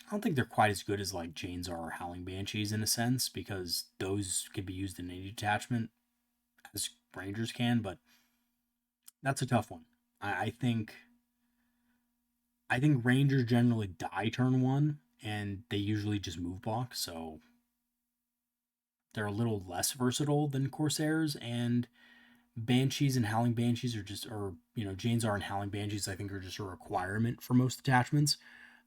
don't think they're quite as good as like Janezar or Howling Banshees in a sense, because those can be used in any detachment as Rangers can, but that's a tough one. I think Rangers generally die turn one, and they usually just move block, so they're a little less versatile than Corsairs, and Banshees and Howling Banshees are just, or Janezar and Howling Banshees I think are just a requirement for most attachments.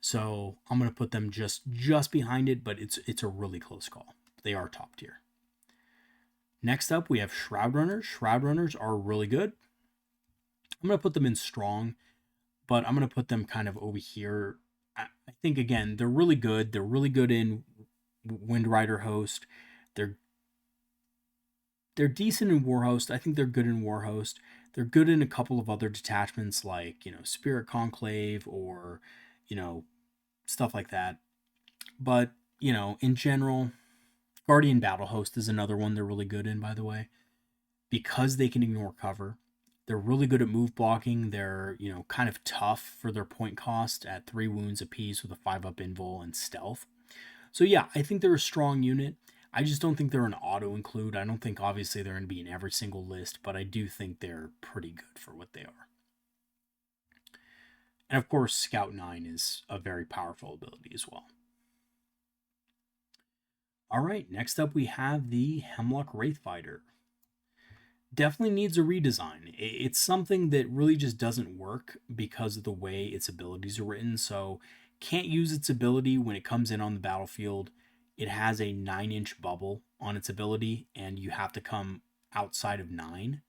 So I'm going to put them just behind it, but it's a really close call. They are top tier. Next up, we have Shroud Runners. Shroud Runners are really good. I'm going to put them in strong, but I'm going to put them kind of over here. I think, again, they're really good. They're really good in Windrider Host. They're decent in Warhost. I think they're good in Warhost. They're good in a couple of other detachments like, Spirit Conclave or, stuff like that. But, in general, Guardian Battle Host is another one they're really good in, by the way. Because they can ignore cover. They're really good at move blocking. They're, kind of tough for their point cost at 3 wounds apiece with a 5-up invul and stealth. So yeah, I think they're a strong unit. I just don't think they're an auto-include. I don't think, obviously, they're going to be in every single list, but I do think they're pretty good for what they are. And of course, Scout 9 is a very powerful ability as well. All right, next up we have the Hemlock Wraithfighter. Definitely needs a redesign. It's something that really just doesn't work because of the way its abilities are written, so can't use its ability when it comes in on the battlefield. It has a 9-inch bubble on its ability, and you have to come outside of 9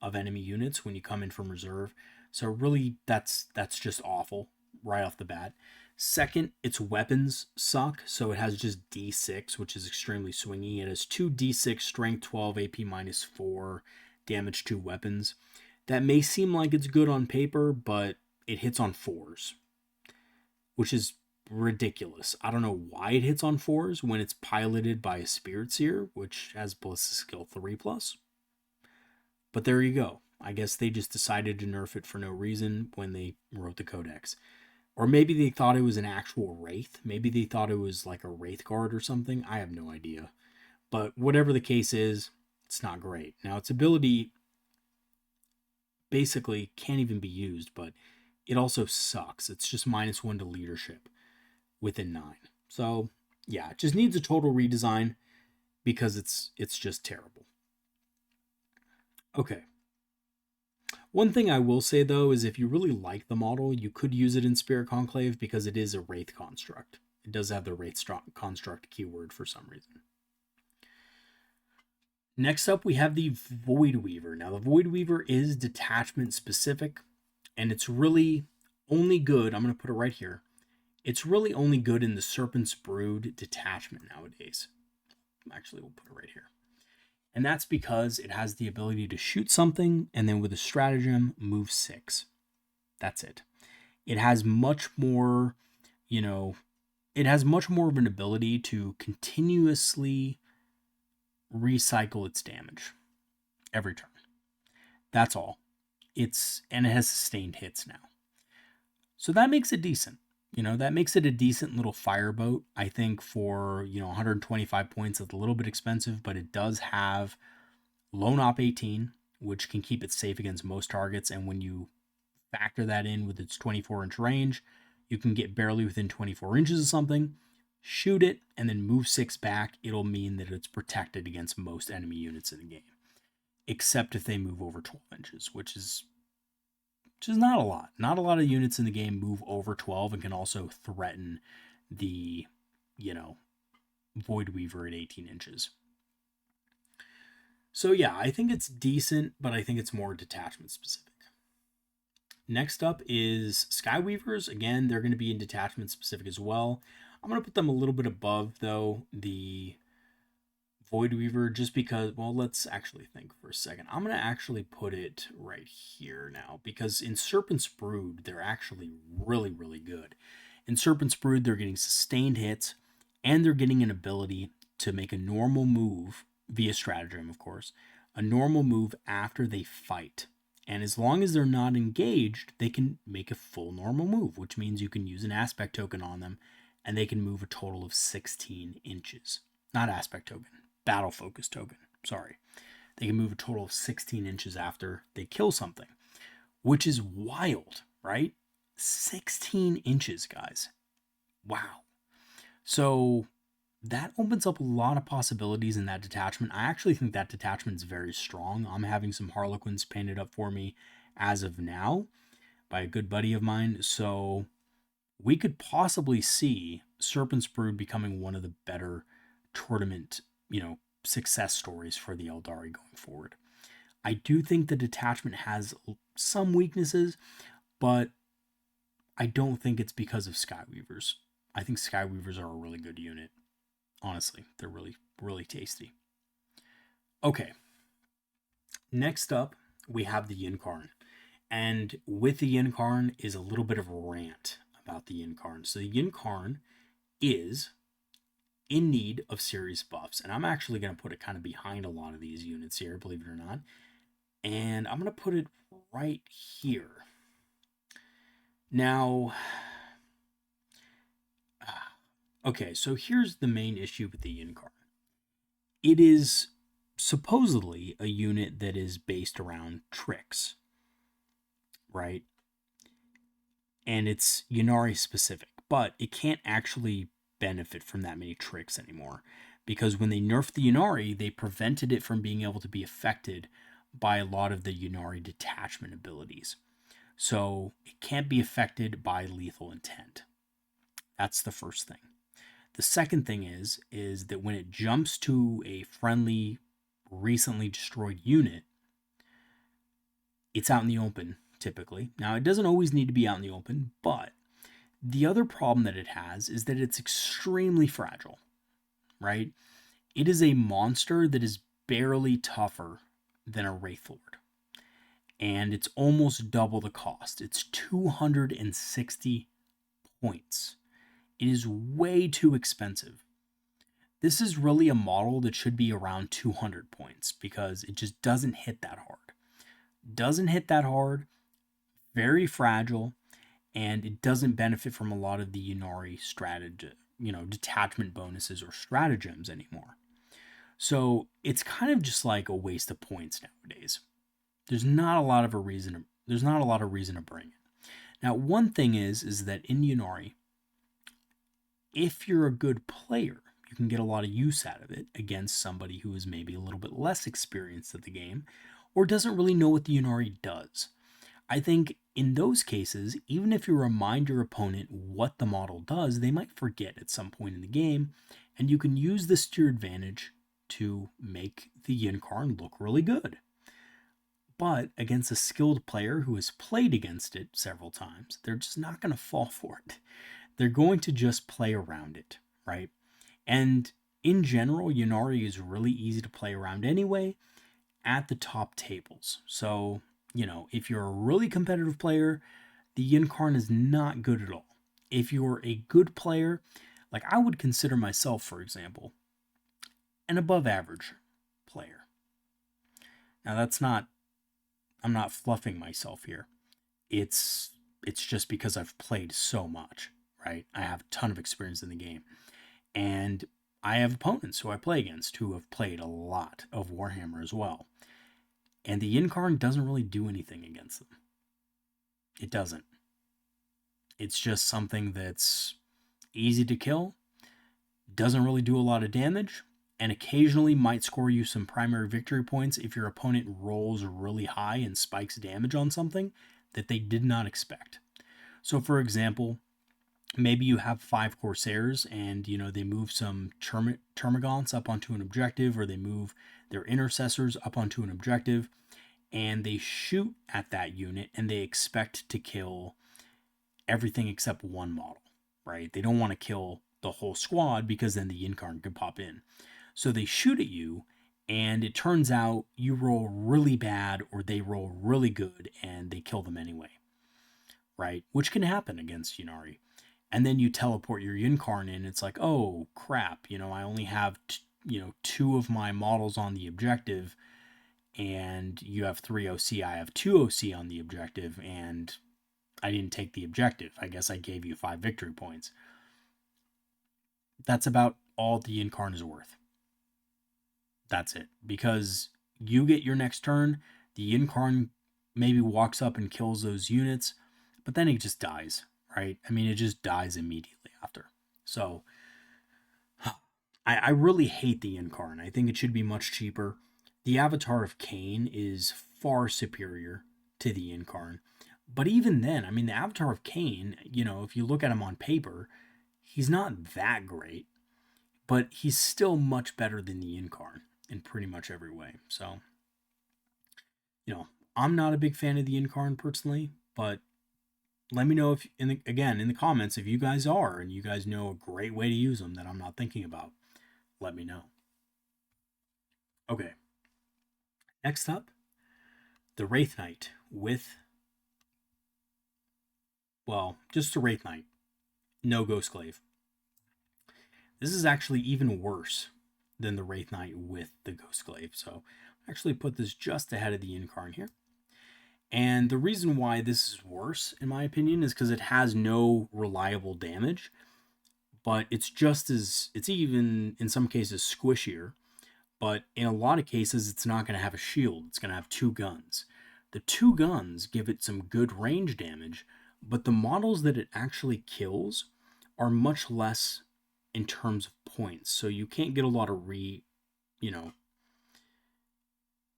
of enemy units when you come in from reserve. So really, that's just awful right off the bat. Second, its weapons suck, so it has just D6, which is extremely swingy. It has 2 D6 strength 12 AP -4 damage to weapons. That may seem like it's good on paper, but it hits on 4s, which is ridiculous. I don't know why it hits on 4s when it's piloted by a Spiritseer, which has Ballistic Skill 3+. But there you go. I guess they just decided to nerf it for no reason when they wrote the codex. Or maybe they thought it was an actual Wraith. Maybe they thought it was like a Wraith Guard or something. I have no idea. But whatever the case is, it's not great. Now, its ability basically can't even be used, but it also sucks. It's just -1 to leadership within 9. So, yeah, it just needs a total redesign because it's just terrible. Okay. One thing I will say, though, is if you really like the model, you could use it in Spirit Conclave because it is a Wraith construct. It does have the Wraith construct keyword for some reason. Next up, we have the Void Weaver. Now, the Void Weaver is detachment specific, and it's really only good, I'm going to put it right here, it's really only good in the Serpent's Brood detachment nowadays. Actually, we'll put it right here. And that's because it has the ability to shoot something, and then with a stratagem, move 6. That's it. It has much more, it has much more of an ability to continuously recycle its damage every turn. That's all. And it has sustained hits now. So that makes it decent. You know, that makes it a decent little fireboat. I think for, 125 points, it's a little bit expensive, but it does have Lone Op 18, which can keep it safe against most targets. And when you factor that in with its 24-inch range, you can get barely within 24 inches of something, shoot it, and then move 6 back. It'll mean that it's protected against most enemy units in the game, except if they move over 12 inches, which is not a lot. Not a lot of units in the game move over 12 and can also threaten the, Voidweaver at 18 inches. So yeah, I think it's decent, but I think it's more detachment specific. Next up is Skyweavers. Again, they're going to be in detachment specific as well. I'm going to put them a little bit above, though, the Voidweaver, just because, well, let's actually think for a second. I'm going to actually put it right here now, because in Serpent's Brood, they're actually really, really good. In Serpent's Brood, they're getting sustained hits, and they're getting an ability to make a normal move, via stratagem, of course, a normal move after they fight. And as long as they're not engaged, they can make a full normal move, which means you can use an aspect token on them, and they can move a total of 16 inches. Not aspect token. Battle focus token. Sorry. They can move a total of 16 inches after they kill something, which is wild, right? 16 inches, guys. Wow. So that opens up a lot of possibilities in that detachment. I actually think that detachment is very strong. I'm having some Harlequins painted up for me as of now by a good buddy of mine. So we could possibly see Serpent's Brood becoming one of the better tournament success stories for the Aeldari going forward. I do think the detachment has some weaknesses, but I don't think it's because of Skyweavers. I think Skyweavers are a really good unit. Honestly, they're really, really tasty. Okay. Next up, we have the Ycarne. And with the Ycarne is a little bit of a rant about the Ycarne. So the Ycarne is in need of serious buffs. And I'm actually going to put it kind of behind a lot of these units here, believe it or not. And I'm going to put it right here. Now, okay, so here's the main issue with the Ycarne. It is supposedly a unit that is based around tricks, right? And it's Ynnari specific, but it can't actually benefit from that many tricks anymore, because when they nerfed the Ynnari, they prevented it from being able to be affected by a lot of the Ynnari detachment abilities. So it can't be affected by lethal intent. That's the first thing. The second thing is that when it jumps to a friendly, recently destroyed unit, it's out in the open, typically. Now, it doesn't always need to be out in the open, but the other problem that it has is that it's extremely fragile, right? It is a monster that is barely tougher than a Wraith Lord, and it's almost double the cost. It's 260 points. It is way too expensive. This is really a model that should be around 200 points because it just doesn't hit that hard. Very fragile, and it doesn't benefit from a lot of the Ynnari strategy, detachment bonuses or stratagems anymore. So it's kind of just like a waste of points nowadays. There's not a lot of reason to bring it. Now, one thing is that in Ynnari, if you're a good player, you can get a lot of use out of it against somebody who is maybe a little bit less experienced at the game or doesn't really know what the Ynnari does. I think in those cases, even if you remind your opponent what the model does, they might forget at some point in the game, and you can use this to your advantage to make the Ycarne look really good. But against a skilled player who has played against it several times, they're just not going to fall for it. They're going to just play around it, right? And in general, Ynnari is really easy to play around anyway at the top tables. So, if you're a really competitive player, the Ycarne is not good at all. If you're a good player, like I would consider myself, for example, an above average player. Now I'm not fluffing myself here. It's just because I've played so much, right? I have a ton of experience in the game. And I have opponents who I play against who have played a lot of Warhammer as well. And the Ycarne doesn't really do anything against them. It doesn't. It's just something that's easy to kill, doesn't really do a lot of damage, and occasionally might score you some primary victory points if your opponent rolls really high and spikes damage on something that they did not expect. So for example, maybe you have 5 Corsairs and, they move some Termagants up onto an objective, or they move their Intercessors up onto an objective, and they shoot at that unit and they expect to kill everything except one model, right? They don't want to kill the whole squad because then the Ycarne could pop in. So they shoot at you, and it turns out you roll really bad or they roll really good and they kill them anyway, right? Which can happen against Ynnari. And then you teleport your Ycarne in, it's like, oh crap, I only have 2 of my models on the objective, and you have 3 OC, I have 2 OC on the objective, and I didn't take the objective. I guess I gave you 5 victory points. That's about all the Ycarne is worth. That's it. Because you get your next turn, the Ycarne maybe walks up and kills those units, but then it just dies, right? I mean, it just dies immediately after. So, I really hate the Ycarne. I think it should be much cheaper. The Avatar of Cain is far superior to the Ycarne. But even then, I mean, the Avatar of Cain, if you look at him on paper, he's not that great, but he's still much better than the Ycarne in pretty much every way. So, I'm not a big fan of the Ycarne personally, but let me know if, in the comments, if you guys are, and you guys know a great way to use them that I'm not thinking about, let me know. Okay. Next up, the Wraith Knight with, just a Wraith Knight. No Ghostglaive. This is actually even worse than the Wraith Knight with the Ghostglaive. So I actually put this just ahead of the Ycarne here. And the reason why this is worse, in my opinion, is because it has no reliable damage. But it's even, in some cases, squishier. But in a lot of cases, it's not going to have a shield. It's going to have 2 guns. The 2 guns give it some good range damage, but the models that it actually kills are much less in terms of points. So you can't get a lot of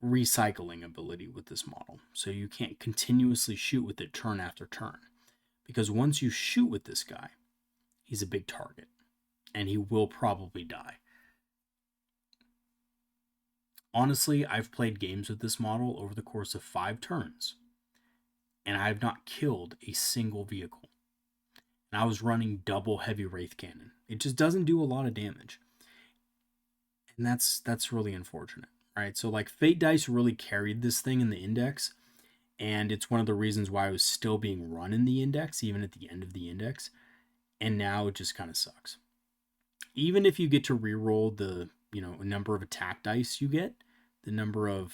recycling ability with this model. So you can't continuously shoot with it turn after turn. Because once you shoot with this guy, he's a big target. And he will probably die. Honestly, I've played games with this model over the course of 5 turns, and I have not killed a single vehicle. And I was running double heavy Wraith Cannon. It just doesn't do a lot of damage. And that's really unfortunate, right? So Fate Dice really carried this thing in the index, and it's one of the reasons why I was still being run in the index, even at the end of the index. And now it just kind of sucks. Even if you get to reroll the number of attack dice you get, the number of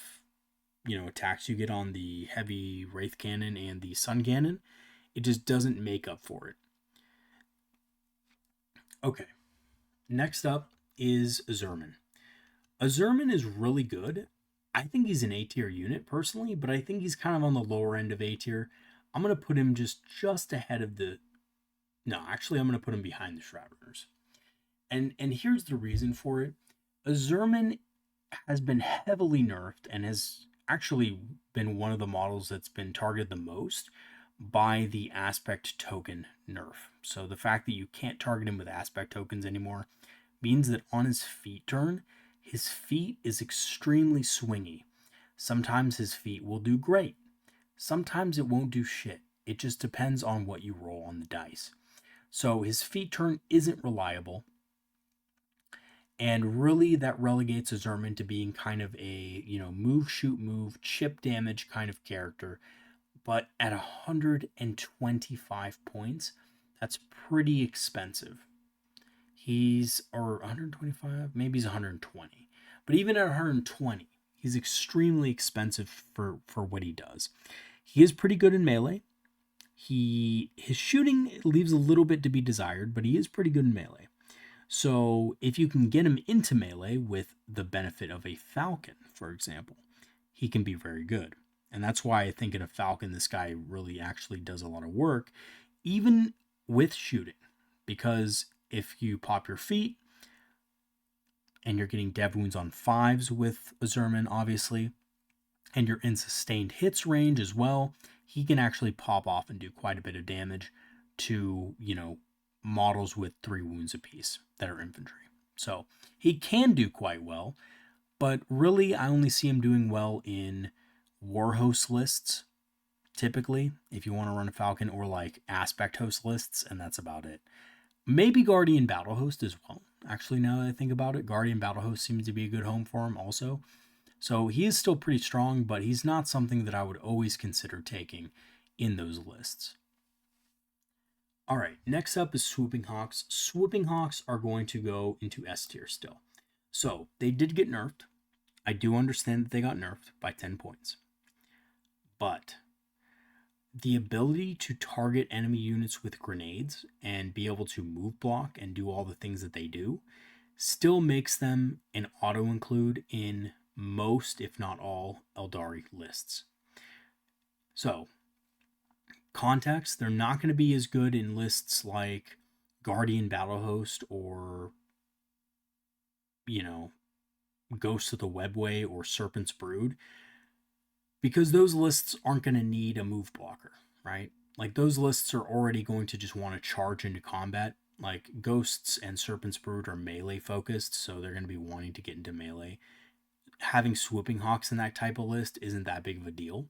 attacks you get on the heavy Wraith Cannon and the Sun Cannon, it just doesn't make up for it. Okay, next up is Azurman. Azurman is really good. I think he's an A tier unit personally, but I think he's kind of on the lower end of A tier. I'm going to put him just ahead of the... No, actually I'm going to put him behind the Shroudrunners. And here's the reason for it. Azurman has been heavily nerfed and has actually been one of the models that's been targeted the most by the aspect token nerf. So the fact that you can't target him with aspect tokens anymore means that on his feat turn, his feat is extremely swingy. Sometimes his feat will do great. Sometimes it won't do shit. It just depends on what you roll on the dice. So his feat turn isn't reliable. And really that relegates Azurman to being kind of a, move, shoot, move, chip damage kind of character. But at 125 points, that's pretty expensive. Or 125, maybe he's 120. But even at 120, he's extremely expensive for what he does. He is pretty good in melee. His shooting leaves a little bit to be desired, but he is pretty good in melee. So if you can get him into melee with the benefit of a Falcon, for example, he can be very good. And that's why I think in a Falcon, this guy really actually does a lot of work, even with shooting. Because if you pop your feet, and you're getting dev wounds on 5s with Azurman, obviously, and you're in sustained hits range as well, he can actually pop off and do quite a bit of damage to, models with 3 wounds apiece that are infantry. So he can do quite well, but really I only see him doing well in Warhost lists, typically, if you want to run a Falcon, or like Aspect Host lists, and that's about it. Maybe Guardian Battle Host as well. Actually, now that I think about it, Guardian Battle Host seems to be a good home for him also. So he is still pretty strong, but he's not something that I would always consider taking in those lists. All right, next up is Swooping Hawks. Swooping Hawks are going to go into S tier still. So they did get nerfed. I do understand that they got nerfed by 10 points. But the ability to target enemy units with grenades and be able to move block and do all the things that they do still makes them an auto-include in most, if not all, Aeldari lists. So, context, they're not going to be as good in lists like Guardian Battle Host or, Ghosts of the Webway or Serpent's Brood, because those lists aren't going to need a move blocker, right? Like, those lists are already going to just want to charge into combat. Like, Ghosts and Serpent's Brood are melee focused, so they're going to be wanting to get into melee. Having Swooping Hawks in that type of list isn't that big of a deal.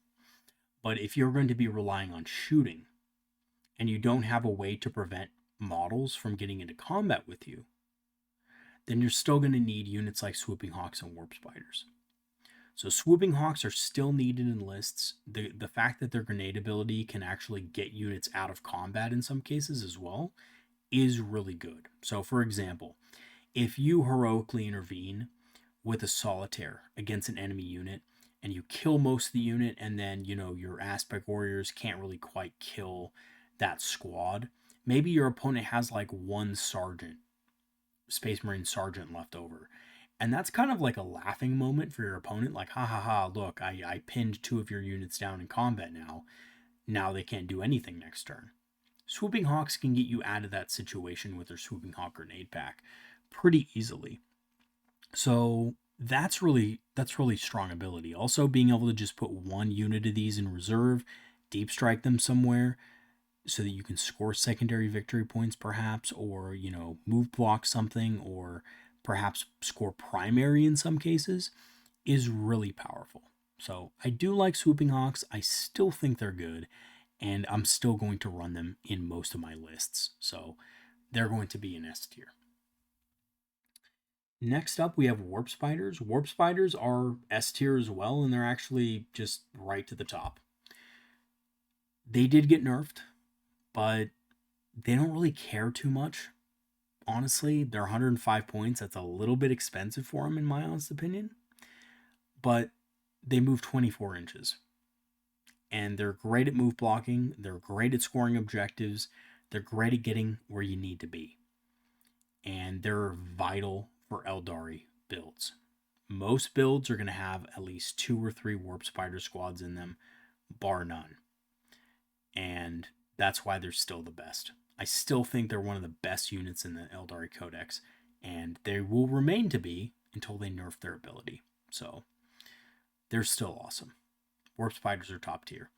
But if you're going to be relying on shooting, and you don't have a way to prevent models from getting into combat with you, then you're still going to need units like Swooping Hawks and Warp Spiders. So Swooping Hawks are still needed in lists. The fact that their grenade ability can actually get units out of combat in some cases as well is really good. So for example, if you heroically intervene with a Solitaire against an enemy unit, and you kill most of the unit, and then, your Aspect Warriors can't really quite kill that squad. Maybe your opponent has like one Sergeant, Space Marine Sergeant left over. And that's kind of like a laughing moment for your opponent. Like, ha ha ha, look, I pinned 2 of your units down in combat now. Now they can't do anything next turn. Swooping Hawks can get you out of that situation with their Swooping Hawk grenade pack pretty easily. So that's really strong ability. Also, being able to just put 1 unit of these in reserve, deep strike them somewhere, so that you can score secondary victory points, perhaps, or move block something, or perhaps score primary in some cases, is really powerful. So I do like Swooping Hawks. I still think they're good, and I'm still going to run them in most of my lists. So they're going to be in S tier. Next up, we have Warp Spiders. Warp Spiders are S tier as well, and they're actually just right to the top. They did get nerfed, but they don't really care too much. Honestly, they're 105 points. That's a little bit expensive for them, in my honest opinion. But they move 24 inches. And they're great at move blocking. They're great at scoring objectives. They're great at getting where you need to be. And they're vital for Aeldari builds. Most builds are going to have at least 2 or 3 Warp Spider squads in them, bar none. And that's why they're still the best. I still think they're one of the best units in the Aeldari Codex, and they will remain to be until they nerf their ability. So they're still awesome. Warp Spiders are top tier.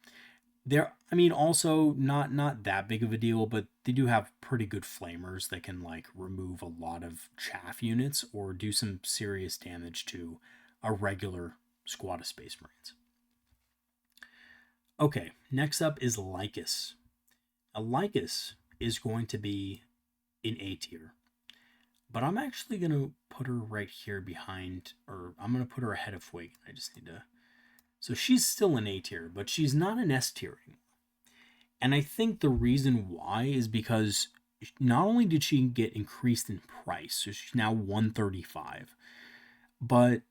They're, also not that big of a deal, but they do have pretty good flamers that can remove a lot of chaff units or do some serious damage to a regular squad of Space Marines. Okay, next up is Lycus. A Lycus is going to be in A tier, but I'm actually going to put her right here behind, or I'm going to put her ahead of Fuegan. I just need to... So she's still in A tier, but she's not in S tier anymore. And I think the reason why is because not only did she get increased in price, so she's now 135, but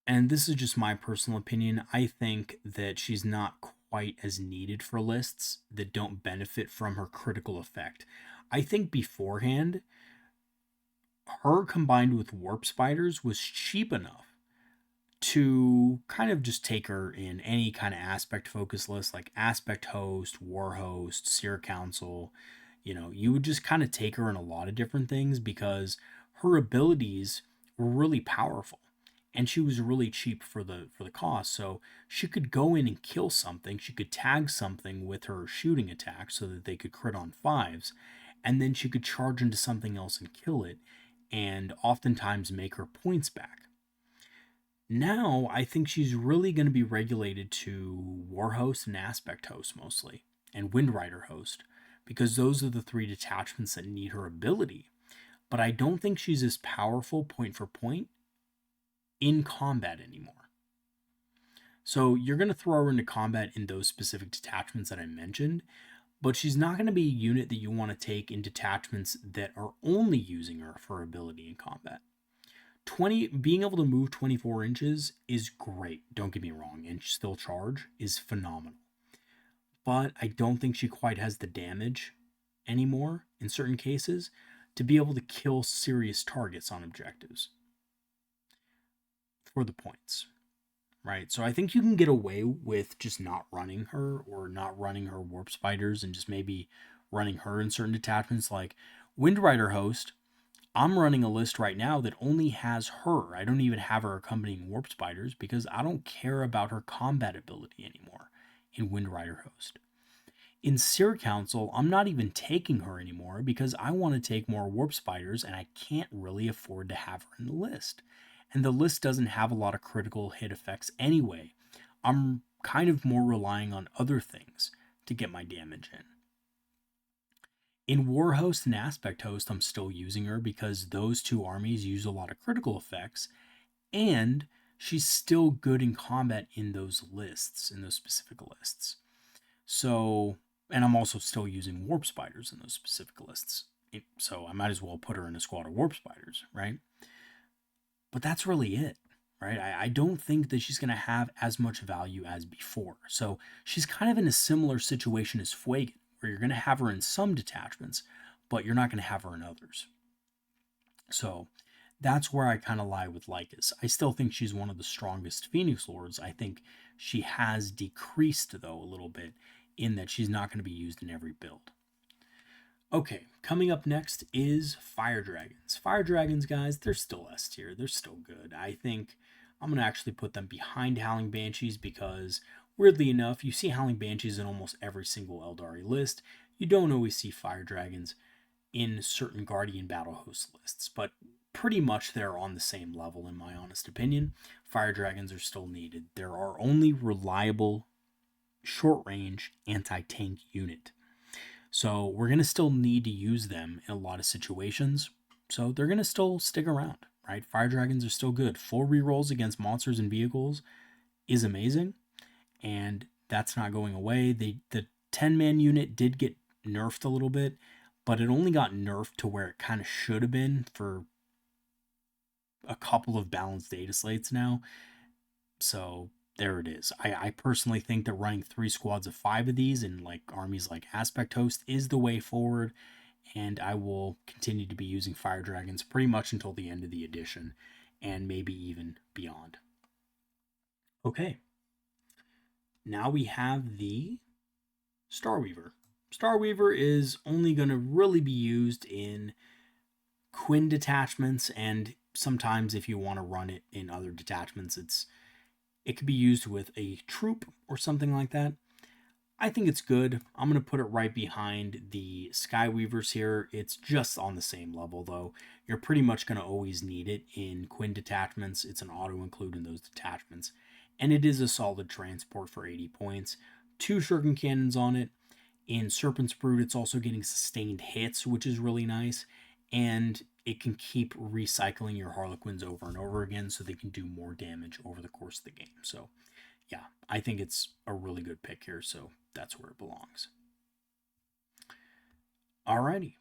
and this is just my personal opinion, I think that she's not quite as needed for lists that don't benefit from her critical effect. I think beforehand, her combined with Warp Spiders was cheap enough to kind of just take her in any kind of aspect focus list, like Aspect Host, War Host, Seer Council. You would just kind of take her in a lot of different things because her abilities were really powerful and she was really cheap for the cost. So she could go in and kill something. She could tag something with her shooting attack so that they could crit on fives, and then she could charge into something else and kill it, and oftentimes make her points back. Now, I think she's really going to be regulated to War Host and Aspect Host mostly, and Windrider Host, because those are the three detachments that need her ability. But I don't think she's as powerful point for point in combat anymore. So you're going to throw her into combat in those specific detachments that I mentioned, but she's not going to be a unit that you want to take in detachments that are only using her for ability in combat. Being able to move 24 inches is great, don't get me wrong, and still charge is phenomenal. But I don't think she quite has the damage anymore in certain cases to be able to kill serious targets on objectives for the points, right? So I think you can get away with just not running her, or not running her Warp Spiders, and just maybe running her in certain detachments like Windrider Host. I'm running a list right now that only has her. I don't even have her accompanying Warp Spiders because I don't care about her combat ability anymore in Windrider Host. In Seer Council, I'm not even taking her anymore because I want to take more Warp Spiders and I can't really afford to have her in the list. And the list doesn't have a lot of critical hit effects anyway. I'm kind of more relying on other things to get my damage in. In War Host and Aspect Host, I'm still using her because those two armies use a lot of critical effects, and she's still good in combat in those lists, in those specific lists. So, and I'm also still using Warp Spiders in those specific lists. So I might as well put her in a squad of Warp Spiders, right? But that's really it, right? I don't think that she's going to have as much value as before. So she's kind of in a similar situation as Fuegan, where you're going to have her in some detachments, but you're not going to have her in others. So that's where I kind of lie with Lycus. I still think she's one of the strongest Phoenix Lords. I think she has decreased, though, a little bit in that she's not going to be used in every build. Okay, coming up next is Fire Dragons. Fire Dragons, guys, they're still S tier. They're still good. I think I'm going to actually put them behind Howling Banshees because, weirdly enough, you see Howling Banshees in almost every single Aeldari list. You don't always see Fire Dragons in certain Guardian Battle Host lists, but pretty much they're on the same level in my honest opinion. Fire Dragons are still needed. There are only reliable short-range anti-tank unit. So we're going to still need to use them in a lot of situations. So they're going to still stick around, right? Fire Dragons are still good. Full rerolls against monsters and vehicles is amazing, and that's not going away. The 10-man unit did get nerfed a little bit, but it only got nerfed to where it kind of should have been for a couple of balanced data slates now. So there it is. I personally think that running 3 squads of 5 of these in like armies like Aspect Host is the way forward, and I will continue to be using Fire Dragons pretty much until the end of the edition, and maybe even beyond. Okay. Now we have the Starweaver. Starweaver is only going to really be used in Quinn detachments, and sometimes if you want to run it in other detachments, it could be used with a troop or something like that. I think it's good. I'm going to put it right behind the Skyweavers here. It's just on the same level, though. You're pretty much going to always need it in Quinn detachments. It's an auto-include in those detachments. And it is a solid transport for 80 points. 2 shuriken cannons on it. In Serpent's Brood, it's also getting sustained hits, which is really nice. And it can keep recycling your Harlequins over and over again so they can do more damage over the course of the game. So, yeah, I think it's a really good pick here, so that's where it belongs. Alrighty.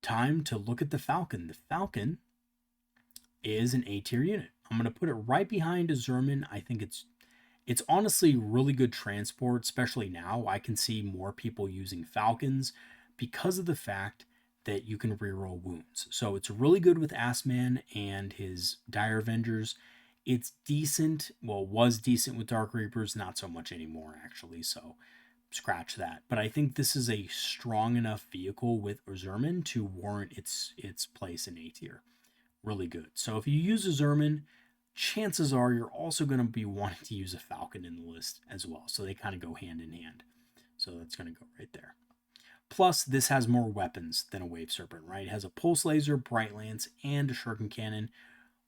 Time to look at the Falcon. The Falcon is an A-tier unit. I'm going to put it right behind a Zerman. I think it's honestly really good transport, especially now. I can see more people using Falcons because of the fact that you can reroll wounds. So it's really good with Assman and his Dire Avengers. It's decent. Well, was decent with Dark Reapers, not so much anymore, actually. So scratch that. But I think this is a strong enough vehicle with Zerman to warrant its place in A tier. Really good. So if you use a Zerman, chances are you're also going to be wanting to use a Falcon in the list as well. So they kind of go hand in hand. So that's going to go right there. Plus, this has more weapons than a Wave Serpent, right? It has a Pulse Laser, Bright Lance, and a Shuriken Cannon,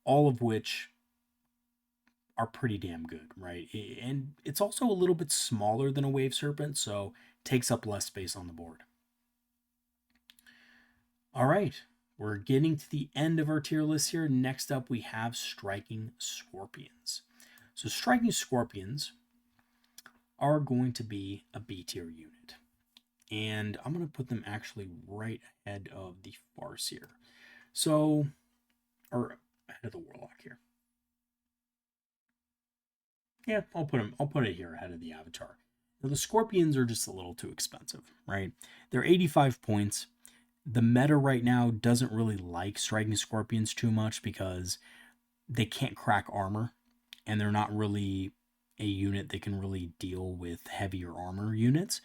all of which are pretty damn good, right? And it's also a little bit smaller than a Wave Serpent, so takes up less space on the board. All right, we're getting to the end of our tier list here. Next up, we have Striking Scorpions. So Striking Scorpions are going to be a B tier unit. And I'm going to put them actually right ahead of the Farseer. So, or ahead of the Warlock here. Yeah, I'll put it here ahead of the Avatar. Now, the Scorpions are just a little too expensive, right? They're 85 points. The meta right now doesn't really like Striking Scorpions too much because they can't crack armor, and they're not really a unit that can really deal with heavier armor units.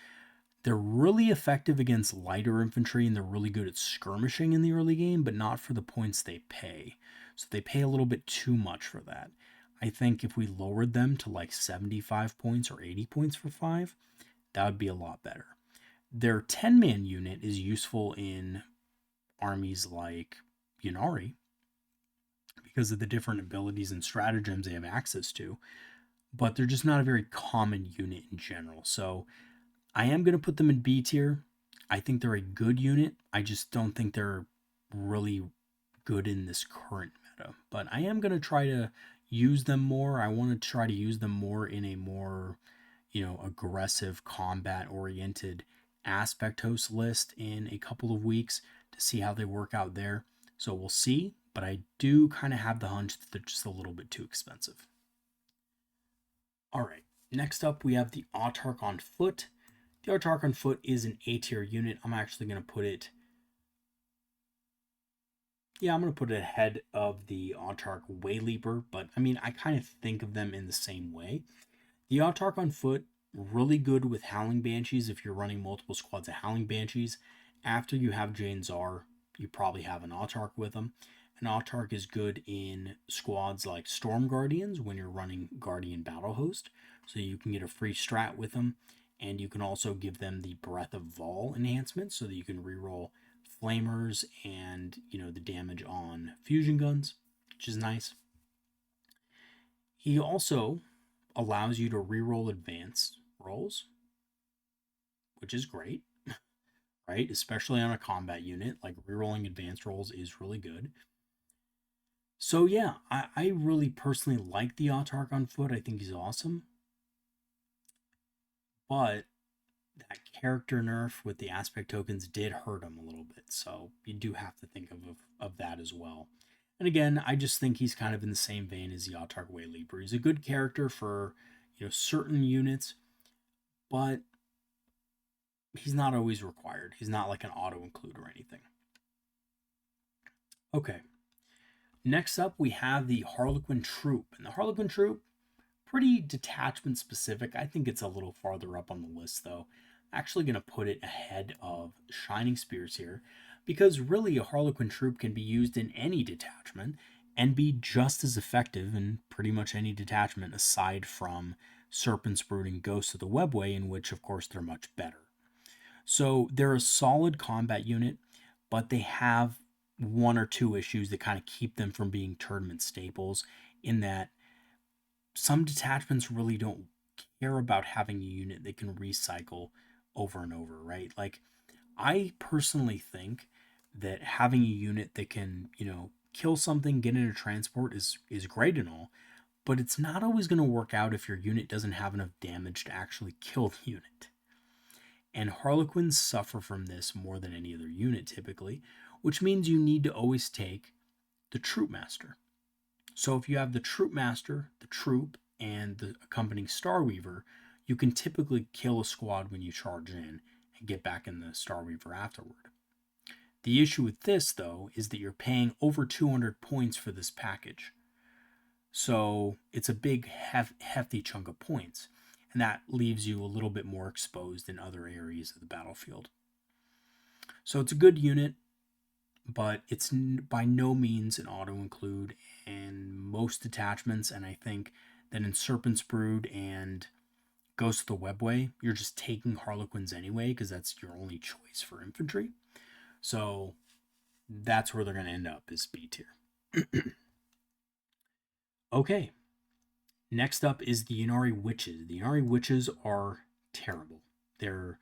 They're really effective against lighter infantry, and they're really good at skirmishing in the early game, but not for the points they pay. So they pay a little bit too much for that. I think if we lowered them to like 75 points or 80 points for 5, that would be a lot better. Their 10-man unit is useful in armies like Ynnari because of the different abilities and stratagems they have access to, but they're just not a very common unit in general. So I am going to put them in B tier. I think they're a good unit. I just don't think they're really good in this current meta. But I am going to try to use them more. I want to try to use them more in a more, aggressive combat-oriented aspect host list in a couple of weeks to see how they work out there. So we'll see, but I do kind of have the hunch that they're just a little bit too expensive. All right, next up we have the Autarch on foot. The Autarch on foot is an A tier unit. I'm actually going to put it... Yeah, I'm going to put it ahead of the Autarch Wayleaper, but I mean, I kind of think of them in the same way. The Autarch on foot, really good with Howling Banshees if you're running multiple squads of Howling Banshees. After you have Jane Czar, you probably have an Autarch with them. An Autarch is good in squads like Storm Guardians when you're running Guardian Battle Host, so you can get a free strat with them. And you can also give them the Breath of Vol enhancement so that you can reroll flamers and, the damage on fusion guns, which is nice. He also allows you to reroll advanced rolls, which is great, right? Especially on a combat unit, like rerolling advanced rolls is really good. So yeah, I really personally like the Autarch on foot. I think he's awesome. But that character nerf with the aspect tokens did hurt him a little bit, so you do have to think of that as well. And again, I just think he's kind of in the same vein as the Autarch Wayleaper. He's a good character for certain units, but he's not always required. He's not like an auto include or anything. Okay. Next up, we have the Harlequin Troop, and the Harlequin Troop, pretty detachment specific. I think it's a little farther up on the list though. Actually going to put it ahead of Shining Spiritseer because really a Harlequin Troop can be used in any detachment and be just as effective in pretty much any detachment aside from Serpent's Brood and Ghosts of the Webway, in which of course they're much better. So they're a solid combat unit, but they have one or two issues that kind of keep them from being tournament staples, in that some detachments really don't care about having a unit that can recycle over and over, right? Like, I personally think that having a unit that can, kill something, get into transport is great and all, but it's not always going to work out if your unit doesn't have enough damage to actually kill the unit. And Harlequins suffer from this more than any other unit typically, which means you need to always take the Troop Master. So if you have the Troop Master, the Troop, and the accompanying Starweaver, you can typically kill a squad when you charge in and get back in the Starweaver afterward. The issue with this, though, is that you're paying over 200 points for this package. So it's a big, hefty chunk of points, and that leaves you a little bit more exposed in other areas of the battlefield. So it's a good unit, but it's by no means an auto-include in most detachments, and I think that in Serpent's Brood and Ghost of the Webway, you're just taking Harlequins anyway, because that's your only choice for infantry. So that's where they're going to end up, is B tier. Okay, next up is the Ynnari Witches. The Ynnari Witches are terrible. They're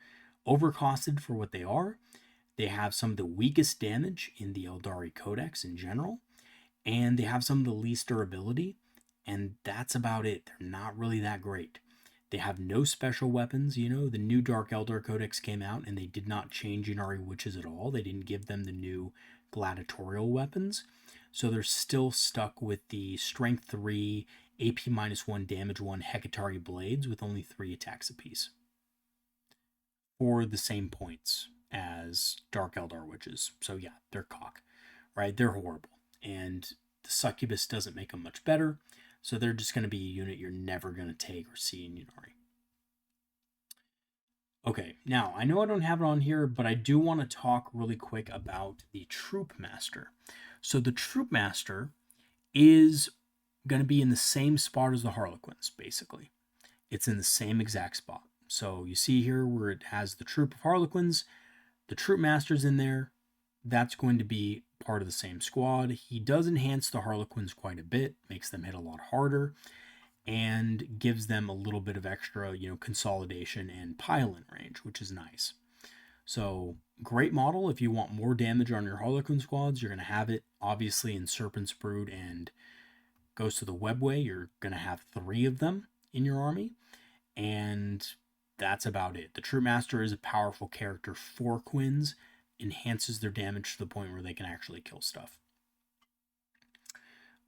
overcosted for what they are. They have some of the weakest damage in the Aeldari Codex in general, and they have some of the least durability, and that's about it. They're not really that great. They have no special weapons. You know, the new Dark Eldar Codex came out, and they did not change Ynnari Witches at all. They didn't give them the new gladiatorial weapons. So they're still stuck with the Strength 3, AP -1, Damage 1 Hecatari Blades with only 3 attacks apiece. For the same points as Dark Eldar Witches. So yeah, they're cock, right? They're horrible. And the Succubus doesn't make them much better. So they're just going to be a unit you're never going to take or see in Ynnari. Okay, now I know I don't have it on here, but I do want to talk really quick about the Troop Master. So the Troop Master is going to be in the same spot as the Harlequins, basically. It's in the same exact spot. So you see here where it has the Troop of Harlequins, the Troop Master's in there. That's going to be part of the same squad. He does enhance the Harlequins quite a bit, makes them hit a lot harder, and gives them a little bit of extra, consolidation and pile-in range, which is nice. So, great model. If you want more damage on your Harlequin squads, you're going to have it. Obviously, in Serpent's Brood and Ghost of the Webway, you're going to have 3 of them in your army. And that's about it. The Troop Master is a powerful character for Quins, enhances their damage to the point where they can actually kill stuff.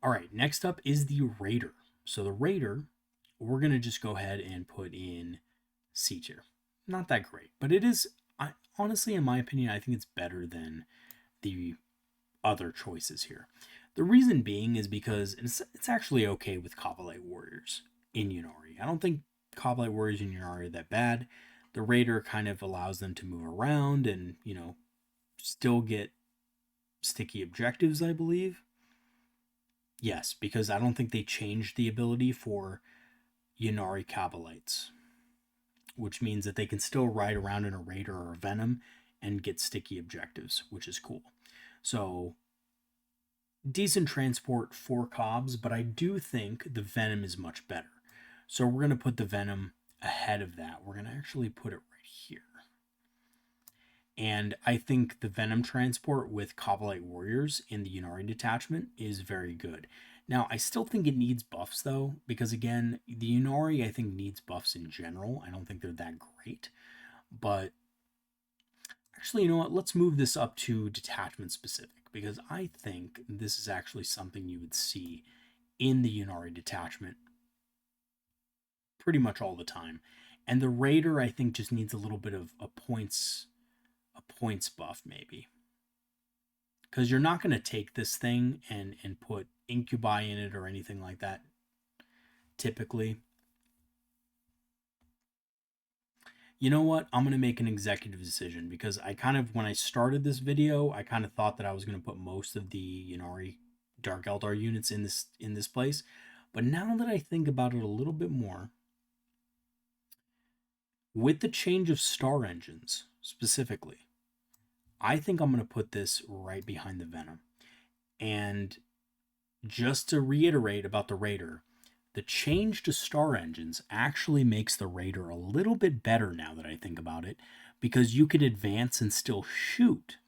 All right, next up is the Raider. So the Raider, we're going to just go ahead and put in C tier. Not that great, but it is, honestly, in my opinion, I think it's better than the other choices here. The reason being is because it's actually okay with Covalite Warriors in Ynnari. I don't think Covalite Warriors in Ynnari are that bad. The Raider kind of allows them to move around and, still get sticky objectives, I believe. Yes, because I don't think they changed the ability for Ynnari Cavalites, which means that they can still ride around in a Raider or a Venom and get sticky objectives, which is cool. So, decent transport for Cobbs, but I do think the Venom is much better. So we're going to put the Venom ahead of that. We're going to actually put it right here. And I think the Venom transport with Covalite Warriors in the Ynnari detachment is very good. Now, I still think it needs buffs, though, because, again, the Ynnari, I think, needs buffs in general. I don't think they're that great. But, actually, you know what? Let's move this up to detachment specific, because I think this is actually something you would see in the Ynnari detachment pretty much all the time. And the Raider, I think, just needs a little bit of a points buff, maybe. Because you're not going to take this thing and put Incubi in it or anything like that, typically. You know what? I'm going to make an executive decision, because when I started this video, I kind of thought that I was going to put most of the Ynnari Dark Eldar units in this place. But now that I think about it a little bit more, with the change of star engines specifically, I think I'm going to put this right behind the Venom. And just to reiterate about the Raider, the change to star engines actually makes the Raider a little bit better now that I think about it, because you can advance and still shoot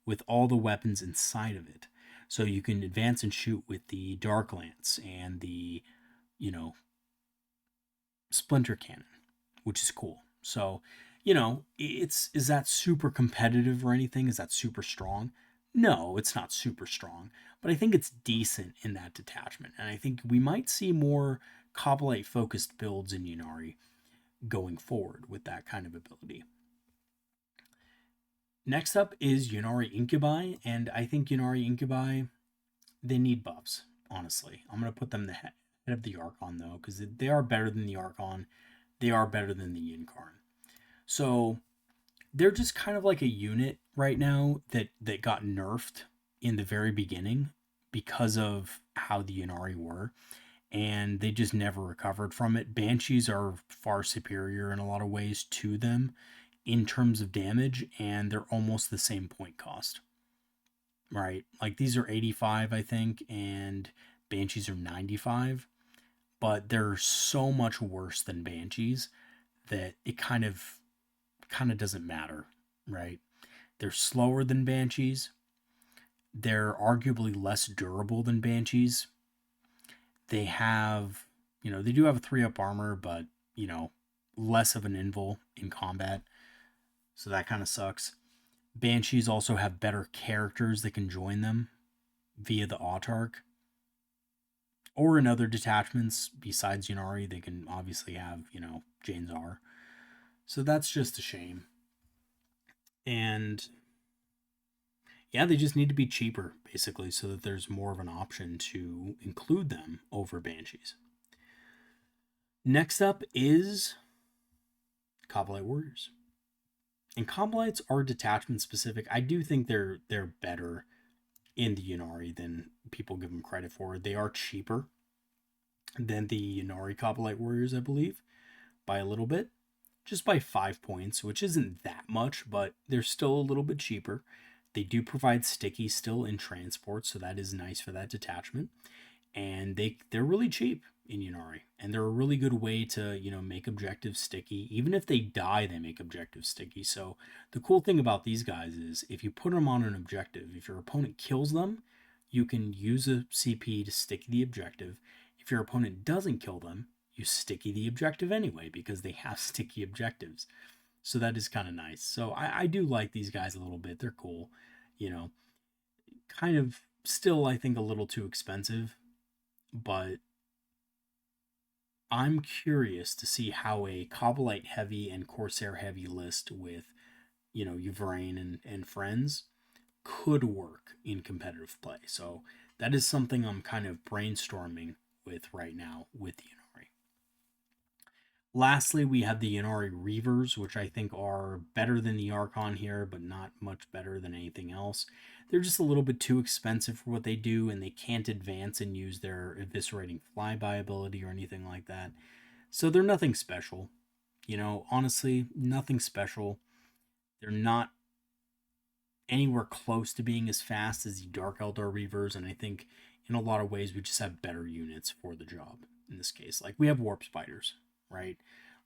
with all the weapons inside of it. So you can advance and shoot with the Dark Lance and the, Splinter Cannon, which is cool. So, is that super competitive or anything? Is that super strong? No, it's not super strong, but I think it's decent in that detachment. And I think we might see more Coblite focused builds in Ynnari going forward with that kind of ability. Next up is Ynnari Incubi, and I think Ynnari Incubi, they need buffs, honestly. I'm going to put them the head of the Archon, though, because they are better than the Archon. They are better than the Ycarne. So they're just kind of like a unit right now that got nerfed in the very beginning because of how the Ynnari were, and they just never recovered from it. Banshees are far superior in a lot of ways to them in terms of damage, and they're almost the same point cost. Right? Like these are 85, I think, and Banshees are 95, but they're so much worse than Banshees that it kind of doesn't matter, right? They're slower than Banshees. They're arguably less durable than Banshees. They have, they do have a 3-up armor, but, less of an invul in combat. So that kind of sucks. Banshees also have better characters that can join them via the Autarch. Or in other detachments besides Ynnari, they can obviously have, Jane's R. So that's just a shame. And yeah, they just need to be cheaper, basically, so that there's more of an option to include them over Banshees. Next up is Coblite Warriors. And Coblites are detachment specific. I do think they're better in the Ynnari than people give them credit for. They are cheaper than the Ynnari Coblite Warriors, I believe, by a little bit. Just by 5 points, which isn't that much, but they're still a little bit cheaper. They do provide sticky still in transport, so that is nice for that detachment. And they're really cheap in Ynnari, and they're a really good way to make objectives sticky. Even if they die, they make objectives sticky. So the cool thing about these guys is if you put them on an objective, if your opponent kills them, you can use a CP to sticky the objective. If your opponent doesn't kill them, you sticky the objective anyway because they have sticky objectives. So that is kind of nice. So I do like these guys a little bit. They're cool. Kind of still, I think, a little too expensive. But I'm curious to see how a Coblite heavy and Corsair heavy list with, Yvraine and friends could work in competitive play. So that is something I'm kind of brainstorming with right now with the Ynnari. Lastly, we have the Ynnari Reavers, which I think are better than the Archon here, but not much better than anything else. They're just a little bit too expensive for what they do, and they can't advance and use their eviscerating flyby ability or anything like that. So they're nothing special. Honestly, nothing special. They're not anywhere close to being as fast as the Dark Eldar Reavers, and I think in a lot of ways we just have better units for the job in this case. Like we have Warp Spiders, right?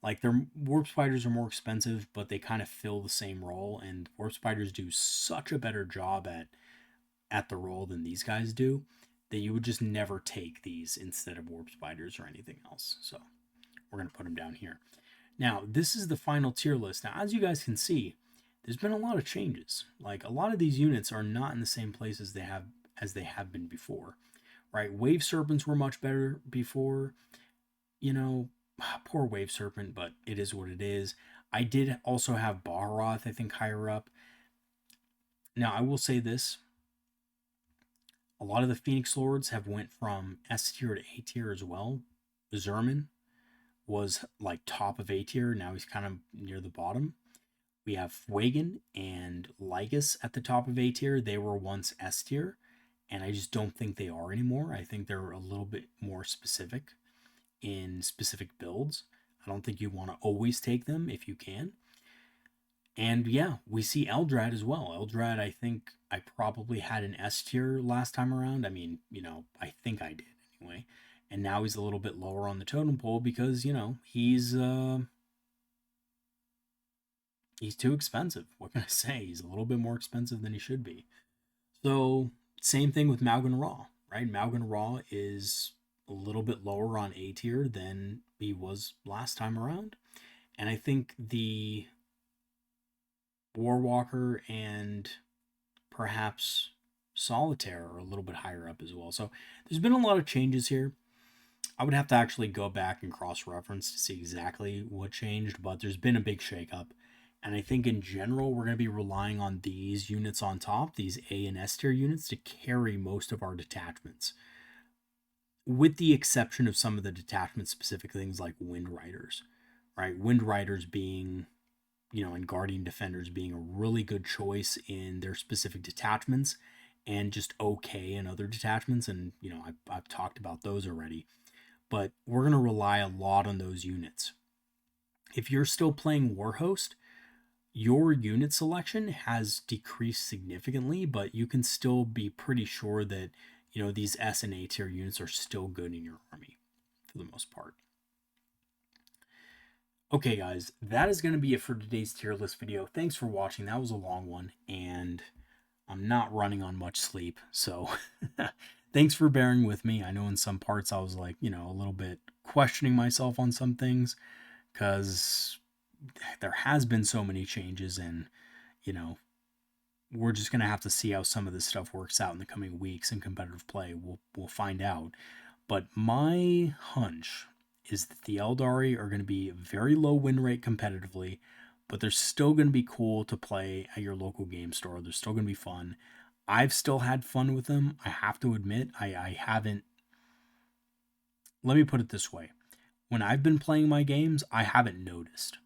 Like their Warp Spiders are more expensive, but they kind of fill the same role, and Warp Spiders do such a better job at the role than these guys do that you would just never take these instead of Warp Spiders or anything else. So we're going to put them down here. Now, this is the final tier list. Now, as you guys can see, there's been a lot of changes. Like a lot of these units are not in the same place as they have been before, right? Wave Serpents were much better before. Poor Wave Serpent, but it is what it is. I did also have Baharoth, I think, higher up. Now, I will say this. A lot of the Phoenix Lords have went from S tier to A tier as well. Zerman was like top of A tier. Now he's kind of near the bottom. We have Fuegan and Lygus at the top of A tier. They were once S tier, and I just don't think they are anymore. I think they're a little bit more specific in specific builds. I don't think you want to always take them if you can. And yeah, we see Eldrad as well. Eldrad, I think I probably had an S tier last time around. I mean, I think I did anyway. And now he's a little bit lower on the totem pole because, he's too expensive. What can I say? He's a little bit more expensive than he should be. So, same thing with Malgan Raw, right? Malgan Raw is a little bit lower on A tier than he was last time around. And I think the Warwalker and perhaps Solitaire are a little bit higher up as well. So there's been a lot of changes here. I would have to actually go back and cross-reference to see exactly what changed, but there's been a big shakeup. And I think in general, we're going to be relying on these units on top, these A and S tier units, to carry most of our detachments. With the exception of some of the detachment-specific things like Wind Riders, right? Wind Riders being, and Guardian Defenders being a really good choice in their specific detachments and just okay in other detachments. And, I've talked about those already. But we're going to rely a lot on those units. If you're still playing Warhost, your unit selection has decreased significantly, but you can still be pretty sure that, these S and A tier units are still good in your army for the most part. Okay, guys, that is going to be it for today's tier list video. Thanks for watching. That was a long one, and I'm not running on much sleep, so thanks for bearing with me. I know in some parts I was like, a little bit questioning myself on some things because there has been so many changes, and, we're just going to have to see how some of this stuff works out in the coming weeks in competitive play. We'll find out. But my hunch is that the Aeldari are going to be very low win rate competitively, but they're still going to be cool to play at your local game store. They're still going to be fun. I've still had fun with them. I have to admit, I haven't. Let me put it this way. When I've been playing my games, I haven't noticed.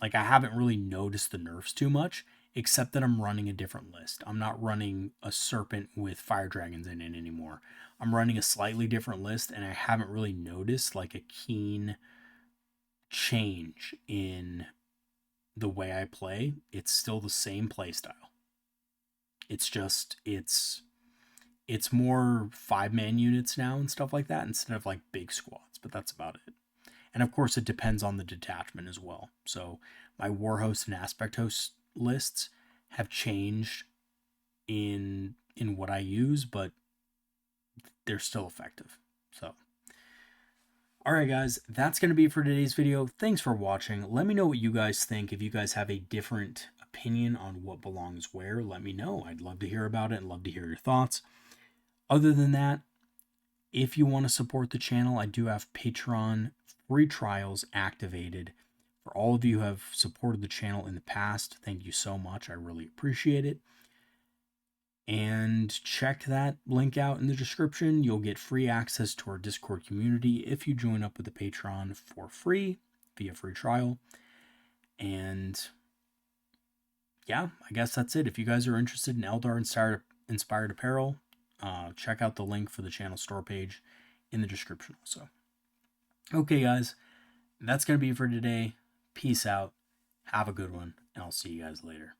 Like, I haven't really noticed the nerfs too much, except that I'm running a different list. I'm not running a Serpent with Fire Dragons in it anymore. I'm running a slightly different list, and I haven't really noticed like a keen change in the way I play. It's still the same play style. It's just, it's more 5-man units now and stuff like that instead of like big squads, but that's about it. And of course, it depends on the detachment as well. So my Warhost and Aspect Host lists have changed in what I use, but they're still effective. So, all right, guys, that's going to be for today's video. Thanks for watching. Let me know what you guys think. If you guys have a different opinion on what belongs where, let me know. I'd love to hear about it and love to hear your thoughts. Other than that, if you want to support the channel, I do have Patreon free trials activated. For all of you who have supported the channel in the past, thank you so much. I really appreciate it. And check that link out in the description. You'll get free access to our Discord community if you join up with the Patreon for free via free trial. And yeah, I guess that's it. If you guys are interested in Eldar inspired apparel, check out the link for the channel store page in the description also. Okay, guys, that's going to be it for today. Peace out. Have a good one, and I'll see you guys later.